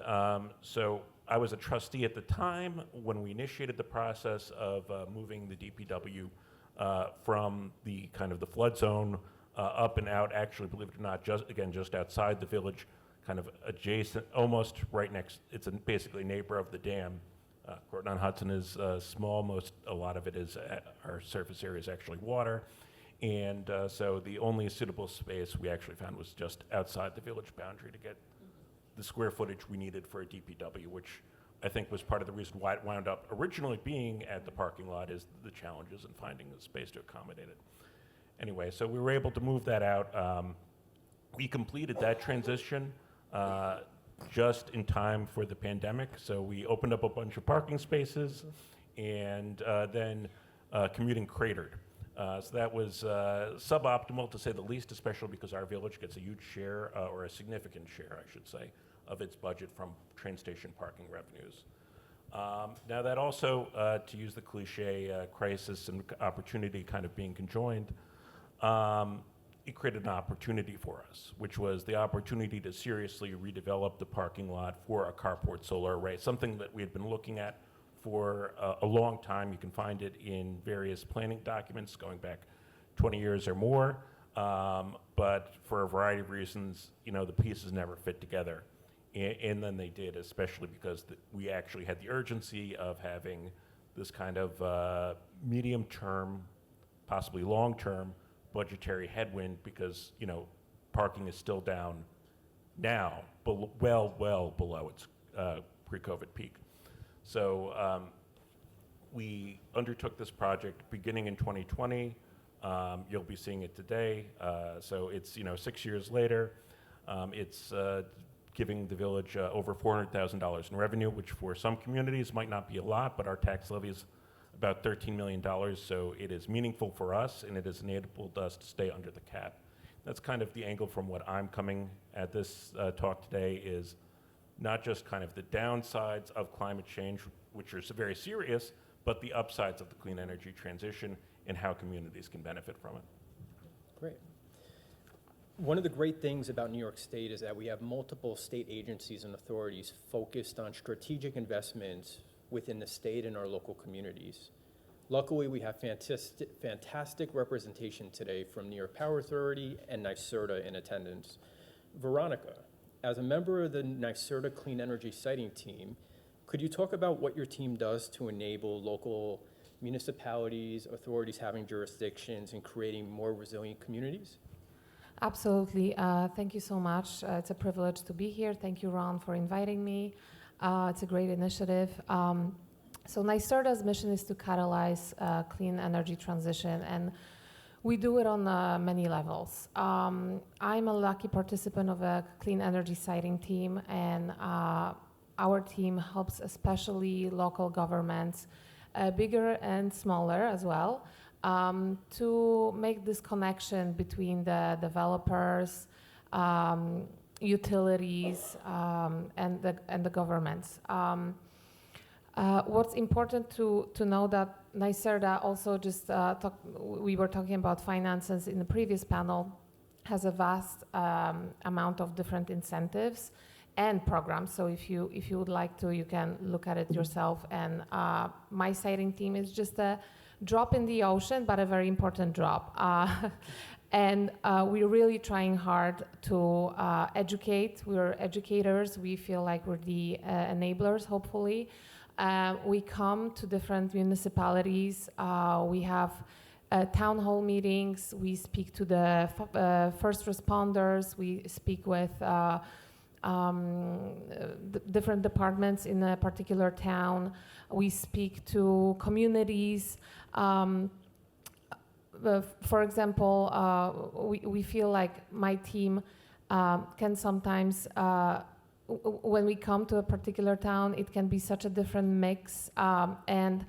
so I was a trustee at the time when we initiated the process of moving the DPW from the the flood zone up and out, actually, believe it or not, just outside the village, kind of adjacent, almost right next, it's basically a neighbor of the dam. Croton-on-Hudson is small, a lot of it is, our surface area is actually water. And so the only suitable space we actually found was just outside the village boundary to get the square footage we needed for a DPW, which I think was part of the reason why it wound up originally being at the parking lot, is the challenges in finding the space to accommodate it. Anyway, so we were able to move that out. We completed that transition just in time for the pandemic. So we opened up a bunch of parking spaces, and then commuting cratered. So that was suboptimal, to say the least, especially because our village gets a huge share, or a significant share, I should say, of its budget from train station parking revenues. Now that also, to use the cliche, crisis and opportunity kind of being conjoined, it created an opportunity for us, which was the opportunity to seriously redevelop the parking lot for a carport solar array, something that we had been looking at for a long time. You can find it in various planning documents going back 20 years or more. But for a variety of reasons, the pieces never fit together. And then they did, especially because we actually had the urgency of having this kind of medium-term, possibly long-term budgetary headwind because, parking is still down now, well below its pre-COVID peak. So we undertook this project beginning in 2020. You'll be seeing it today. So it's 6 years later. It's giving the village over $400,000 in revenue, which for some communities might not be a lot, but our tax levy is about $13 million. So it is meaningful for us, and it has enabled us to stay under the cap. That's kind of the angle from what I'm coming at this talk today, is not just kind of the downsides of climate change, which are very serious, but the upsides of the clean energy transition and how communities can benefit from it. Great. One of the great things about New York State is that we have multiple state agencies and authorities focused on strategic investments within the state and our local communities. Luckily, we have fantastic representation today from New York Power Authority and NYSERDA in attendance. Veronica, as a member of the NYSERDA Clean Energy Siting Team, could you talk about what your team does to enable local municipalities, authorities having jurisdictions, and creating more resilient communities? Absolutely. Thank you so much. It's a privilege to be here. Thank you, Ron, for inviting me. It's a great initiative. So NYSERDA's mission is to catalyze clean energy transition, and we do it on many levels. I'm a lucky participant of a clean energy siting team, and our team helps especially local governments, bigger and smaller as well, to make this connection between the developers, utilities, and the governments. What's important to know that NYSERDA also we were talking about finances in the previous panel, has a vast amount of different incentives and programs. So if you would like to, you can look at it yourself. And my siting team is just a drop in the ocean, but a very important drop. And we're really trying hard to educate. We're educators. We feel like we're the enablers, hopefully. We come to different municipalities. We have town hall meetings. We speak to the first responders. We speak with different departments in a particular town. We speak to communities. For example, we feel like my team can sometimes, when we come to a particular town, it can be such a different mix. And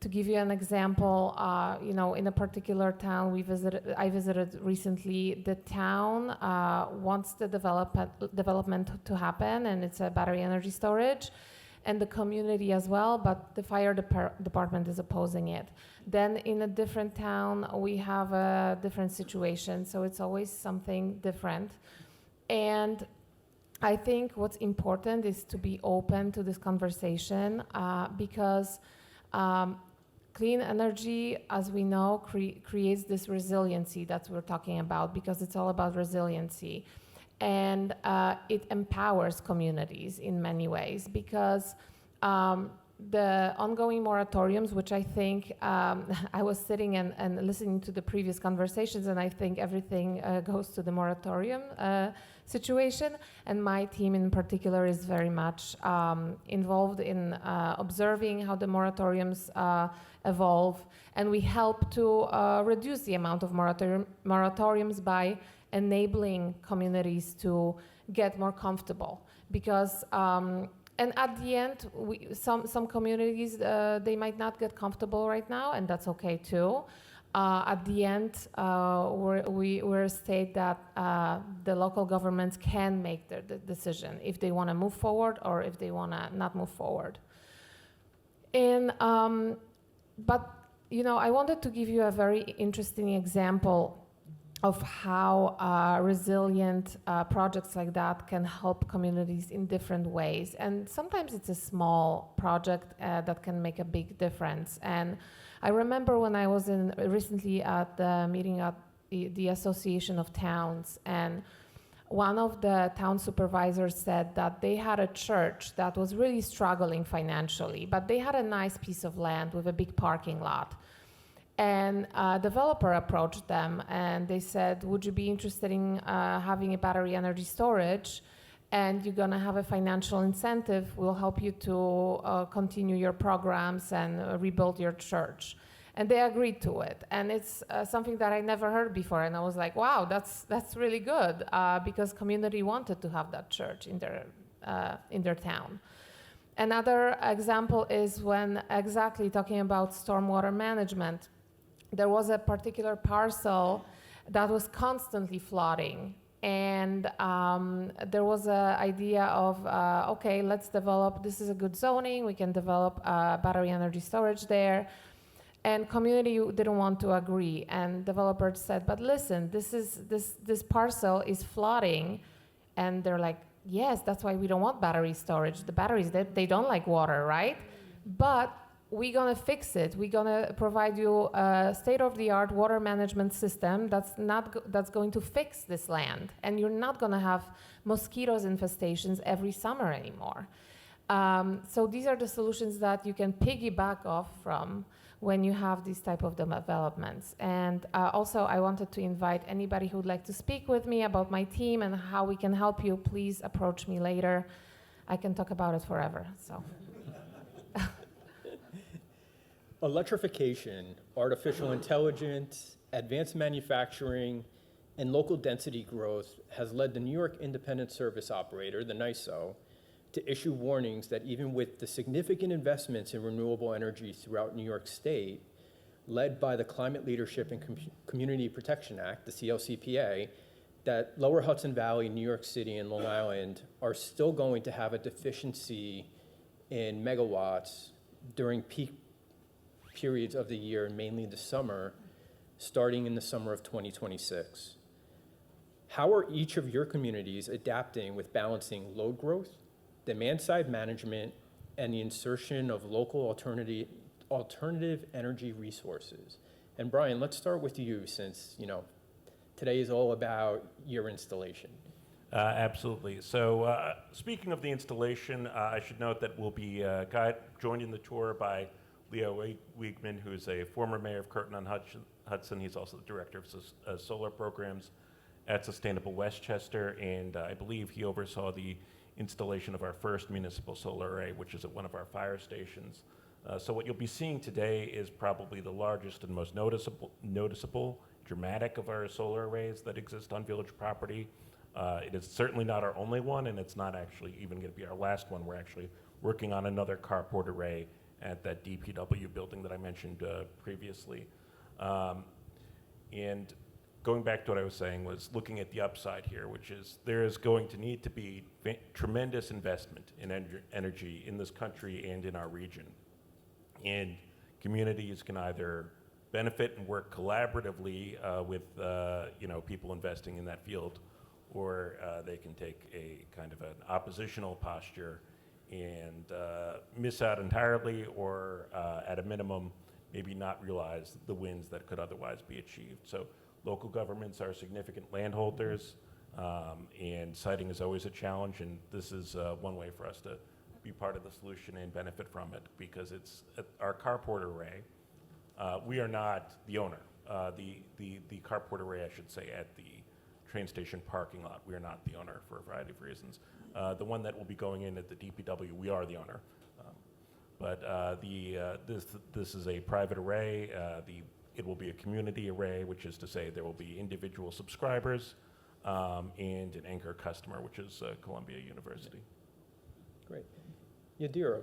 to give you an example, in a particular town I visited recently, the town wants the development to happen, and it's a battery energy storage, and the community as well, but the fire department is opposing it. Then in a different town, we have a different situation, so it's always something different. And I think what's important is to be open to this conversation because clean energy, as we know, creates this resiliency that we're talking about, because it's all about resiliency. And it empowers communities in many ways, because the ongoing moratoriums, which I think I was sitting and listening to the previous conversations, and I think everything goes to the moratorium situation. And my team in particular is very much involved in observing how the moratoriums evolve. And we help to reduce the amount of moratoriums by enabling communities to get more comfortable. Because and at the end, some communities, they might not get comfortable right now, and that's okay too. At the end, we're a state that the local governments can make the decision if they want to move forward or if they want to not move forward. And but I wanted to give you a very interesting example of how resilient projects like that can help communities in different ways. And sometimes it's a small project that can make a big difference. And I remember when I was recently at the meeting at the Association of Towns, and one of the town supervisors said that they had a church that was really struggling financially, but they had a nice piece of land with a big parking lot. And a developer approached them and they said, would you be interested in having a battery energy storage? And you're gonna have a financial incentive. We'll help you to continue your programs and rebuild your church. And they agreed to it. And it's something that I never heard before. And I was like, wow, that's really good, because community wanted to have that church in their town. Another example is when exactly talking about stormwater management, there was a particular parcel that was constantly flooding. And there was an idea of, okay, let's develop, this is a good zoning, we can develop battery energy storage there. And community didn't want to agree. And developers said, but listen, this parcel is flooding. And they're like, yes, that's why we don't want battery storage. The batteries, they don't like water, right? But we're gonna fix it. We're gonna provide you a state-of-the-art water management system that's going to fix this land. And you're not gonna have mosquitoes infestations every summer anymore. So these are the solutions that you can piggyback off from when you have these type of developments. And also I wanted to invite anybody who would like to speak with me about my team and how we can help you, please approach me later. I can talk about it forever, so. Electrification, artificial intelligence, advanced manufacturing, and local density growth has led the New York Independent Service Operator, the NYSO, to issue warnings that even with the significant investments in renewable energy throughout New York State, led by the Climate Leadership and Community Protection Act, the CLCPA, that Lower Hudson Valley, New York City, and Long Island are still going to have a deficiency in megawatts during peak periods of the year, mainly the summer, starting in the summer of 2026. How are each of your communities adapting with balancing load growth, demand-side management, and the insertion of local alternative energy resources? And Brian, let's start with you, since today is all about your installation. Absolutely. So speaking of the installation, I should note that we'll be joined in the tour by Leo Wiegman, who is a former mayor of Curtin-on-Hudson. He's also the director of solar programs at Sustainable Westchester, and I believe he oversaw the installation of our first municipal solar array, which is at one of our fire stations. So what you'll be seeing today is probably the largest and most noticeable, dramatic of our solar arrays that exist on village property. It is certainly not our only one, and it's not actually even going to be our last one. We're actually working on another carport array at that DPW building that I mentioned previously. And going back to what I was saying was looking at the upside here, which is there is going to need to be tremendous investment in energy in this country and in our region. And communities can either benefit and work collaboratively with people investing in that field, or they can take a kind of an oppositional posture and miss out entirely, or at a minimum, maybe not realize the wins that could otherwise be achieved. So local governments are significant landholders, and siting is always a challenge, and this is one way for us to be part of the solution and benefit from it, because it's our carport array. We are not the owner. The carport array, I should say, at the train station parking lot, we are not the owner for a variety of reasons. The one that will be going in at the DPW, we are the owner. This is a private array. It will be a community array, which is to say there will be individual subscribers and an anchor customer, which is Columbia University. Great. Yadira,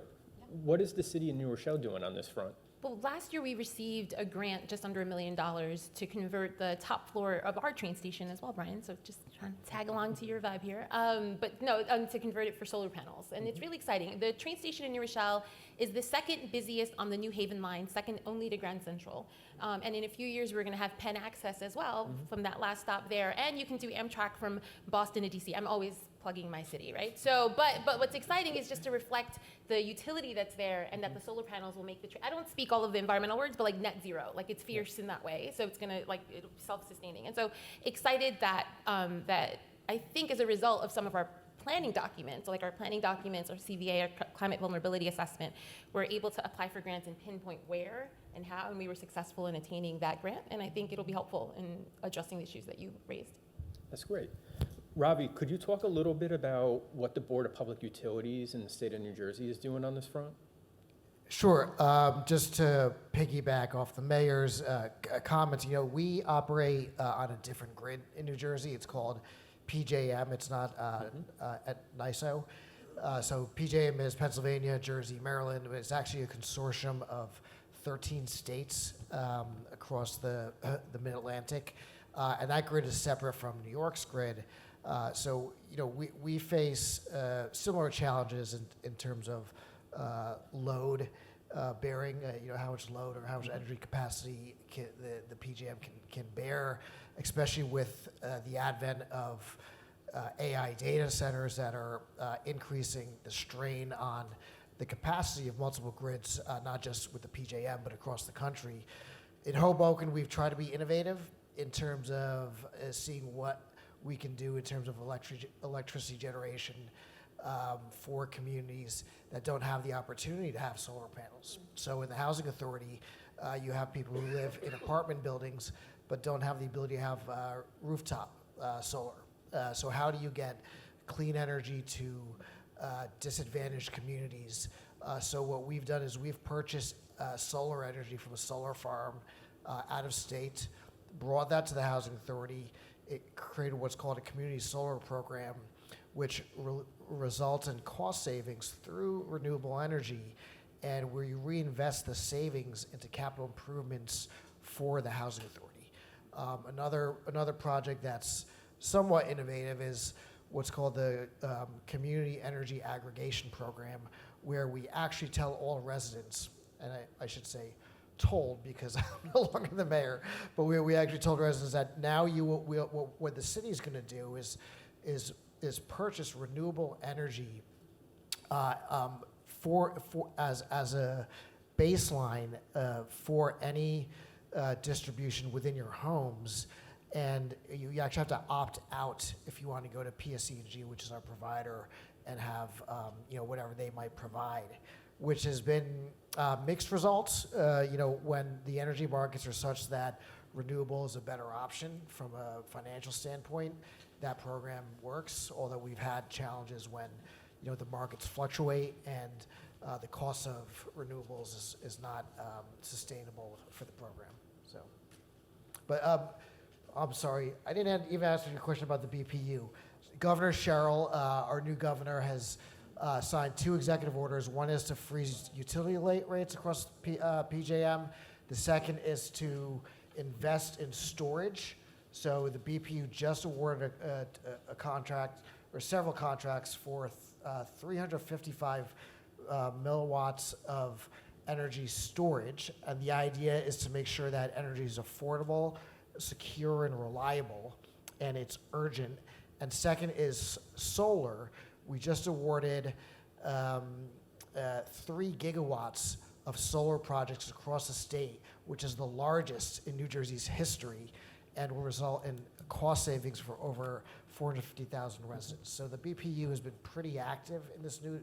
what is the city of New Rochelle doing on this front? Well, last year we received a grant just under $1 million to convert the top floor of our train station as well, Brian. So just trying to tag along to your vibe here. To convert it for solar panels. And it's really exciting. The train station in New Rochelle is the second busiest on the New Haven line, second only to Grand Central. And in a few years, we're going to have Penn Access as well from that last stop there. And you can do Amtrak from Boston to DC. I'm always plugging my city, right? So, but what's exciting is just to reflect the utility that's there and that the solar panels will make the I don't speak all of the environmental words, but like net zero, like it's fierce in that way. So it's gonna it'll be self-sustaining. And so excited that that I think as a result of some of our planning documents, like our planning documents, our CVA, our climate vulnerability assessment, we're able to apply for grants and pinpoint where and how, and we were successful in attaining that grant. And I think it'll be helpful in addressing the issues that you raised. That's great. Ravi, could you talk a little bit about what the Board of Public Utilities in the state of New Jersey is doing on this front? Sure. Just to piggyback off the mayor's comments, we operate on a different grid in New Jersey. It's called PJM. It's not at NISO. So PJM is Pennsylvania, Jersey, Maryland. It's actually a consortium of 13 states across the Mid-Atlantic. And that grid is separate from New York's grid. We face similar challenges in terms of load bearing, how much load or how much energy capacity the PJM can bear, especially with the advent of AI data centers that are increasing the strain on the capacity of multiple grids, not just with the PJM, but across the country. In Hoboken, we've tried to be innovative in terms of seeing what we can do in terms of electricity generation for communities that don't have the opportunity to have solar panels. So in the Housing Authority, you have people who live in apartment buildings but don't have the ability to have rooftop solar. So how do you get clean energy to disadvantaged communities? So what we've done is we've purchased solar energy from a solar farm out of state, brought that to the Housing Authority. It created what's called a community solar program, which results in cost savings through renewable energy, and where you reinvest the savings into capital improvements for the Housing Authority. Another project that's somewhat innovative is what's called the Community Energy Aggregation Program, where we actually tell all residents, and I should say told because I'm no longer the mayor, but we actually told residents that now what the city is going to do is purchase renewable energy as a baseline for any distribution within your homes, and you actually have to opt out if you want to go to PSE&G, which is our provider, and have whatever they might provide, which has been mixed results. When the energy markets are such that renewable is a better option from a financial standpoint, that program works. Although we've had challenges when the markets fluctuate and the cost of renewables is not sustainable for the program. So, but I'm sorry, I didn't even answer your question about the BPU. Governor Sherrill, our new governor, has signed 2 executive orders. One is to freeze utility rates across PJM. The second is to invest in storage. So the BPU just awarded a contract, or several contracts, for 355 milliwatts of energy storage. And the idea is to make sure that energy is affordable, secure, and reliable, and it's urgent. And second is solar. We just awarded 3 gigawatts of solar projects across the state, which is the largest in New Jersey's history, and will result in cost savings for over 450,000 residents. So the BPU has been pretty active in this new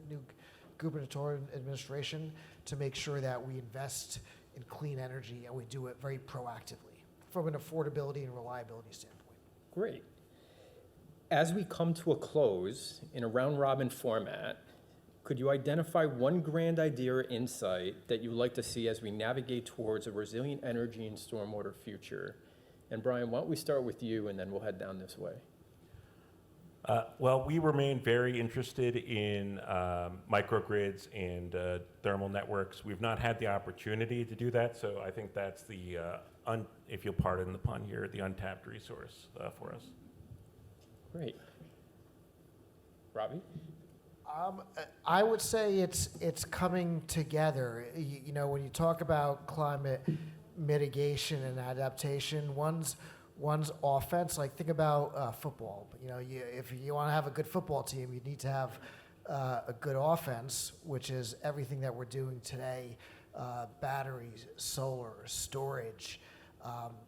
gubernatorial administration to make sure that we invest in clean energy, and we do it very proactively from an affordability and reliability standpoint. Great. As we come to a close in a round-robin format, could you identify one grand idea or insight that you would like to see as we navigate towards a resilient energy and stormwater future? And Brian, why don't we start with you, and then we'll head down this way. Well, we remain very interested in microgrids and thermal networks. We've not had the opportunity to do that, so I think that's the, if you'll pardon the pun here, the untapped resource for us. Great. Robbie? I would say it's coming together. You know, when you talk about climate mitigation and adaptation, one's offense. Like think about football. You know, if you want to have a good football team, you need to have a good offense, which is everything that we're doing today: batteries, solar, storage,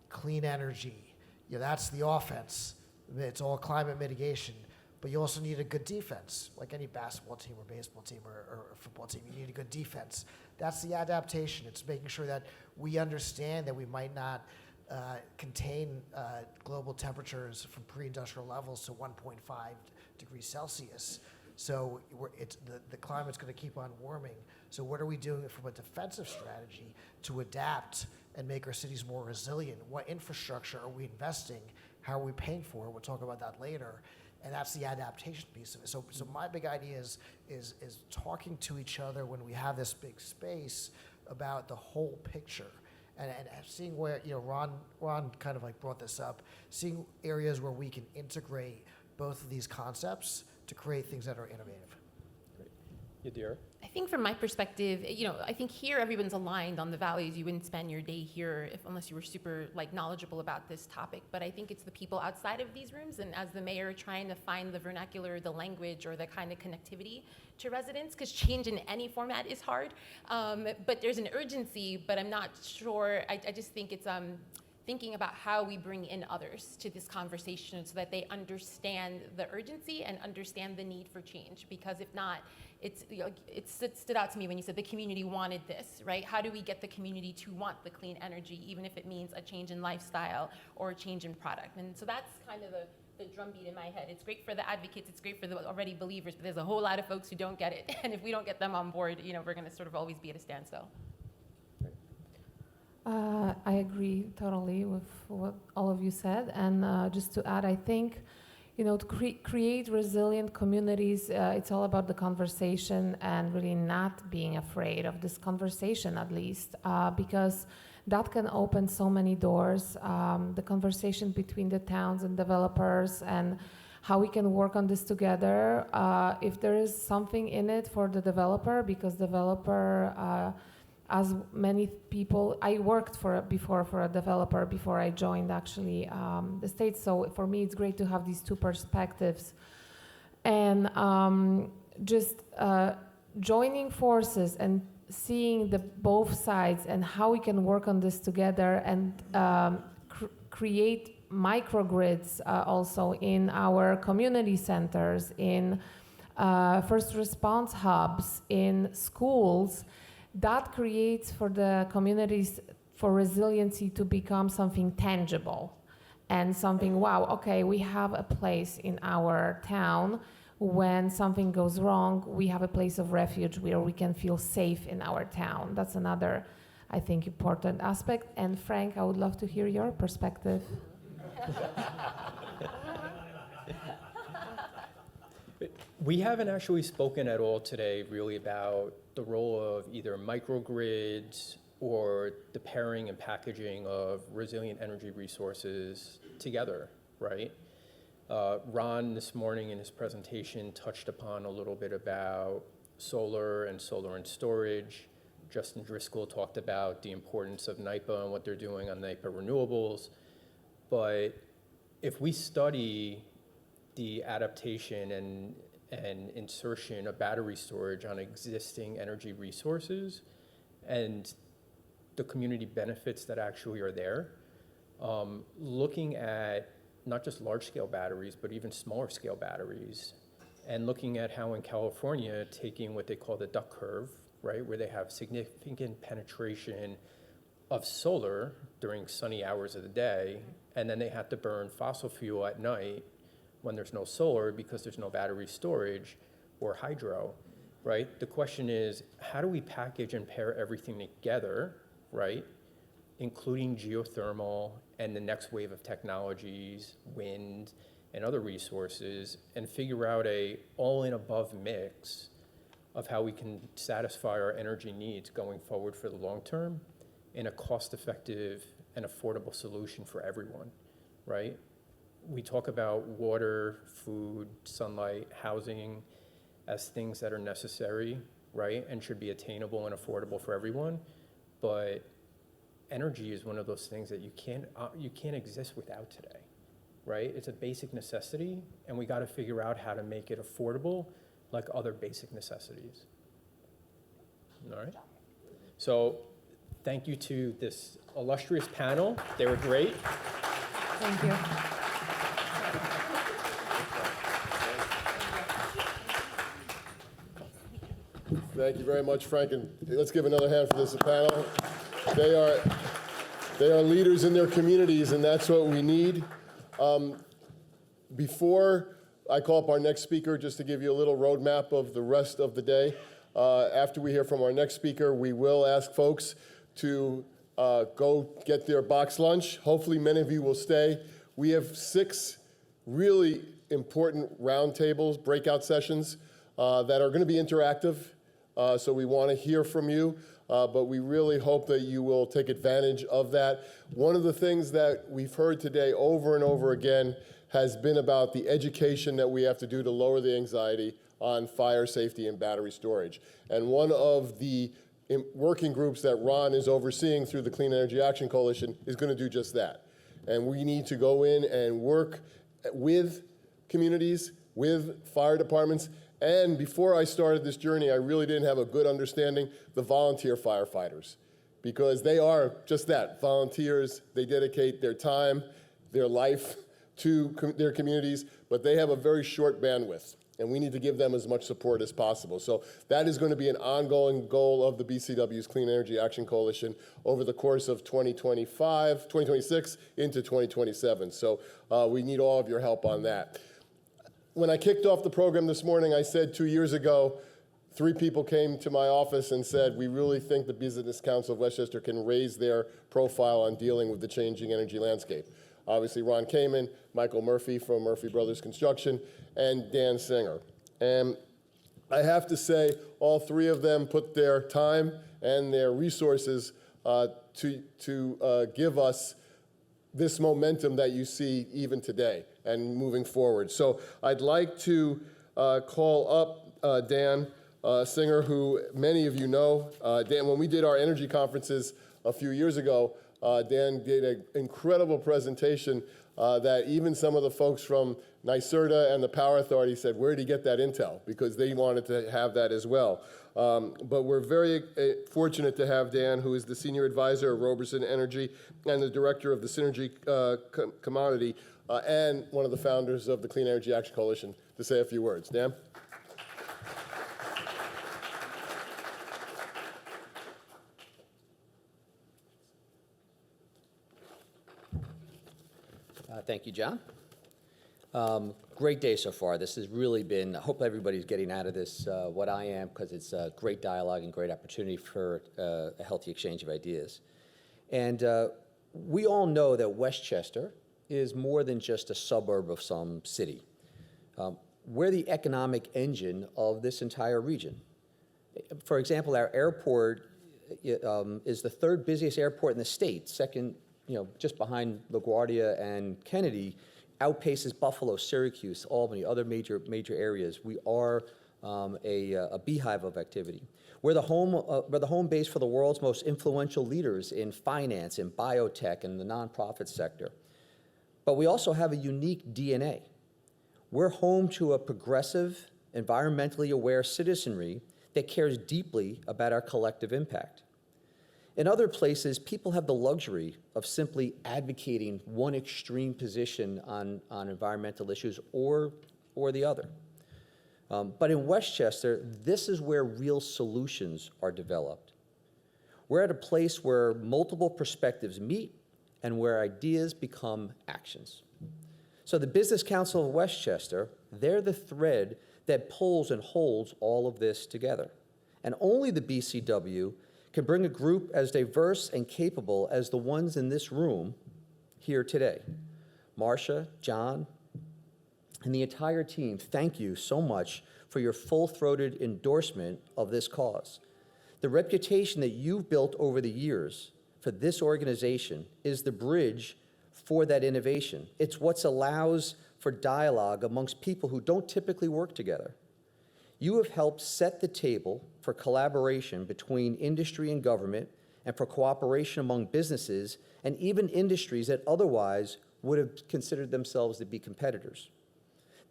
clean energy. You know, that's the offense. It's all climate mitigation. But you also need a good defense, like any basketball team or baseball team or football team. You need a good defense. That's the adaptation. It's making sure that we understand that we might not contain global temperatures from pre-industrial levels to 1.5 degrees Celsius. So the climate's going to keep on warming. So what are we doing from a defensive strategy to adapt and make our cities more resilient? What infrastructure are we investing? How are we paying for it? We'll talk about that later. And that's the adaptation piece of it. So my big idea is talking to each other when we have this big space about the whole picture, and seeing where, you know, Ron kind of like brought this up, seeing areas where we can integrate both of these concepts to create things that are innovative. Great. Yadira? I think from my perspective, you know, I think here everyone's aligned on the values. You wouldn't spend your day here unless you were super knowledgeable about this topic. But I think it's the people outside of these rooms, and as the mayor, trying to find the vernacular, the language, or the kind of connectivity to residents, because change in any format is hard. But there's an urgency, but I'm not sure. I just think it's thinking about how we bring in others to this conversation so that they understand the urgency and understand the need for change. Because if not, it stood out to me when you said the community wanted this, right? How do we get the community to want the clean energy, even if it means a change in lifestyle or a change in product? And so that's kind of the drumbeat in my head. It's great for the advocates, it's great for the already believers, but there's a whole lot of folks who don't get it. And if we don't get them on board, you know, we're gonna sort of always be at a standstill. I agree totally with what all of you said. And just to add, I think, you know, to create resilient communities, it's all about the conversation and really not being afraid of this conversation, at least, because that can open so many doors. The conversation between the towns and developers and how we can work on this together. If there is something in it for the developer, because developer, as many people, I worked before for a developer before I joined actually the state. So for me, it's great to have these two perspectives, and just joining forces and seeing both sides and how we can work on this together and create microgrids also in our community centers, in first response hubs, in schools. That creates for the communities for resiliency to become something tangible and something, wow, okay, we have a place in our town. When something goes wrong, we have a place of refuge where we can feel safe in our town. That's another, I think, important aspect. And Frank, I would love to hear your perspective. We haven't actually spoken at all today really about the role of either microgrids or the pairing and packaging of resilient energy resources together, right? Ron this morning in his presentation touched upon a little bit about solar and storage. Justin Driscoll talked about the importance of NYPA and what they're doing on NYPA renewables. But if we study the adaptation and insertion of battery storage on existing energy resources and the community benefits that actually are there, looking at not just large-scale batteries, but even smaller-scale batteries, and looking at how in California, taking what they call the duck curve, right, where they have significant penetration of solar during sunny hours of the day, and then they have to burn fossil fuel at night when there's no solar because there's no battery storage or hydro, right? The question is, how do we package and pair everything together, right? Including geothermal and the next wave of technologies, wind, and other resources and figure out a all-in-above mix of how we can satisfy our energy needs going forward for the long term in a cost-effective and affordable solution for everyone, right? We talk about water, food, sunlight, housing as things that are necessary, right, and should be attainable and affordable for everyone. But energy is one of those things that you can't exist without today, right? It's a basic necessity, and we got to figure out how to make it affordable like other basic necessities. All right? So thank you to this illustrious panel. They were great. Thank you. Thank you very much, Frank, and let's give another hand for this panel. They are leaders in their communities, and that's what we need. Before I call up our next speaker, just to give you a little roadmap of the rest of the day, after we hear from our next speaker, we will ask folks to go get their box lunch. Hopefully, many of you will stay. We have 6 really important roundtables, breakout sessions that are going to be interactive. So we want to hear from you, but we really hope that you will take advantage of that. One of the things that we've heard today over and over again has been about the education that we have to do to lower the anxiety on fire safety and battery storage. And one of the working groups that Ron is overseeing through the Clean Energy Action Coalition is going to do just that. And we need to go in and work with communities, with fire departments. And before I started this journey, I really didn't have a good understanding the volunteer firefighters, because they are just that, volunteers. They dedicate their time, their life to their communities, but they have a very short bandwidth, and we need to give them as much support as possible. So that is going to be an ongoing goal of the BCW's Clean Energy Action Coalition over the course of 2026 into 2027. So we need all of your help on that. When I kicked off the program this morning, I said 2 years ago, 3 people came to my office and said, we really think the Business Council of Westchester can raise their profile on dealing with the changing energy landscape. Obviously, Ron Kamen, Michael Murphy from Murphy Brothers Construction, and Dan Singer. And I have to say, all 3 of them put their time and their resources to give us this momentum that you see even today and moving forward. So I'd like to call up Dan Singer, who many of you know. Dan, when we did our energy conferences a few years ago, Dan did an incredible presentation that even some of the folks from NYSERDA and the Power Authority said, where did he get that intel? Because they wanted to have that as well. But we're very fortunate to have Dan, who is the Senior Advisor of Roberson Energy and the Director of the Synergy Commodity, and one of the founders of the Clean Energy Action Coalition, to say a few words. Dan? Thank you, John. Great day so far. This has really been, I hope everybody's getting out of this what I am, because it's a great dialogue and great opportunity for a healthy exchange of ideas. And we all know that Westchester is more than just a suburb of some city. We're the economic engine of this entire region. For example, our airport is the 3rd busiest airport in the state, second, just behind LaGuardia and Kennedy, outpaces Buffalo, Syracuse, Albany, other major areas. We are a beehive of activity. We're the home base for the world's most influential leaders in finance, in biotech, and the nonprofit sector. But we also have a unique DNA. We're home to a progressive, environmentally aware citizenry that cares deeply about our collective impact. In other places, people have the luxury of simply advocating one extreme position on environmental issues or the other. But in Westchester, this is where real solutions are developed. We're at a place where multiple perspectives meet and where ideas become actions. So the Business Council of Westchester, they're the thread that pulls and holds all of this together. And only the BCW can bring a group as diverse and capable as the ones in this room here today. Marcia, John, and the entire team, thank you so much for your full-throated endorsement of this cause. The reputation that you've built over the years for this organization is the bridge for that innovation. It's what allows for dialogue amongst people who don't typically work together. You have helped set the table for collaboration between industry and government, and for cooperation among businesses and even industries that otherwise would have considered themselves to be competitors.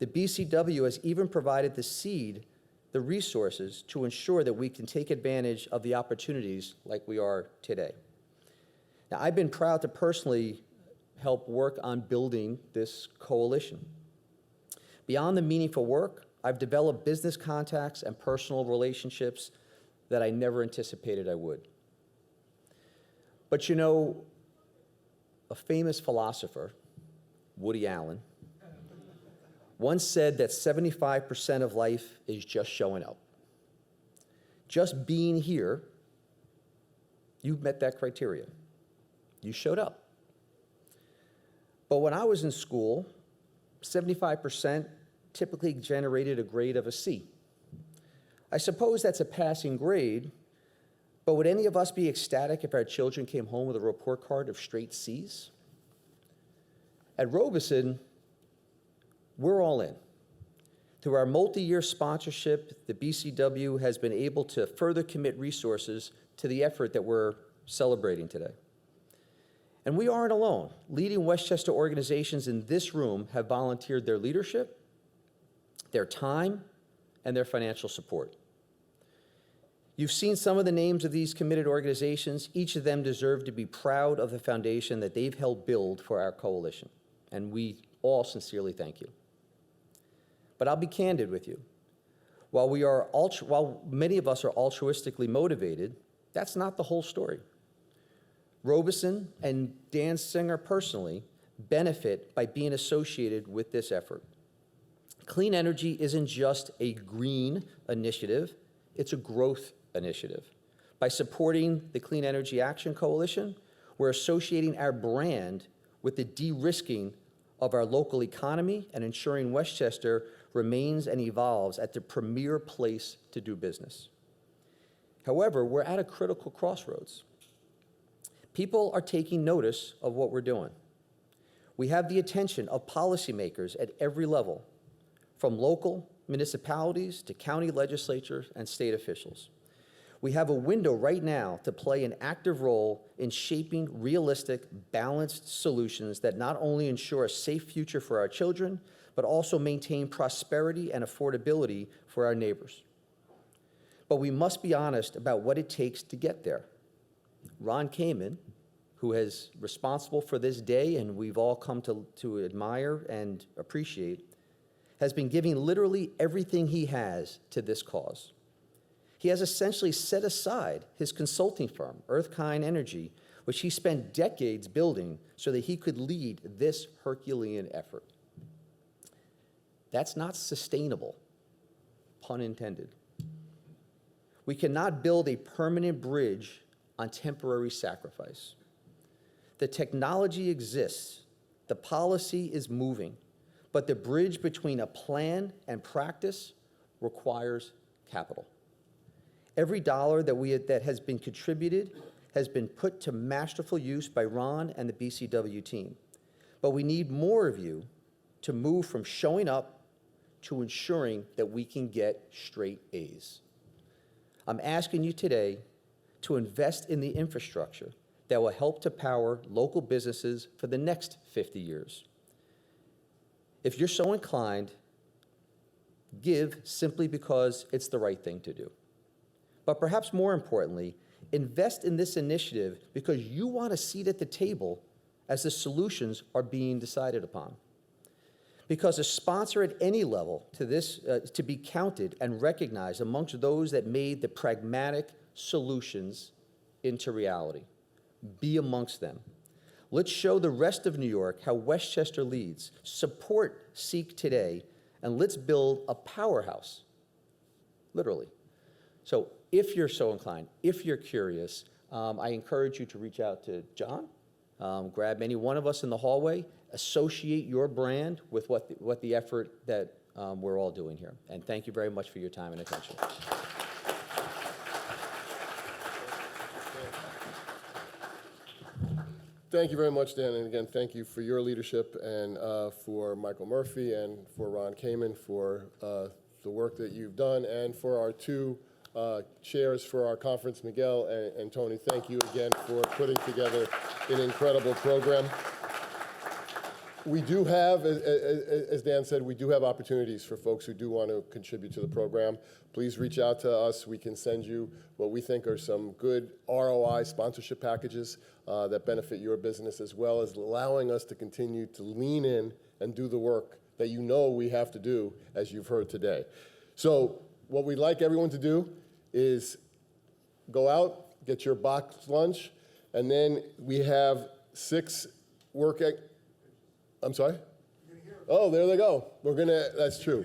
The BCW has even provided the seed, the resources to ensure that we can take advantage of the opportunities like we are today. Now, I've been proud to personally help work on building this coalition. Beyond the meaningful work, I've developed business contacts and personal relationships that I never anticipated I would. But you know, a famous philosopher, Woody Allen, once said that 75% of life is just showing up. Just being here, you've met that criteria. You showed up. But when I was in school, 75% typically generated a grade of a C. I suppose that's a passing grade, but would any of us be ecstatic if our children came home with a report card of straight C's? At Robeson, we're all in. Through our multi-year sponsorship, the BCW has been able to further commit resources to the effort that we're celebrating today. And we aren't alone. Leading Westchester organizations in this room have volunteered their leadership, their time, and their financial support. You've seen some of the names of these committed organizations. Each of them deserve to be proud of the foundation that they've helped build for our coalition, and we all sincerely thank you. But I'll be candid with you. While many of us are altruistically motivated, that's not the whole story. Robeson and Dan Singer personally benefit by being associated with this effort. Clean energy isn't just a green initiative, it's a growth initiative. By supporting the Clean Energy Action Coalition, we're associating our brand with the de-risking of our local economy and ensuring Westchester remains and evolves at the premier place to do business. However, we're at a critical crossroads. People are taking notice of what we're doing. We have the attention of policymakers at every level, from local municipalities to county legislatures and state officials. We have a window right now to play an active role in shaping realistic, balanced solutions that not only ensure a safe future for our children, but also maintain prosperity and affordability for our neighbors. But we must be honest about what it takes to get there. Ron Kamen, who is responsible for this day and we've all come to admire and appreciate, has been giving literally everything he has to this cause. He has essentially set aside his consulting firm, Earthkind Energy, which he spent decades building so that he could lead this Herculean effort. That's not sustainable, pun intended. We cannot build a permanent bridge on temporary sacrifice. The technology exists, the policy is moving, but the bridge between a plan and practice requires capital. Every dollar that has been contributed has been put to masterful use by Ron and the BCW team. But we need more of you to move from showing up to ensuring that we can get straight A's. I'm asking you today to invest in the infrastructure that will help to power local businesses for the next 50 years. If you're so inclined, give simply because it's the right thing to do. But perhaps more importantly, invest in this initiative because you want a seat at the table as the solutions are being decided upon. Because a sponsor at any level to this, to be counted and recognized amongst those that made the pragmatic solutions into reality. Be amongst them. Let's show the rest of New York how Westchester leads. Support Seek today, and let's build a powerhouse, literally. So if you're so inclined, if you're curious, I encourage you to reach out to John, grab any one of us in the hallway. associate your brand with what the effort that we're all doing here. And thank you very much for your time and attention. Thank you very much, Dan, and again, thank you for your leadership and for Michael Murphy and for Ron Kamen for the work that you've done, and for our two chairs for our conference, Miguel and Tony. Thank you again for putting together an incredible program. We do have, as Dan said, we do have opportunities for folks who do want to contribute to the program. Please reach out to us. We can send you what we think are some good ROI sponsorship packages that benefit your business, as well as allowing us to continue to lean in and do the work that you know we have to do, as you've heard today. So what we'd like everyone to do is go out, get your box lunch, and then we have 6 I'm sorry? Oh, there they go. That's true.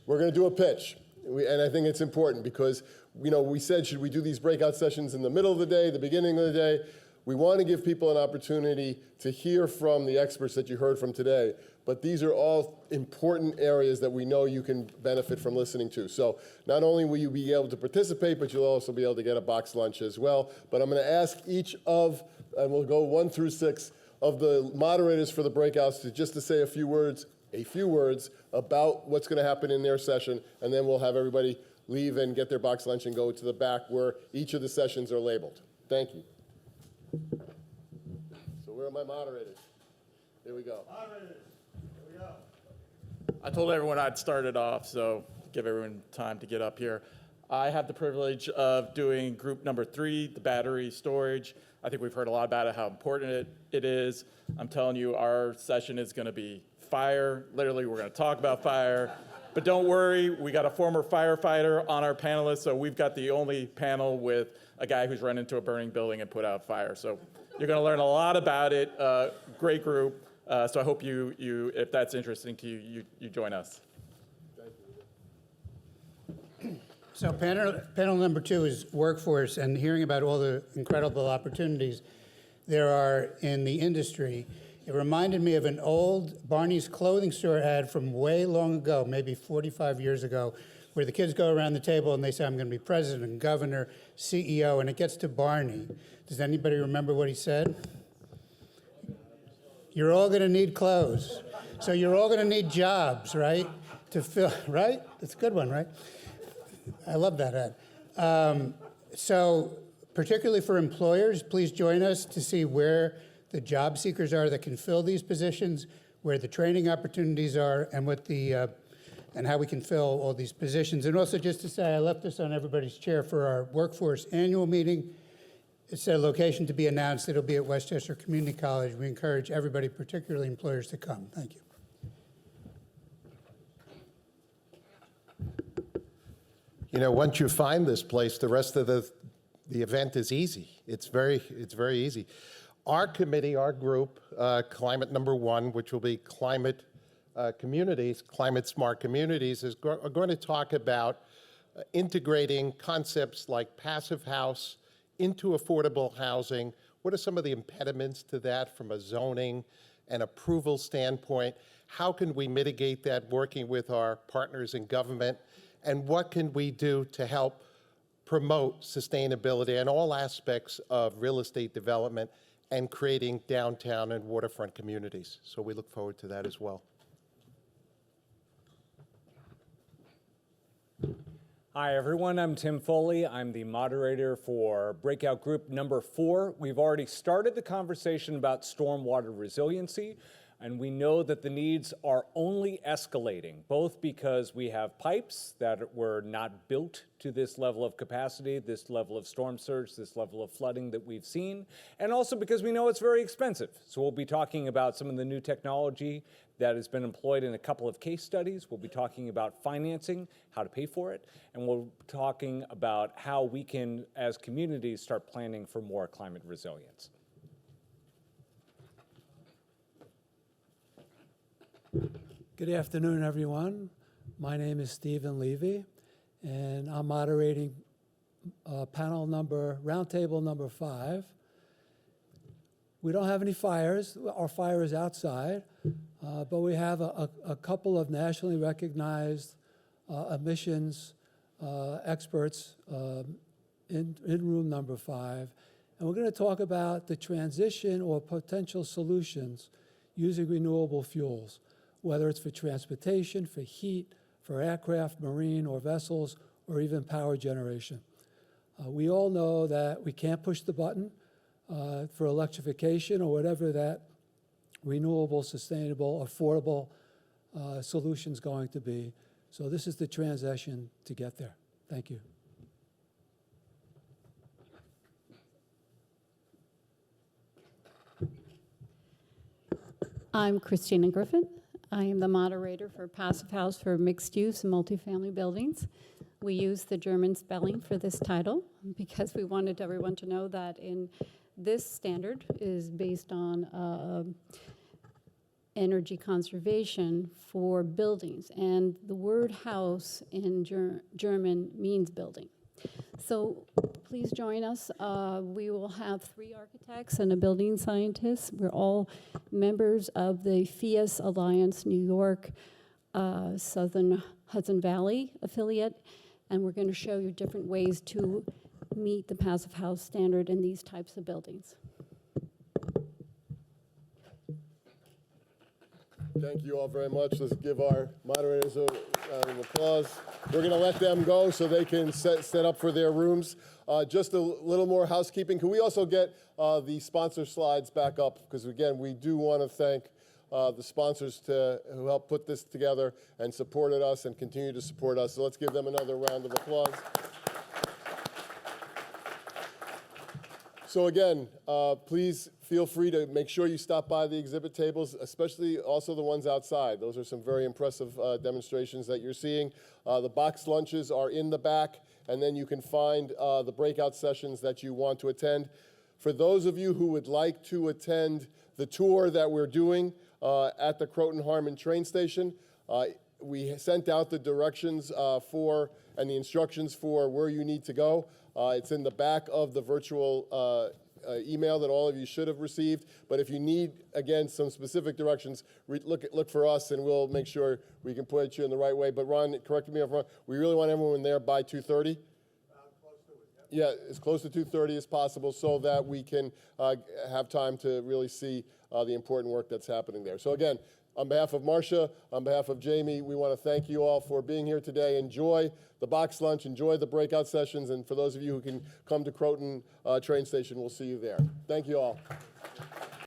We're gonna do a pitch. And I think it's important because, we said, should we do these breakout sessions in the middle of the day, the beginning of the day? We want to give people an opportunity to hear from the experts that you heard from today, but these are all important areas that we know you can benefit from listening to. So not only will you be able to participate, but you'll also be able to get a box lunch as well. But I'm gonna ask each of, and we'll go 1 through 6, of the moderators for the breakouts to say a few words about what's going to happen in their session, and then we'll have everybody leave and get their box lunch and go to the back where each of the sessions are labeled. Thank you. So where are my moderators? Here we go. Moderators, here we go. I told everyone I'd start it off, so give everyone time to get up here. I have the privilege of doing group number 3, the battery storage. I think we've heard a lot about it, how important it is. I'm telling you, our session is going to be fire. Literally, we're going to talk about fire. But don't worry, we got a former firefighter on our panelists, so we've got the only panel with a guy who's run into a burning building and put out fire. So you're going to learn a lot about it. Great group. So I hope you, if that's interesting to you, you join us. So panel number 2 is workforce, and hearing about all the incredible opportunities there are in the industry. It reminded me of an old Barney's clothing store ad from way long ago, maybe 45 years ago, where the kids go around the table and they say, I'm going to be president, governor, CEO, and it gets to Barney. Does anybody remember what he said? You're all going to need clothes. So you're all going to need jobs, right? To fill, right? That's a good one, right? I love that ad. So particularly for employers, please join us to see where the job seekers are that can fill these positions, where the training opportunities are, and what the and how we can fill all these positions. And also just to say, I left this on everybody's chair for our workforce annual meeting. It's a location to be announced. It'll be at Westchester Community College. We encourage everybody, particularly employers, to come. Thank you. Once you find this place, the rest of the event is easy. It's very easy. Our committee, our group, Climate Number 1, which will be climate communities, climate smart communities, are going to talk about integrating concepts like passive house into affordable housing. What are some of the impediments to that from a zoning and approval standpoint? How can we mitigate that working with our partners in government? And what can we do to help promote sustainability in all aspects of real estate development and creating downtown and waterfront communities? So we look forward to that as well. Hi, everyone. I'm Tim Foley. I'm the moderator for breakout group number 4. We've already started the conversation about stormwater resiliency, and we know that the needs are only escalating, both because we have pipes that were not built to this level of capacity, this level of storm surge, this level of flooding that we've seen, and also because we know it's very expensive. So we'll be talking about some of the new technology that has been employed in a couple of case studies. We'll be talking about financing, how to pay for it, and we'll be talking about how we can, as communities, start planning for more climate resilience. Good afternoon, everyone. My name is Stephen Levy, and I'm moderating roundtable number 5. We don't have any fires. Our fire is outside, but we have a couple of nationally recognized emissions experts in room number 5. And we're going to talk about the transition or potential solutions using renewable fuels, whether it's for transportation, for heat, for aircraft, marine, or vessels, or even power generation. We all know that we can't push the button for electrification or whatever that renewable, sustainable, affordable solution is going to be. So this is the transition to get there. Thank you. I'm Christina Griffin. I am the moderator for Passive House for mixed use and multifamily buildings. We use the German spelling for this title because we wanted everyone to know that this standard is based on energy conservation for buildings. And the word house in German means building. So please join us. We will have 3 architects and a building scientist. We're all members of the FIAS Alliance New York Southern Hudson Valley affiliate, and we're going to show you different ways to meet the Passive House standard in these types of buildings. Thank you all very much. Let's give our moderators a round of applause. We're going to let them go so they can set up for their rooms. Just a little more housekeeping. Can we also get the sponsor slides back up? Because, again, we do want to thank the sponsors who helped put this together and supported us and continue to support us. So let's give them another round of applause. So again, please feel free to make sure you stop by the exhibit tables, especially also the ones outside. Those are some very impressive demonstrations that you're seeing. The box lunches are in the back, and then you can find the breakout sessions that you want to attend. For those of you who would like to attend the tour that we're doing at the Croton-Harmon train station, we sent out the directions and the instructions for where you need to go. It's in the back of the virtual email that all of you should have received. But if you need, again, some specific directions, look for us, and we'll make sure we can point you in the right way. But Ron, correct me if I'm wrong, we really want everyone there by 2:30? Yeah, as close to 2:30 as possible so that we can have time to really see the important work that's happening there. So again, on behalf of Marcia, on behalf of Jamie, we want to thank you all for being here today. Enjoy the box lunch, enjoy the breakout sessions, and for those of you who can come to Croton train station, we'll see you there. Thank you all.